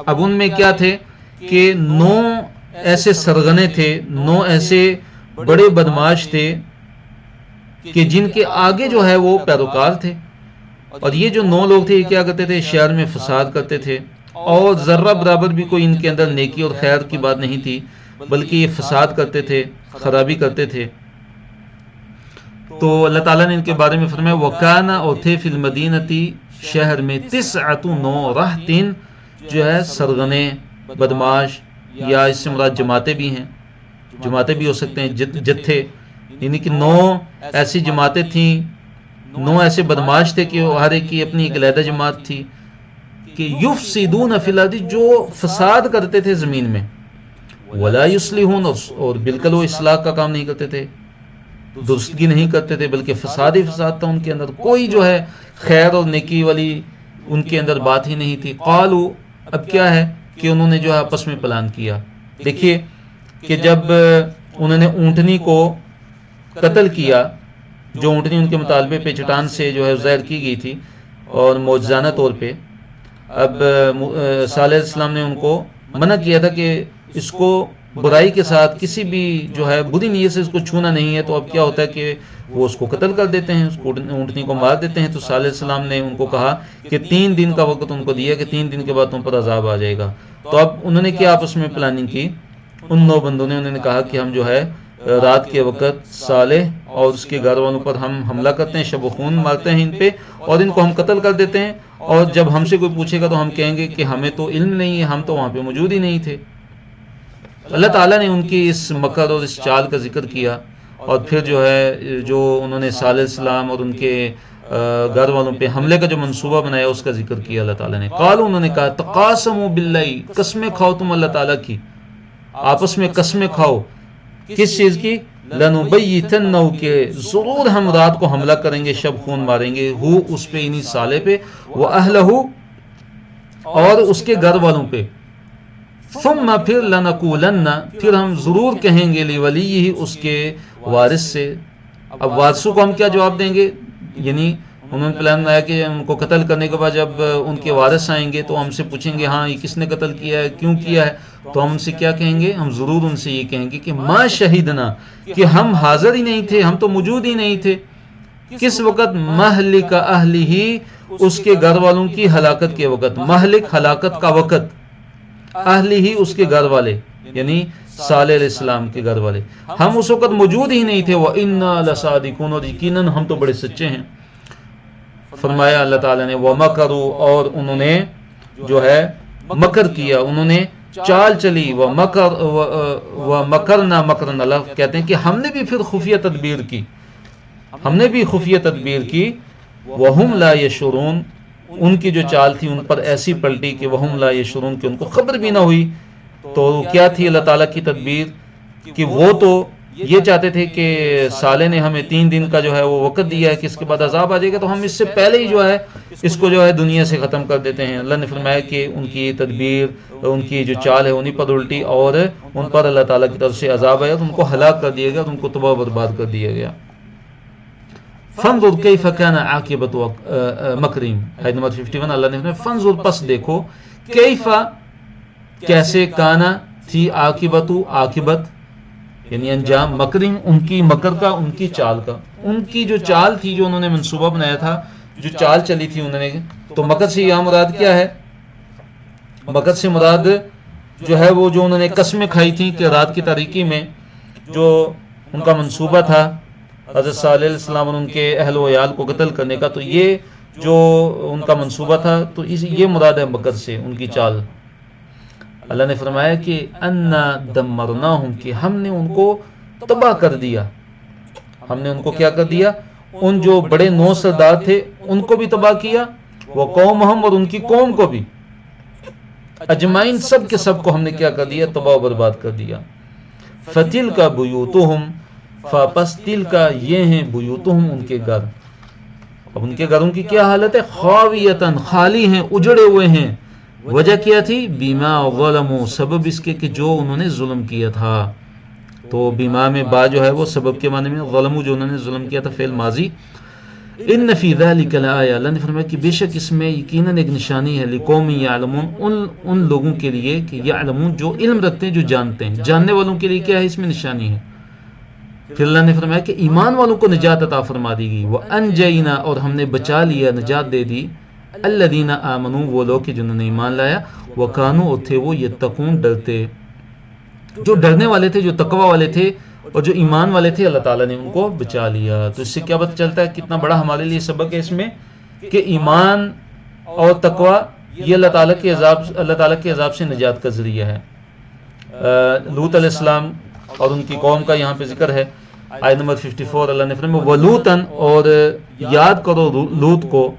اب ان میں کیا تھے کہ 9 ایسے سرغنے تھے، 9 ایسے بڑے بدماش تھے کہ جن کے آگے جو ہے وہ پیروکار تھے، اور یہ جو 9 لوگ تھے یہ کیا کرتے تھے، شہر میں فساد کرتے تھے، اور ذرہ برابر بھی کوئی ان کے اندر نیکی اور خیر کی بات نہیں تھی، بلکہ یہ فساد کرتے تھے، خرابی کرتے تھے۔ تو اللہ تعالیٰ نے ان کے بارے میں فرمایا وَكَانَ، اور تھے فی الْمَدِينَةِ، شہر میں، 9 رہطٍ، جو ہے سرغنے، بدماش، یا اس سے مراد جماعتیں بھی ہیں، جماعتیں بھی ہو سکتے ہیں، جتھے، یعنی کہ 9 ایسی جماعتیں تھیں، 9 ایسے بدماش تھے کہ ہر ایک کی اپنی ایک علیحدہ جماعت تھی، کہ یفسدون فی الارض، جو فساد کرتے تھے زمین میں، ولا یصلحون، اور بالکل وہ اصلاح کا کام نہیں کرتے تھے، درستگی نہیں کرتے تھے، بلکہ فساد ہی فساد تھا ان کے اندر، کوئی جو ہے خیر اور نیکی والی ان کے اندر بات ہی نہیں تھی۔ قالوا، اب کیا ہے کہ انہوں نے جو ہے آپس میں پلان کیا۔ دیکھیے کہ جب انہوں نے اونٹنی کو قتل کیا، جو اونٹنی ان کے مطالبے پہ چٹان سے جو ہے ظاہر کی گئی تھی اور معجزانہ طور پہ، اب صالح علیہ السلام نے ان کو منع کیا تھا کہ اس کو برائی کے ساتھ کسی بھی جو ہے بری نیت سے اس کو چھونا نہیں ہے، تو اب کیا ہوتا ہے کہ وہ اس کو قتل کر دیتے ہیں، اس کو اونٹنی کو مار دیتے ہیں۔ تو صالح علیہ السلام نے ان کو کہا کہ 3 دن کا وقت ان کو دیا کہ 3 دن کے بعد تم پر عذاب آ جائے گا۔ تو اب انہوں نے کیا آپس میں پلاننگ کی، ان 9 بندوں نے، انہوں نے کہا کہ ہم جو ہے رات کے وقت صالح اور اس کے گھر والوں پر ہم حملہ کرتے ہیں، شب و خون مارتے ہیں ان پہ، اور ان کو ہم قتل کر دیتے ہیں، اور جب ہم سے کوئی پوچھے گا تو ہم کہیں گے کہ ہمیں تو علم نہیں ہے، ہم تو وہاں پہ موجود ہی نہیں تھے۔ اللہ تعالیٰ نے ان کی اس مکر اور اس چال کا ذکر کیا، اور پھر جو ہے جو انہوں نے صالح علیہ السلام اور ان کے گھر والوں پہ حملے کا جو منصوبہ بنایا اس کا ذکر کیا اللہ تعالیٰ نے۔ قالوا، انہوں نے کہا، تقاسموا باللہ، قسمیں کھاؤ تم اللہ تعالیٰ کی، آپس میں قسمیں کھاؤ، کس چیز کی، لنبیتنہ، کہ ضرور ہم رات کو حملہ کریں گے، شب خون ماریں گے، ہو اس پہ، انہی صالح پہ، وَأَهْلَهُ، اور اس کے گھر والوں پہ، ثم پھر لنقولن، پھر ہم ضرور کہیں گے، لولیہ، اس کے وارث سے۔ اب وارثوں کو ہم کیا جواب دیں گے، یعنی انہوں نے پلان بنایا کہ ان کو قتل کرنے کے بعد جب ان کے وارث آئیں گے تو ہم سے پوچھیں گے ہاں یہ کس نے قتل کیا ہے، کیوں کیا ہے، تو ہم ان سے کیا کہیں گے، ہم ضرور ان سے یہ کہیں گے کہ ما شہیدنا، کہ ہم حاضر ہی نہیں تھے، ہم تو موجود ہی نہیں تھے، کس وقت، مہلک اہلہ، اس کے گھر والوں کی ہلاکت کے وقت، مہلک ہلاکت کا وقت، اہلہ، اس کے گھر والے، یعنی صالح علیہ السلام کے گھر والے، ہم اس وقت موجود ہی نہیں تھے، وَإِنَّا لَصَادِقُونَ، اور یقیناً ہم تو بڑے سچے ہیں۔ فرمایا اللہ تعالیٰ نے وَمَكَرُوا، اور انہوں نے جو ہے مکر کیا، انہوں نے چال چلی، وَمَكَرْنَا مَكْرًا، اللہ کہتے ہیں کہ ہم نے بھی پھر خفیہ تدبیر کی، ہم نے بھی خفیہ تدبیر کی، وَهُمْ لَا يَشْعُرُونَ، ان کی جو چال تھی ان پر ایسی پلٹی کہ وَهُمْ لَا يَشْعُرُونَ، کہ ان کو خبر بھی نہ ہوئی۔ تو کیا تھی اللہ تعالیٰ کی تدبیر، کہ وہ تو یہ چاہتے تھے کہ صالح نے ہمیں 3 دن کا جو ہے وہ وقت دیا ہے کہ اس کے بعد عذاب آ جائے گا، تو ہم اس سے پہلے ہی جو ہے اس کو جو ہے دنیا سے ختم کر دیتے ہیں۔ اللہ نے فرمایا کہ ان کی یہ تدبیر، ان کی جو چال ہے انہی پر الٹی، اور ان پر اللہ تعالیٰ کی طرف سے عذاب آیا، تو ان کو ہلاک کر دیا گیا، تو ان کو تباہ و برباد کر دیا گیا۔ فانظر کیف کان عاقبۃ مکرہم، آیت نمبر 51، اللہ نے فرمایا فانظر، پس دیکھو، کیف، کیسے، کانا، تھی، عاقبۃ، عاقبت یعنی انجام، مکرہم، ان کی مکر کا، ان کی چال کا، ان کی جو چال تھی، جو انہوں نے منصوبہ بنایا تھا، جو چال چلی تھی انہوں نے، تو مکر سے یہاں مراد کیا ہے، مکر سے مراد جو ہے وہ جو انہوں نے قسمیں کھائی تھیں کہ رات کی تاریکی میں جو ان کا منصوبہ تھا حضرت صالح علیہ السلام اور ان کے اہل و عیال کو قتل کرنے کا، تو یہ جو ان کا منصوبہ تھا، تو یہ مراد ہے مکر سے، ان کی چال۔ اللہ نے فرمایا کہ انا دمرناہم، کہ ہم نے ان کو تباہ کر دیا. ہم نے ان کو کیا کر دیا؟ ان جو بڑے 9 سردار تھے ان کو بھی تباہ کیا، وہ قومہم، اور ان کی قوم کو بھی، اجمعین، سب کے سب کو ہم نے کیا کر دیا؟ تباہ و برباد کر دیا. فتلک بیوتہم، فاپس تلک، یہ ہیں، بیوتہم، ان کے گھر. اب ان کے گھروں کی کیا حالت ہے؟ خاویتن، خالی ہیں، اجڑے ہوئے ہیں. وجہ کیا تھی؟ بیما ظلموا، سبب اس کے کہ جو انہوں نے ظلم کیا تھا. تو بیما میں با جو ہے وہ سبب کے معنی میں، ظلموا جو انہوں نے ظلم کیا تھا، فعل ماضی. ان فی ذلک لآیہ، اللہ نے فرمایا کہ بے شک اس میں یقیناً ایک نشانی ہے، لقوم یعلمون، ان لوگوں کے لیے کہ یعلمون، جو علم رکھتے ہیں، جو جانتے ہیں. جاننے والوں کے لیے کیا ہے اس میں نشانی ہے. پھر اللہ نے فرمایا کہ ایمان والوں کو نجات عطا فرما دی گئی. وانجینا، اور ہم نے بچا لیا، نجات دے دی، الذین آمنوا، وہ لوگ کہ جنہوں نے ایمان لایا، وکانوا، اور تھے وہ، یتقون، ڈرتے. جو ڈرنے والے تھے، جو تقوی والے تھے، اور جو ایمان والے تھے، اللہ تعالیٰ نے ان کو بچا لیا. تو اس سے کیا پتہ چلتا ہے؟ کتنا بڑا ہمارے لیے سبق ہے اس میں، کہ ایمان اور تقوی یہ اللہ تعالیٰ کے عذاب سے نجات کا ذریعہ ہے. لوط علیہ السلام اور ان کی قوم کا یہاں پہ ذکر ہے، آیت نمبر 54. اللہ نے فرمایا وَلُوطًا، اور یاد کرو لوط کو،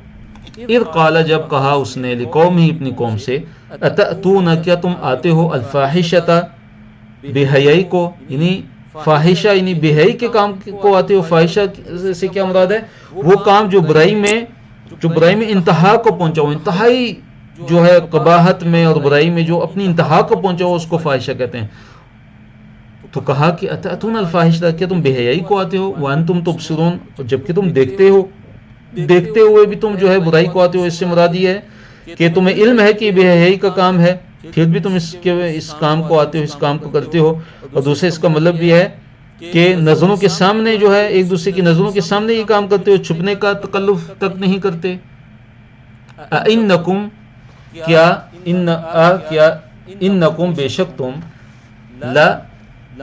اذ قال، جب کہا اس نے، لقومہ، اپنی قوم سے، اتأتون، کیا تم آتے ہو، الفاحشۃ، بے حیائی کو، یعنی فاحشہ یعنی بے حیائی کے کام کو آتے ہو. فاحشہ سے کیا مراد ہے؟ وہ کام جو برائی میں انتہا کو پہنچا ہو، انتہائی جو ہے قباحت میں اور برائی میں جو اپنی انتہا کو پہنچا ہو، اس کو فاحشہ کہتے ہیں. تو کہا کہ اتأتون الفاحشۃ، کیا تم بے حیائی کو آتے ہو، وانتم تبصرون، جبکہ تم دیکھتے ہوئے بھی تم جو ہے برائی کو آتے ہو. اس سے مراد یہ ہے کہ تمہیں علم ہے کہ بے حیائی کا کام ہے، پھر بھی تم اس کام کو آتے ہو، اس کام کو کرتے ہو. اور دوسرے اس کا مطلب بھی ہے کہ نظروں کے سامنے جو ہے، ایک دوسرے کی نظروں کے سامنے یہ کام کرتے ہو، چھپنے کا تکلف تک نہیں کرتے. اِنَّکُمْ، کیا اِنَّکُمْ، بے شک تم،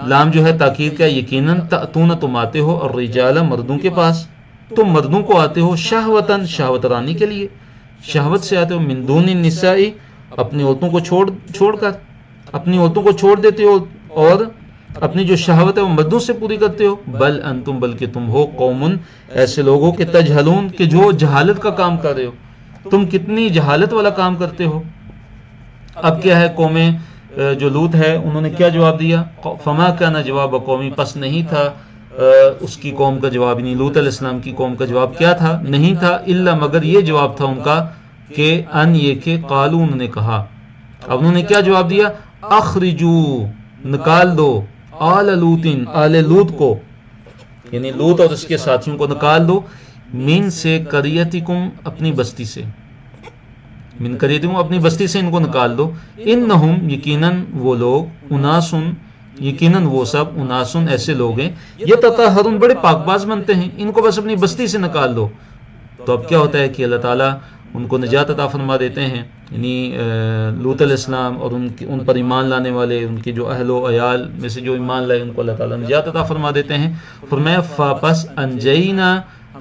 لام جو ہے تاکید کا، یقیناً، تأتون، تم آتے ہو، الرجال، مردوں کے پاس، تم مردوں کو آتے ہو، شہوتاً، شہوت رانی کے لیے، شہوت سے آتے ہو، من دون النساء، اپنی عورتوں کو چھوڑ کر، اپنی عورتوں کو چھوڑ دیتے ہو، اور اپنی جو شہوت ہے وہ مردوں سے پوری کرتے ہو. بل انتم، بلکہ تم ہو، قومن، ایسے لوگوں کے، تجہلون، کہ جو جہالت کا کام کر رہے ہو. تم کتنی جہالت والا کام کرتے ہو. اب کیا ہے، قومیں جو لوط ہے انہوں نے کیا جواب دیا؟ فما کان جواب قومی، پس نہیں تھا اس کی قوم کا جواب، نہیں، لوط علیہ السلام کی قوم کا جواب کیا تھا؟ نہیں تھا، الا، مگر یہ جواب تھا ان کا کہ ان، یہ کہ، قالو، انہوں نے کہا. اب انہوں نے کیا جواب دیا؟ اخرجو، نکال دو، آل لوطن، آل لوط کو، یعنی لوط اور اس کے ساتھیوں کو نکال دو، من سے، قریتکم، اپنی بستی سے، من قریتکم، اپنی بستی سے ان کو نکال دو. انہم، یقیناً وہ لوگ، اناسن، یقیناً وہ سب، اناسن، ایسے لوگ ہیں، یہ تطہرون، بڑے پاک باز بنتے ہیں، ان کو بس اپنی بستی سے نکال دو. تو اب کیا ہوتا ہے کہ اللہ تعالیٰ ان کو نجات عطا فرما دیتے ہیں، یعنی لوط علیہ السلام اور ان پر ایمان لانے والے، ان کے جو اہل و عیال میں سے جو ایمان لائے، ان کو اللہ تعالیٰ نجات عطا فرما دیتے ہیں. فرمایا فاپس انجینا،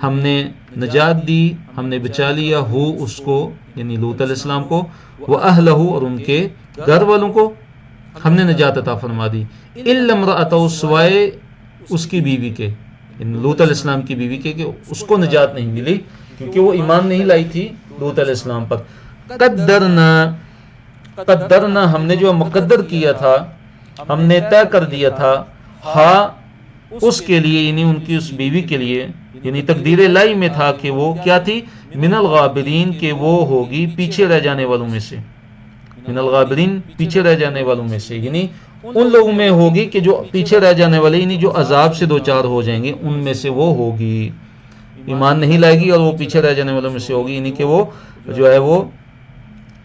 ہم نے نجات دی، ہم نے بچا لیا، ہو، اس کو، یعنی لوط علیہ السلام کو، وہ اہلہ، اور ان کے گھر والوں کو ہم نے نجات عطا فرما دی. الا امرأتہ، سوائے اس کی بیوی کے، یعنی لوط علیہ السلام کی بیوی کے، کہ اس کو نجات نہیں ملی کیونکہ وہ ایمان نہیں لائی تھی لوط علیہ السلام پر. قدرنا، ہم نے جو مقدر کیا تھا، ہم نے طے کر دیا تھا، ہاں، اس کے لیے، یعنی ان کی اس بیوی کے لیے، یعنی تقدیر الہی میں تھا کہ وہ کیا تھی، من الغابرین، کہ وہ ہوگی پیچھے رہ جانے والوں میں سے، من الغابرین، پیچھے رہ جانے والوں میں سے، یعنی ان لوگوں میں ہوگی کہ جو پیچھے رہ جانے والے، یعنی جو عذاب سے دوچار ہو جائیں گے، ان میں سے وہ ہوگی. ایمان نہیں لائے گی اور وہ پیچھے رہ جانے والوں میں سے ہوگی، یعنی کہ وہ جو ہے وہ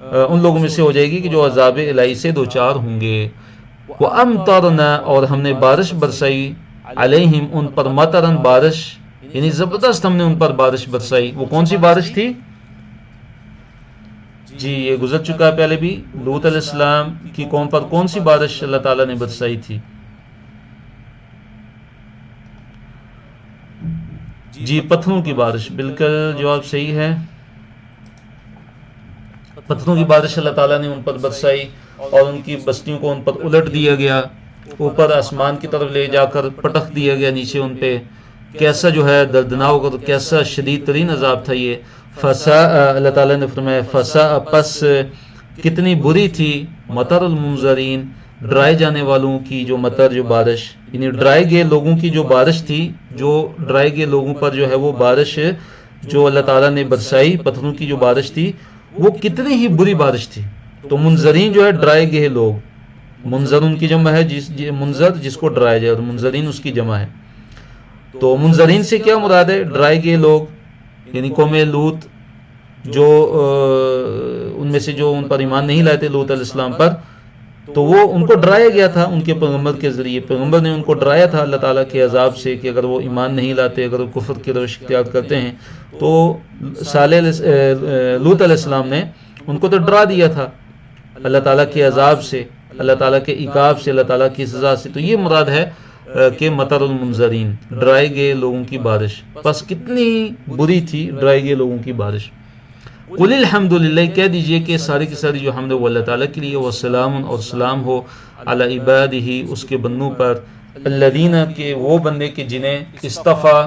ان لوگوں میں سے ہو جائے گی کہ جو عذاب الہی سے دوچار ہوں گے. وَأَمْطَرْنَا، اور ہم نے بارش برسائی، علیہم، ان پر، مطرن، بارش، یعنی زبردست ہم نے ان پر بارش برسائی. وہ کون سی بارش تھی؟ جی یہ گزر چکا ہے پہلے بھی. لوط علیہ السلام کی قوم پر کون سی بارش اللہ تعالیٰ نے برسائی تھی؟ جی پتھروں کی بارش، بالکل جواب صحیح ہے. پتھروں کی بارش اللہ تعالیٰ نے ان پر برسائی. اور ان کی بستیوں کو ان پر الٹ دیا گیا، اوپر آسمان کی طرف لے جا کر پٹخ دیا گیا نیچے ان پہ، کیسا جو ہے دردناک اور کیسا شدید ترین عذاب تھا یہ۔ فسا، اللہ تعالیٰ نے فرمایا فسا، پس کتنی بری تھی مطر المنذرین، ڈرائے جانے والوں کی جو مطر، جو بارش، یعنی ڈرائے گئے لوگوں کی جو بارش تھی، جو ڈرائے گئے لوگوں پر جو ہے وہ بارش جو اللہ تعالیٰ نے برسائی، پتھروں کی جو بارش تھی وہ کتنی ہی بری بارش تھی۔ تو منذرین جو ہے ڈرائے گئے لوگ، منذر ان کی جمع ہے، منذر جس کو ڈرایا جائے، اور منذرین اس کی جمع ہے۔ تو منذرین سے کیا مراد ہے؟ ڈرائے گئے لوگ، یعنی قوم لوط، جو ان میں سے جو ان پر ایمان نہیں لائے تھے لوط علیہ السلام پر، تو وہ ان کو ڈرایا گیا تھا ان کے پیغمبر کے ذریعے، پیغمبر نے ان کو ڈرایا تھا اللہ تعالیٰ کے عذاب سے کہ اگر وہ ایمان نہیں لاتے، اگر وہ کفر کی روش اختیار کرتے ہیں، تو لوط علیہ السلام نے ان کو تو ڈرا دیا تھا اللہ تعالیٰ کے عذاب سے، اللہ تعالیٰ کے عقاب سے، اللہ تعالیٰ کی سزا سے۔ تو یہ مراد ہے کہ مطر المنذرین، ڈرائے گئے لوگوں کی بارش، پس کتنی بری تھی ڈرائے گئے لوگوں کی بارش۔ قل الحمدللہ، کہہ دیجئے کہ ساری کی ساری جو حمد وہ اللہ تعالیٰ کے لیے، والسلام، اور سلام ہو علی عبادہ، اس کے بندوں پر، الذین، کہ وہ بندے کہ جنہیں اصطفیٰ،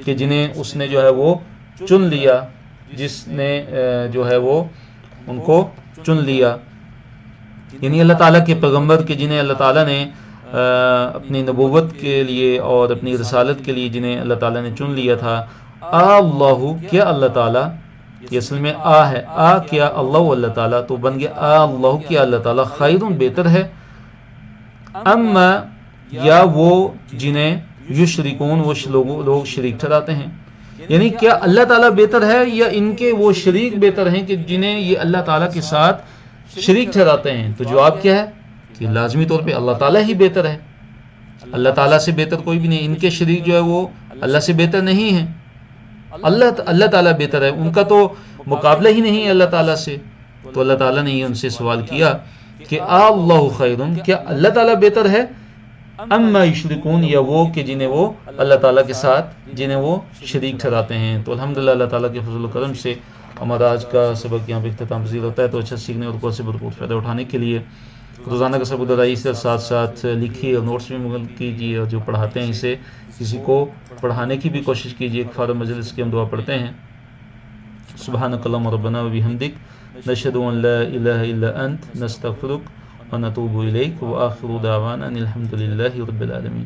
کہ جنہیں اس نے جو ہے وہ چن لیا، جس نے جو ہے وہ ان کو چن لیا، یعنی اللہ تعالیٰ کے پیغمبر کہ جنہیں اللہ تعالیٰ نے اپنی نبوت کے لیے اور اپنی رسالت کے لیے جنہیں اللہ تعالیٰ نے چن لیا تھا۔ اللہ، کیا اللہ تعالیٰ، یہ اصل میں ہے، کیا اللہ اللہ تعالیٰ، تو بن گیا اللہ، کیا اللہ تعالیٰ، خیرون، بہتر ہے، اما، یا وہ جنہیں یشرکون، وہ لوگ شریک ٹھہراتے ہیں، یعنی کیا اللہ تعالیٰ بہتر ہے یا ان کے وہ شریک بہتر ہیں کہ جنہیں یہ اللہ تعالیٰ کے ساتھ شریک ٹھہراتے ہیں؟ تو جواب کیا ہے کہ لازمی طور پہ اللہ تعالیٰ ہی بہتر ہے، اللہ تعالیٰ سے بہتر کوئی بھی نہیں، ان کے شریک جو ہے وہ اللہ سے بہتر نہیں ہیں، اللہ تعالیٰ بہتر ہے، ان کا تو مقابلہ ہی نہیں ہے اللہ تعالیٰ سے۔ تو اللہ تعالیٰ نے یہ ان سے سوال کیا کہ اللہ خیرون، کیا اللہ تعالیٰ بہتر ہے، اما یشرکون، یا وہ کہ جنہیں وہ اللہ تعالیٰ کے ساتھ جنہیں وہ شریک ٹھہراتے ہیں۔ تو الحمدللہ اللہ تعالیٰ کے فضل و کرم سے ہمارا آج کا سبق یہاں پہ اختتام پذیر ہوتا ہے۔ تو اچھا سیکھنے اور کو سے بھرپور فائدہ اٹھانے کے لیے روزانہ کا سبق درائی سے ساتھ ساتھ لکھیے اور نوٹس بھی مغل کیجیے، اور جو پڑھاتے ہیں اسے کسی کو پڑھانے کی بھی کوشش کیجیے۔ ایک فارغ مجلس کی ہم دعا پڑھتے ہیں، سبحانک اللہم ربنا و بحمدک، نشہد ان لا الہ الا انت، نستغفرک ونتوب الیک، وآخر دعوانا ان الحمد للہ رب العالمین۔